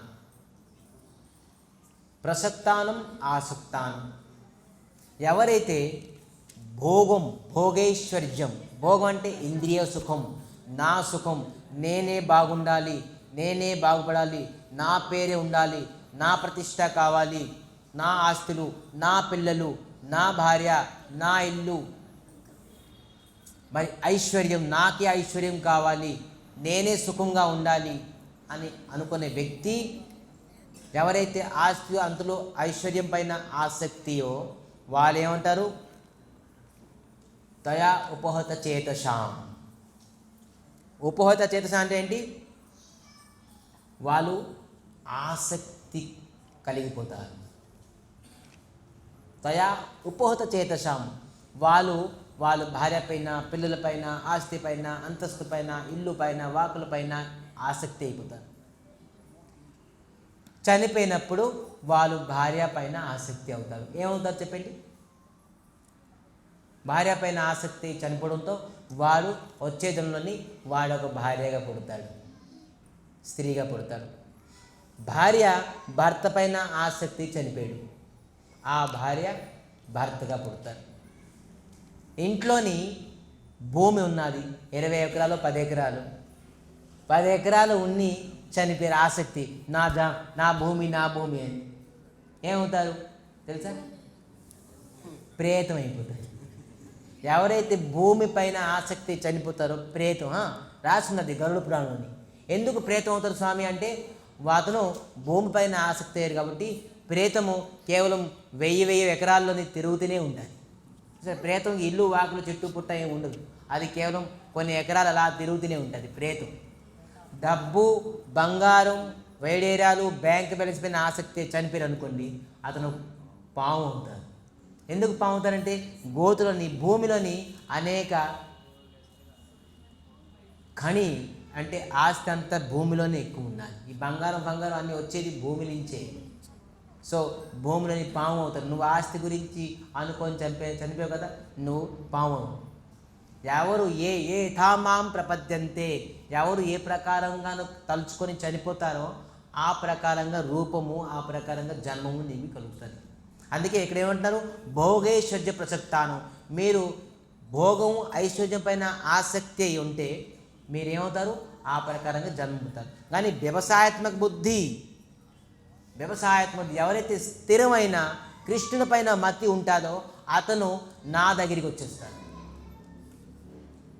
ప్రసక్తానం ఆసక్తానం. ఎవరైతే భోగేశ్వర్యం, భోగం అంటే ఇంద్రియ సుఖం, నా సుఖం, నేనే బాగుండాలి, నేనే బాగుపడాలి, నా పేరే ఉండాలి, నా ప్రతిష్ట కావాలి, నా ఆస్తులు, నా పిల్లలు, నా భార్య, నా ఇల్లు, మరి ఐశ్వర్యం, నాకే ఐశ్వర్యం కావాలి, నేనే సుఖంగా ఉండాలి అని అనుకునే వ్యక్తి, ఎవరైతే ఆస్తి అంతలో ఐశ్వర్యం పైన ఆసక్తియో వాళ్ళు ఏమంటారు? తయా ఉపహత చేతసాం. ఉపహత చేతసాం అంటే ఏంటి? వాళ్ళు ఆసక్తి కలిగిపోతారు. తయా ఉపహత చేతసాం, వాళ్ళు భార్య పైన, పిల్లల పైన, ఆస్తి పైన, అంతస్తు పైన, ఇల్లు పైన, వాకుల పైన ఆసక్తి అయిపోతారు. చనిపోయినప్పుడు వాళ్ళు భార్య పైన ఆసక్తి అవుతారు. ఏమవుతారు చెప్పండి? భార్య పైన ఆసక్తి చనిపోవడంతో వాడు వచ్చే జన్మలోని వాడు ఒక భార్యగా పుడతాడు, స్త్రీగా పుడతాడు. భార్య భర్త పైన ఆసక్తి చనిపోయాడు, ఆ భార్య భర్తగా పుడతాడు. ఇంట్లోని భూమి ఉన్నది 20 ఎకరాలు 10 ఎకరాలు, 10 ఎకరాలు ఉన్ని చనిపోయారు ఆసక్తి, నా భూమి అని ఏమవుతారు తెలుసా? ప్రేతం అయిపోతారు. ఎవరైతే భూమి పైన ఆసక్తి చనిపోతారో ప్రేతం, రాసున్నది గరుడ పురాణంలోని. ఎందుకు ప్రేతం అవుతారు స్వామి అంటే, అతను భూమి పైన ఆసక్తి అయ్యారు కాబట్టి ప్రేతము కేవలం 1000 ఎకరాల్లోని తిరుగుతూనే ఉంటుంది. ప్రేతం ఇల్లు వాకులు చెట్టు పుట్ట ఏమి ఉండదు, అది కేవలం కొన్ని ఎకరాలు అలా తిరుగుతూనే ఉంటుంది ప్రేతం. డబ్బు, బంగారం, వైడేరాలు బ్యాంక్ బ్యాలెన్స్ పైన ఆసక్తి చనిపోయారు అనుకోండి, అతను పాము అవుతారు. ఎందుకు పాము అవుతారంటే గోతులోని భూమిలోని అనేక ఖని అంటే ఆస్తి అంతా భూమిలోనే ఎక్కువ ఉండాలి. ఈ బంగారం అన్నీ వచ్చేది భూమి నుంచే. సో భూమిలోని పాము అవుతారు. నువ్వు ఆస్తి గురించి అనుకొని చనిపోయావు కదా, నువ్వు పాము. ఎవరు ఏ థామాం ప్రపద్యంతే, ఎవరు ఏ ప్రకారంగా తలుచుకొని చనిపోతారో ఆ ప్రకారంగా రూపము, ఆ ప్రకారంగా జన్మము నీవి కలుగుతుంది. అందుకే ఇక్కడ ఏమంటున్నారు, భోగైశ్వర్య ప్రసక్తాను. మీరు భోగం ఐశ్వర్యం పైన ఆసక్తి అయి ఉంటే మీరేమవుతారు, ఆ ప్రకారంగా జన్మవుతారు. కానీ వ్యవసాయాత్మక బుద్ధి ఎవరైతే స్థిరమైన కృష్ణుని పైన మతి ఉంటుందో అతను నా దగ్గరికి వచ్చేస్తాడు,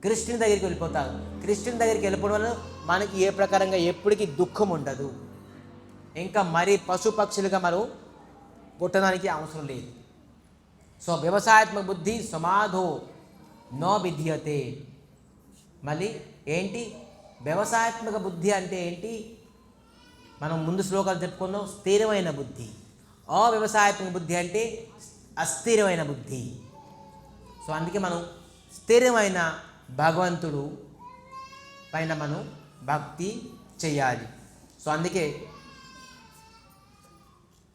కృష్ణుని దగ్గరికి వెళ్ళిపోతాడు. కృష్ణుని దగ్గరికి వెళ్ళిపోవడం వల్ల మనకి ఏ ప్రకారంగా ఎప్పటికీ దుఃఖం ఉండదు. ఇంకా మరి పశుపక్షులుగా మనం పుట్టడానికి అవసరం లేదు. సో వ్యవసాయాత్మక బుద్ధి సమాధో నో విద్యతే. మళ్ళీ ఏంటి వ్యవసాయాత్మక బుద్ధి అంటే ఏంటి? మనం ముందు శ్లోకాలు చెప్పుకున్నాం, స్థిరమైన బుద్ధి. అవ్యవసాయాత్మక బుద్ధి అంటే అస్థిరమైన బుద్ధి. సో అందుకే మనం స్థిరమైన భగవంతుడు పైన మనం భక్తి చేయాలి. సో అందుకే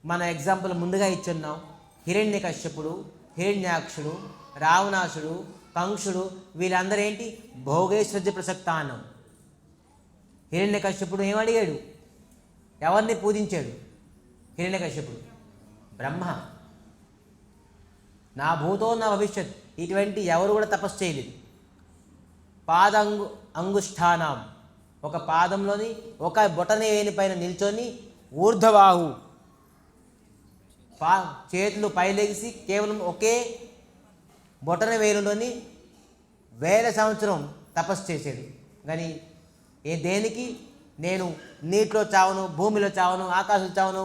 మన ఎగ్జాంపుల్ ముందుగా ఇచ్చున్నాం. హిరణ్యకశ్యపుడు, హిరణ్యాక్షుడు, రావణాసుడు, కంసుడు వీళ్ళందరూ ఏంటి, భోగేశ్వర్య ప్రసక్తానం. హిరణ్యకశ్యపుడు ఏమడిగాడు, ఎవరిని పూజించాడు? హిరణ్యకశ్యపుడు బ్రహ్మ. నా భూతో నా భవిష్యత్, ఇటువంటి ఎవరు కూడా తపస్సు చేయలేదు. అంగుష్ఠానం, ఒక పాదంలోని ఒక బొటన వేని పైన నిల్చొని ఊర్ధవాహు, చేతులు పైలెగిసి కేవలం ఒకే బొటన వేలులోని 1000 సంవత్సరం తపస్సు చేసేది. కానీ దేనికి? నేను నీటిలో చావను, భూమిలో చావను, ఆకాశంలో చావను,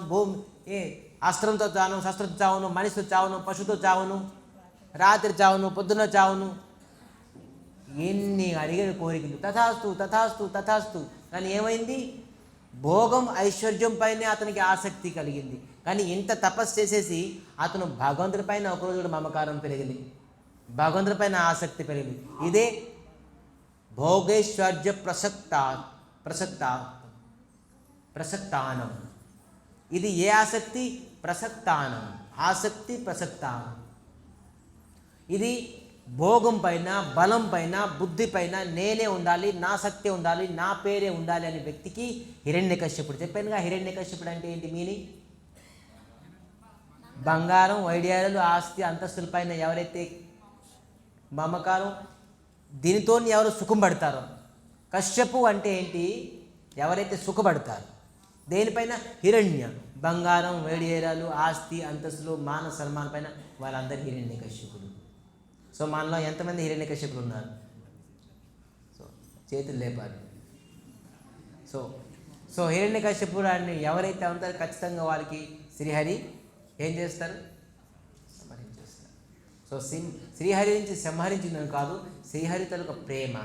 అస్త్రంతో చావను, శస్త్రంతో చావను, మనిషితో చావను, పశువుతో చావను, రాత్రి చావను, పొద్దున్న చావను. ఎన్ని అడిగిన కోరికలు, తథాస్తు. కానీ ఏమైంది? భోగం ఐశ్వర్యం పైనే అతనికి ఆసక్తి కలిగింది. కానీ ఇంత తపస్సు చేసేసి అతను భగవంతుడి పైన ఒకరోజు కూడా మమకారం పెరిగింది, భగవంతుడి పైన ఆసక్తి పెరిగింది. ఇదే భోగైశ్వర్య ప్రసక్తానం. ఇది ఏ ఆసక్తి? ప్రసక్తానం, ఆసక్తి ప్రసక్తానం. ఇది భోగం పైన, బలం పైన, బుద్ధి పైన నేనే ఉండాలి, నా శక్తి ఉండాలి, నా పేరే ఉండాలి అనే వ్యక్తికి హిరణ్యకశ్యపుడు. చెప్పానుగా, హిరణ్యకశ్యపుడు అంటే ఏంటి మీనింగ్? బంగారం, వైడ్యాలు, ఆస్తి, అంతస్తుల పైన ఎవరైతే మమకారం, దీనితో ఎవరు సుఖం పడతారో. కశ్యపు అంటే ఏంటి? ఎవరైతే సుఖపడతారు. దేనిపైన? హిరణ్య, బంగారం, వైడ్యాలు, ఆస్తి, అంతస్తులు, మాన సన్మానం పైన వాళ్ళందరూ హిరణ్యకశ్యపుడు. సో మనలో ఎంతమంది హిరణ్యకశ్యపులు ఉన్నారు? సో చేతులు లేపాలి. సో హిరణ్యకశ్యపుడు అని ఎవరైతే ఉంటారో ఖచ్చితంగా వారికి శ్రీహరి ఏం చేస్తారు? సంహరించేస్తారు. సో శ్రీహరి నుంచి సంహరించిందని కాదు, శ్రీహరి తలక ప్రేమ,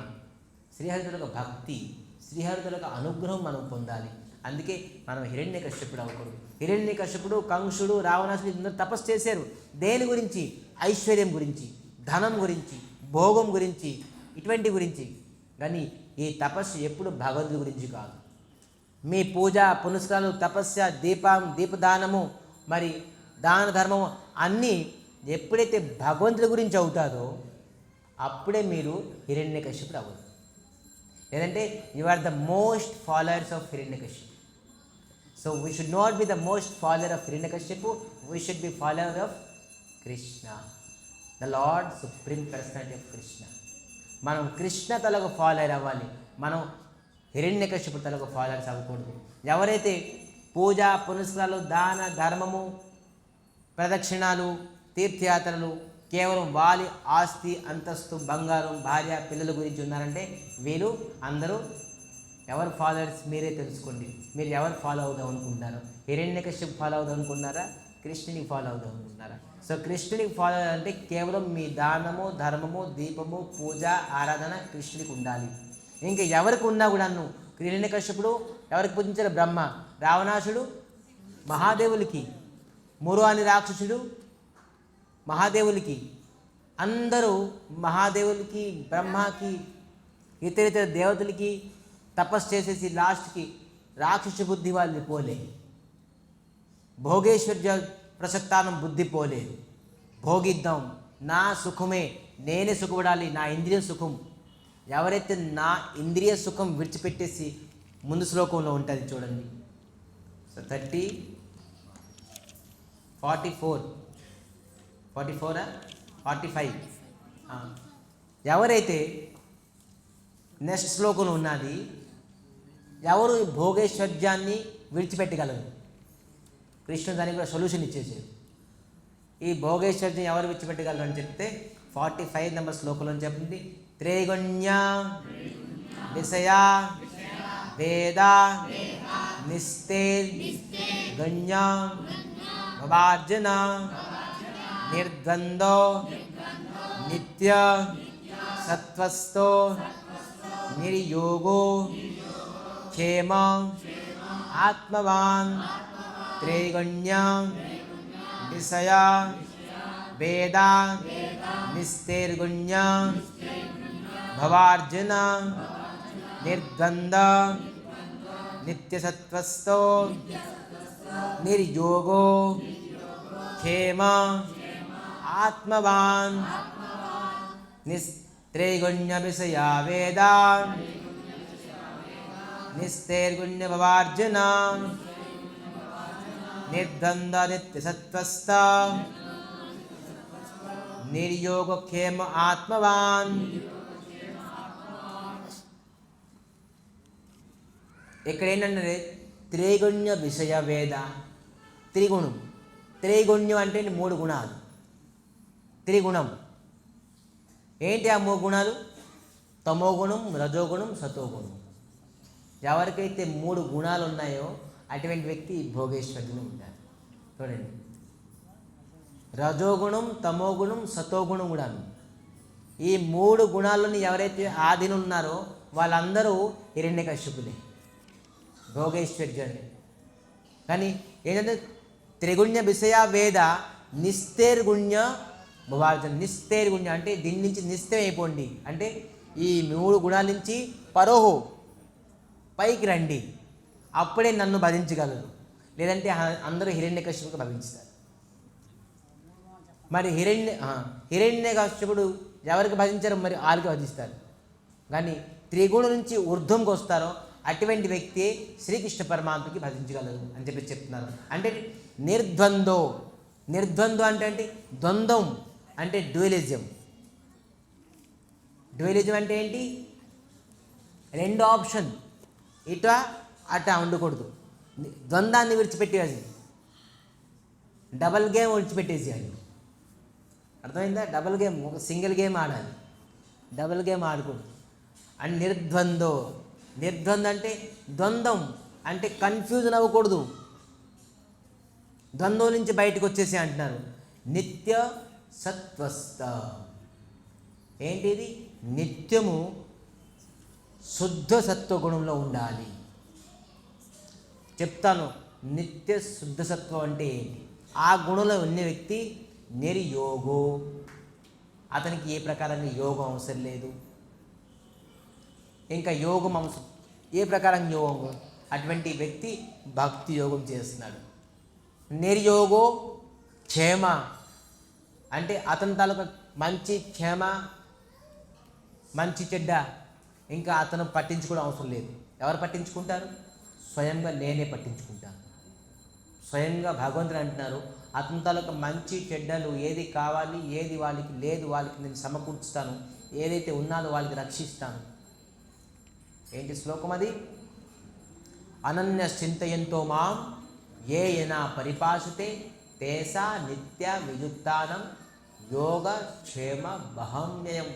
శ్రీహరి తలక భక్తి, శ్రీహరి తలక అనుగ్రహం మనం పొందాలి. అందుకే మనం హిరణ్యకశ్యపుడు అవ్వకూడదు. హిరణ్యకశ్యపుడు, కంసుడు, రావణాసుడు అందరూ తపస్సు చేశారు. దేని గురించి? ఐశ్వర్యం గురించి, ధనం గురించి, భోగం గురించి, ఇటువంటి గురించి. కానీ ఈ తపస్సు ఎప్పుడు భగవంతుడి గురించి కాదు. మీ పూజ పునస్కారాలు, తపస్య, దీపదానము, మరి దాన ధర్మము అన్నీ ఎప్పుడైతే భగవంతుడి గురించి అవుతాదో అప్పుడే మీరు హిరణ్యకశ్యపుడు అవ్వదు. లేదంటే you are the most followers of Hiranyakashipu. So we should not be the most follower of Hiranyakashipu, we should be follower of Krishna, the lord supreme personality of Krishna. మనం కృష్ణ తలకు ఫాలోవర్ అవ్వాలి, మనం హిరణ్యకశ్యపు తలకు ఫాలోవర్స్ అవ్వకూడదు. ఎవరైతే పూజ పునస్కారాలు, దాన ధర్మము, ప్రదక్షిణాలు, తీర్థయాత్రలు కేవలం వాలి ఆస్తి, అంతస్తు, బంగారం, భార్య, పిల్లల గురించి ఉన్నారంటే వీరు అందరూ ఎవరు ఫాలోవర్స్ మీరే తెలుసుకోండి. మీరు ఎవరు ఫాలో అవుదాం అనుకుంటున్నారు? హిరణ్యకశ్యపు ఫాలో అవుదాం అనుకుంటున్నారా? కృష్ణుని ఫాలో అవుదాం అనుకుంటున్నారా? సో కృష్ణునికి ఫాలో అంటే కేవలం మీ దానము, ధర్మము, దీపము, పూజ, ఆరాధన కృష్ణునికి ఉండాలి. ఇంకా ఎవరికి ఉన్నా కూడాను హిరణ్యకశ్యపుడు ఎవరికి పూజించారు? బ్రహ్మ. రావణాసుడు మహాదేవులకి, మురు అని రాక్షసుడు మహాదేవులకి. అందరూ మహాదేవులకి, బ్రహ్మకి, ఇతర దేవతలకి తపస్సు చేసేసి లాస్ట్కి రాక్షస బుద్ధి వాళ్ళు పోలే, భోగేశ్వర్య ప్రసక్తానం బుద్ధి పోలేదు. భోగిద్దాం, నా సుఖమే, నేనే సుఖపడాలి, నా ఇంద్రియ సుఖం. ఎవరైతే నా ఇంద్రియ సుఖం విడిచిపెట్టేసి ముందు శ్లోకంలో ఉంటుంది చూడండి. సో 45 ఎవరైతే నెక్స్ట్ శ్లోకంలో ఉన్నది, ఎవరు భోగేశ్వర్యాన్ని విడిచిపెట్టగలరు? కృష్ణుడు దానికి కూడా సొల్యూషన్ ఇచ్చేసాడు. ఈ భోగేశ్వర్యం ఎవరు విడిచిపెట్టగలరు అని చెప్తే 45 నెంబర్ శ్లోకంలో చెప్పింది, త్రైగుణ్య విషయా వేద నిస్తేర్ గణ్య భవార్జున నిర్ద్వందో నిత్య సత్వస్థో నిర్యోగో క్షేమ ఆత్మవాన్ త్రైగుణ్య విషయ వేద నిస్తైర్గుణ్య భవార్జున నిర్ద్వంద నిత్యసత్వస్థో నిర్యోగో క్షేమ ఆత్మవాన్ త్రైగుణ్య విషయ వేద నిస్తైర్గుణ్య భవార్జున నిర్ద్వంద నిత్యసత్వస్థ నిర్యోగక్షేమ ఆత్మవాన్. ఇక్కడ ఏంటంటే త్రైగుణ్య విషయ వేద, త్రిగుణం. త్రైగుణ్యం అంటే 3 గుణాలు. త్రిగుణం ఏంటి? ఆ 3 గుణాలు తమోగుణం, రజోగుణం, సతోగుణం. ఎవరికైతే 3 గుణాలు ఉన్నాయో అటువంటి వ్యక్తి భోగేశ్వర్యులు ఉంటారు. చూడండి, రజోగుణం, తమోగుణం, సతోగుణం కూడా. ఈ 3 గుణాలని ఎవరైతే ఆధీనం ఉన్నారో వాళ్ళందరూ హిరణ్యకశ్యపులే, భోగేశ్వర్యులే. కానీ ఏంటంటే త్రిగుణ్య విషయ వేద నిస్తైర్గుణ్య భవార్జున. నిస్తైర్గుణ్య అంటే దీని నుంచి నిశ్చయం అయిపోండి, అంటే ఈ 3 గుణాల నుంచి పరోహో పైకి రండి, అప్పుడే నన్ను భజించగలరు. లేదంటే అందరూ హిరణ్యకశ్యపుకు భజిస్తారు. మరి హిరణ్యకశ్యపుడు ఎవరికి భజించారో మరి వాళ్ళకి భజిస్తారు. కానీ త్రిగుణం నుంచి ఊర్ధ్వంకి వస్తారో అటువంటి వ్యక్తి శ్రీకృష్ణ పరమాత్మకి భజించగలరు అని చెప్పి చెప్తున్నారు. అంటే నిర్ద్వందో. నిర్ద్వందో అంటే ద్వంద్వం అంటే డ్యూయలిజం. డ్యూయలిజం అంటే ఏంటి? 2 ఆప్షన్, ఇట అట ఉండకూడదు. ద్వంద్వాన్ని విడిచిపెట్టేసి డబల్ గేమ్ విడిచిపెట్టేసేయాలి. అర్థమైందా? డబల్ గేమ్, ఒక సింగిల్ గేమ్ ఆడాలి, డబల్ గేమ్ ఆడకూడదు. అండ్ నిర్ద్వందో. నిర్ద్వంద్వం అంటే ద్వంద్వం అంటే కన్ఫ్యూజన్ అవ్వకూడదు, ద్వంద్వం నుంచి బయటకు వచ్చేసి అంటున్నారు. నిత్య సత్వస్థ ఏంటిది? నిత్యము శుద్ధ సత్వగుణంలో ఉండాలి. చెప్తాను, నిత్య శుద్ధ సత్వం అంటే ఏంటి? ఆ గుణంలో ఉన్న వ్యక్తి నిర్యోగో, అతనికి ఏ ప్రకారంగా యోగం అవసరం లేదు. ఇంకా యోగం అవసరం, ఏ ప్రకారంగా యోగం? అటువంటి వ్యక్తి భక్తి యోగం చేస్తున్నాడు. నిర్యోగో క్షేమ అంటే అతని తాలూకా మంచి క్షేమ, మంచి చెడ్డ ఇంకా అతను పట్టించుకోవడం అవసరం లేదు. ఎవరు పట్టించుకుంటారు? స్వయంగా నేనే పట్టించుకుంటాను. స్వయంగా భగవంతుడు అంటున్నారు, అతని తాలూకా మంచి చెడ్డలు ఏది కావాలి, ఏది వాళ్ళకి లేదు, వాళ్ళకి నేను సమకూర్చుతాను, ఏదైతే ఉన్నాదో వాళ్ళకి రక్షిస్తాను. ఏంటి శ్లోకం అది? అనన్య చింతయంతో మాం ఏ యనా పరిపాషతే తేసా నిత్య వియుక్తానం యోగ క్షేమ బహమ్యయం.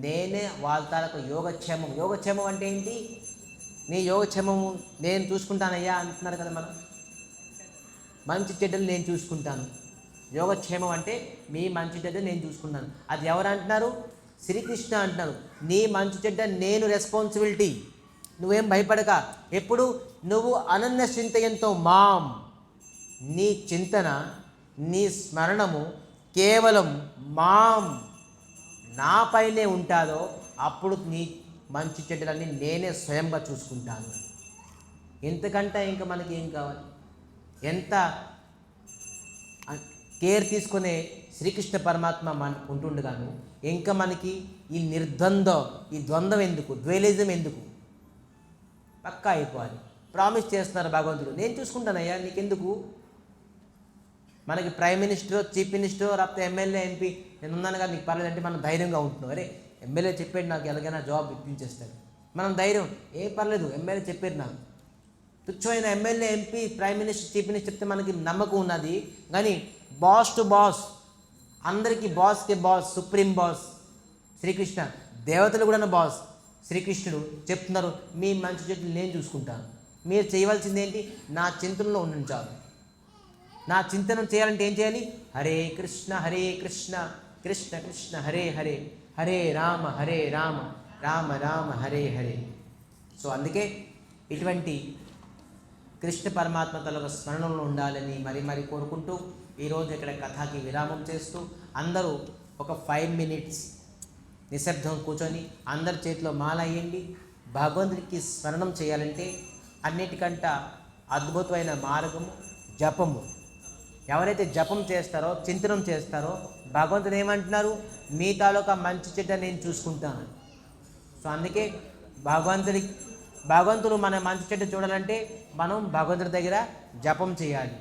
నేనే వాళ్ళ తాలూకా యోగక్షేమం. యోగక్షేమం అంటే ఏంటి? నీ యోగక్షేమము నేను చూసుకుంటానయ్యా అంటున్నారు కదా. మనం మంచి చెడ్డలు నేను చూసుకుంటాను. యోగక్షేమం అంటే మీ మంచి చెడ్డ నేను చూసుకుంటాను. అది ఎవరు అంటున్నారు? శ్రీకృష్ణ అంటున్నారు. నీ మంచి చెడ్డ నేను రెస్పాన్సిబిలిటీ, నువ్వేం భయపడక, ఎప్పుడు నువ్వు అనన్య చింతయంతో మాం, నీ చింతన, నీ స్మరణము కేవలం మాం, నాపైనే ఉంటాదో అప్పుడు నీ మంచి చెడ్డలన్నీ నేనే స్వయంగా చూసుకుంటాను. ఎంతకంటే ఇంకా మనకి ఏం కావాలి? ఎంత కేర్ తీసుకునే శ్రీకృష్ణ పరమాత్మ ఉంటుండగాను ఇంకా మనకి ఈ ఈ ద్వంద్వం ఎందుకు, డ్యుయలిజం ఎందుకు? పక్కా అయిపోవాలి. ప్రామిస్ చేస్తున్నారు భగవంతుడు, నేను చూసుకుంటానయ్యా, నీకెందుకు? మనకి ప్రైమ్ మినిస్టర్, చీఫ్ మినిస్టర్, లేకపోతే ఎమ్మెల్యే, ఎంపీ నేను ఉన్నాను కదా నీకు పర్లేదంటే మనం ధైర్యంగా ఉంటున్నాం. అరే ఎమ్మెల్యే చెప్పాడు నాకు ఎలాగైనా జాబ్ ఇప్పించేస్తాడు, మనం ధైర్యం, ఏం పర్లేదు ఎమ్మెల్యే చెప్పారు నాకు. తుచ్చమైన MLA, MP, prime minister, chief minister చెప్తే మనకి నమ్మకం ఉన్నది. కానీ బాస్ టు బాస్, అందరికీ బాస్కి బాస్, సుప్రీం బాస్ శ్రీకృష్ణ, దేవతలు కూడా బాస్ శ్రీకృష్ణుడు చెప్తున్నారు, మీ మంచి చెట్లు నేను చూసుకుంటాను, మీరు చేయవలసింది ఏంటి? నా చింతనలో ఉండండి చాలు. నా చింతనం చేయాలంటే ఏం చేయాలి? హరే కృష్ణ కృష్ణ కృష్ణ హరే హరే, హరే రామ రామ రామ హరే హరే. సో అందుకే ఇటువంటి కృష్ణ పరమాత్మ తల స్మరణలో ఉండాలని మరి కోరుకుంటూ ఈరోజు ఇక్కడ కథకి విరామం చేస్తూ అందరూ ఒక 5 minutes నిశ్శబ్దం కూర్చొని అందరి చేతిలో మాల అయ్యండి. భగవంతుడికి స్మరణం చేయాలంటే అన్నిటికంట అద్భుతమైన మార్గము జపము. ఎవరైతే జపం చేస్తారో, చింతనం చేస్తారో, భగవంతుడు ఏమంటున్నారు? మీ తాలూకా మంచి చెడ్డ నేను చూసుకుంటాను. సో అందుకే భగవంతుడు మన మంచి చెడ్డ చూడాలంటే మనం భగవంతుడి దగ్గర జపం చేయాలి.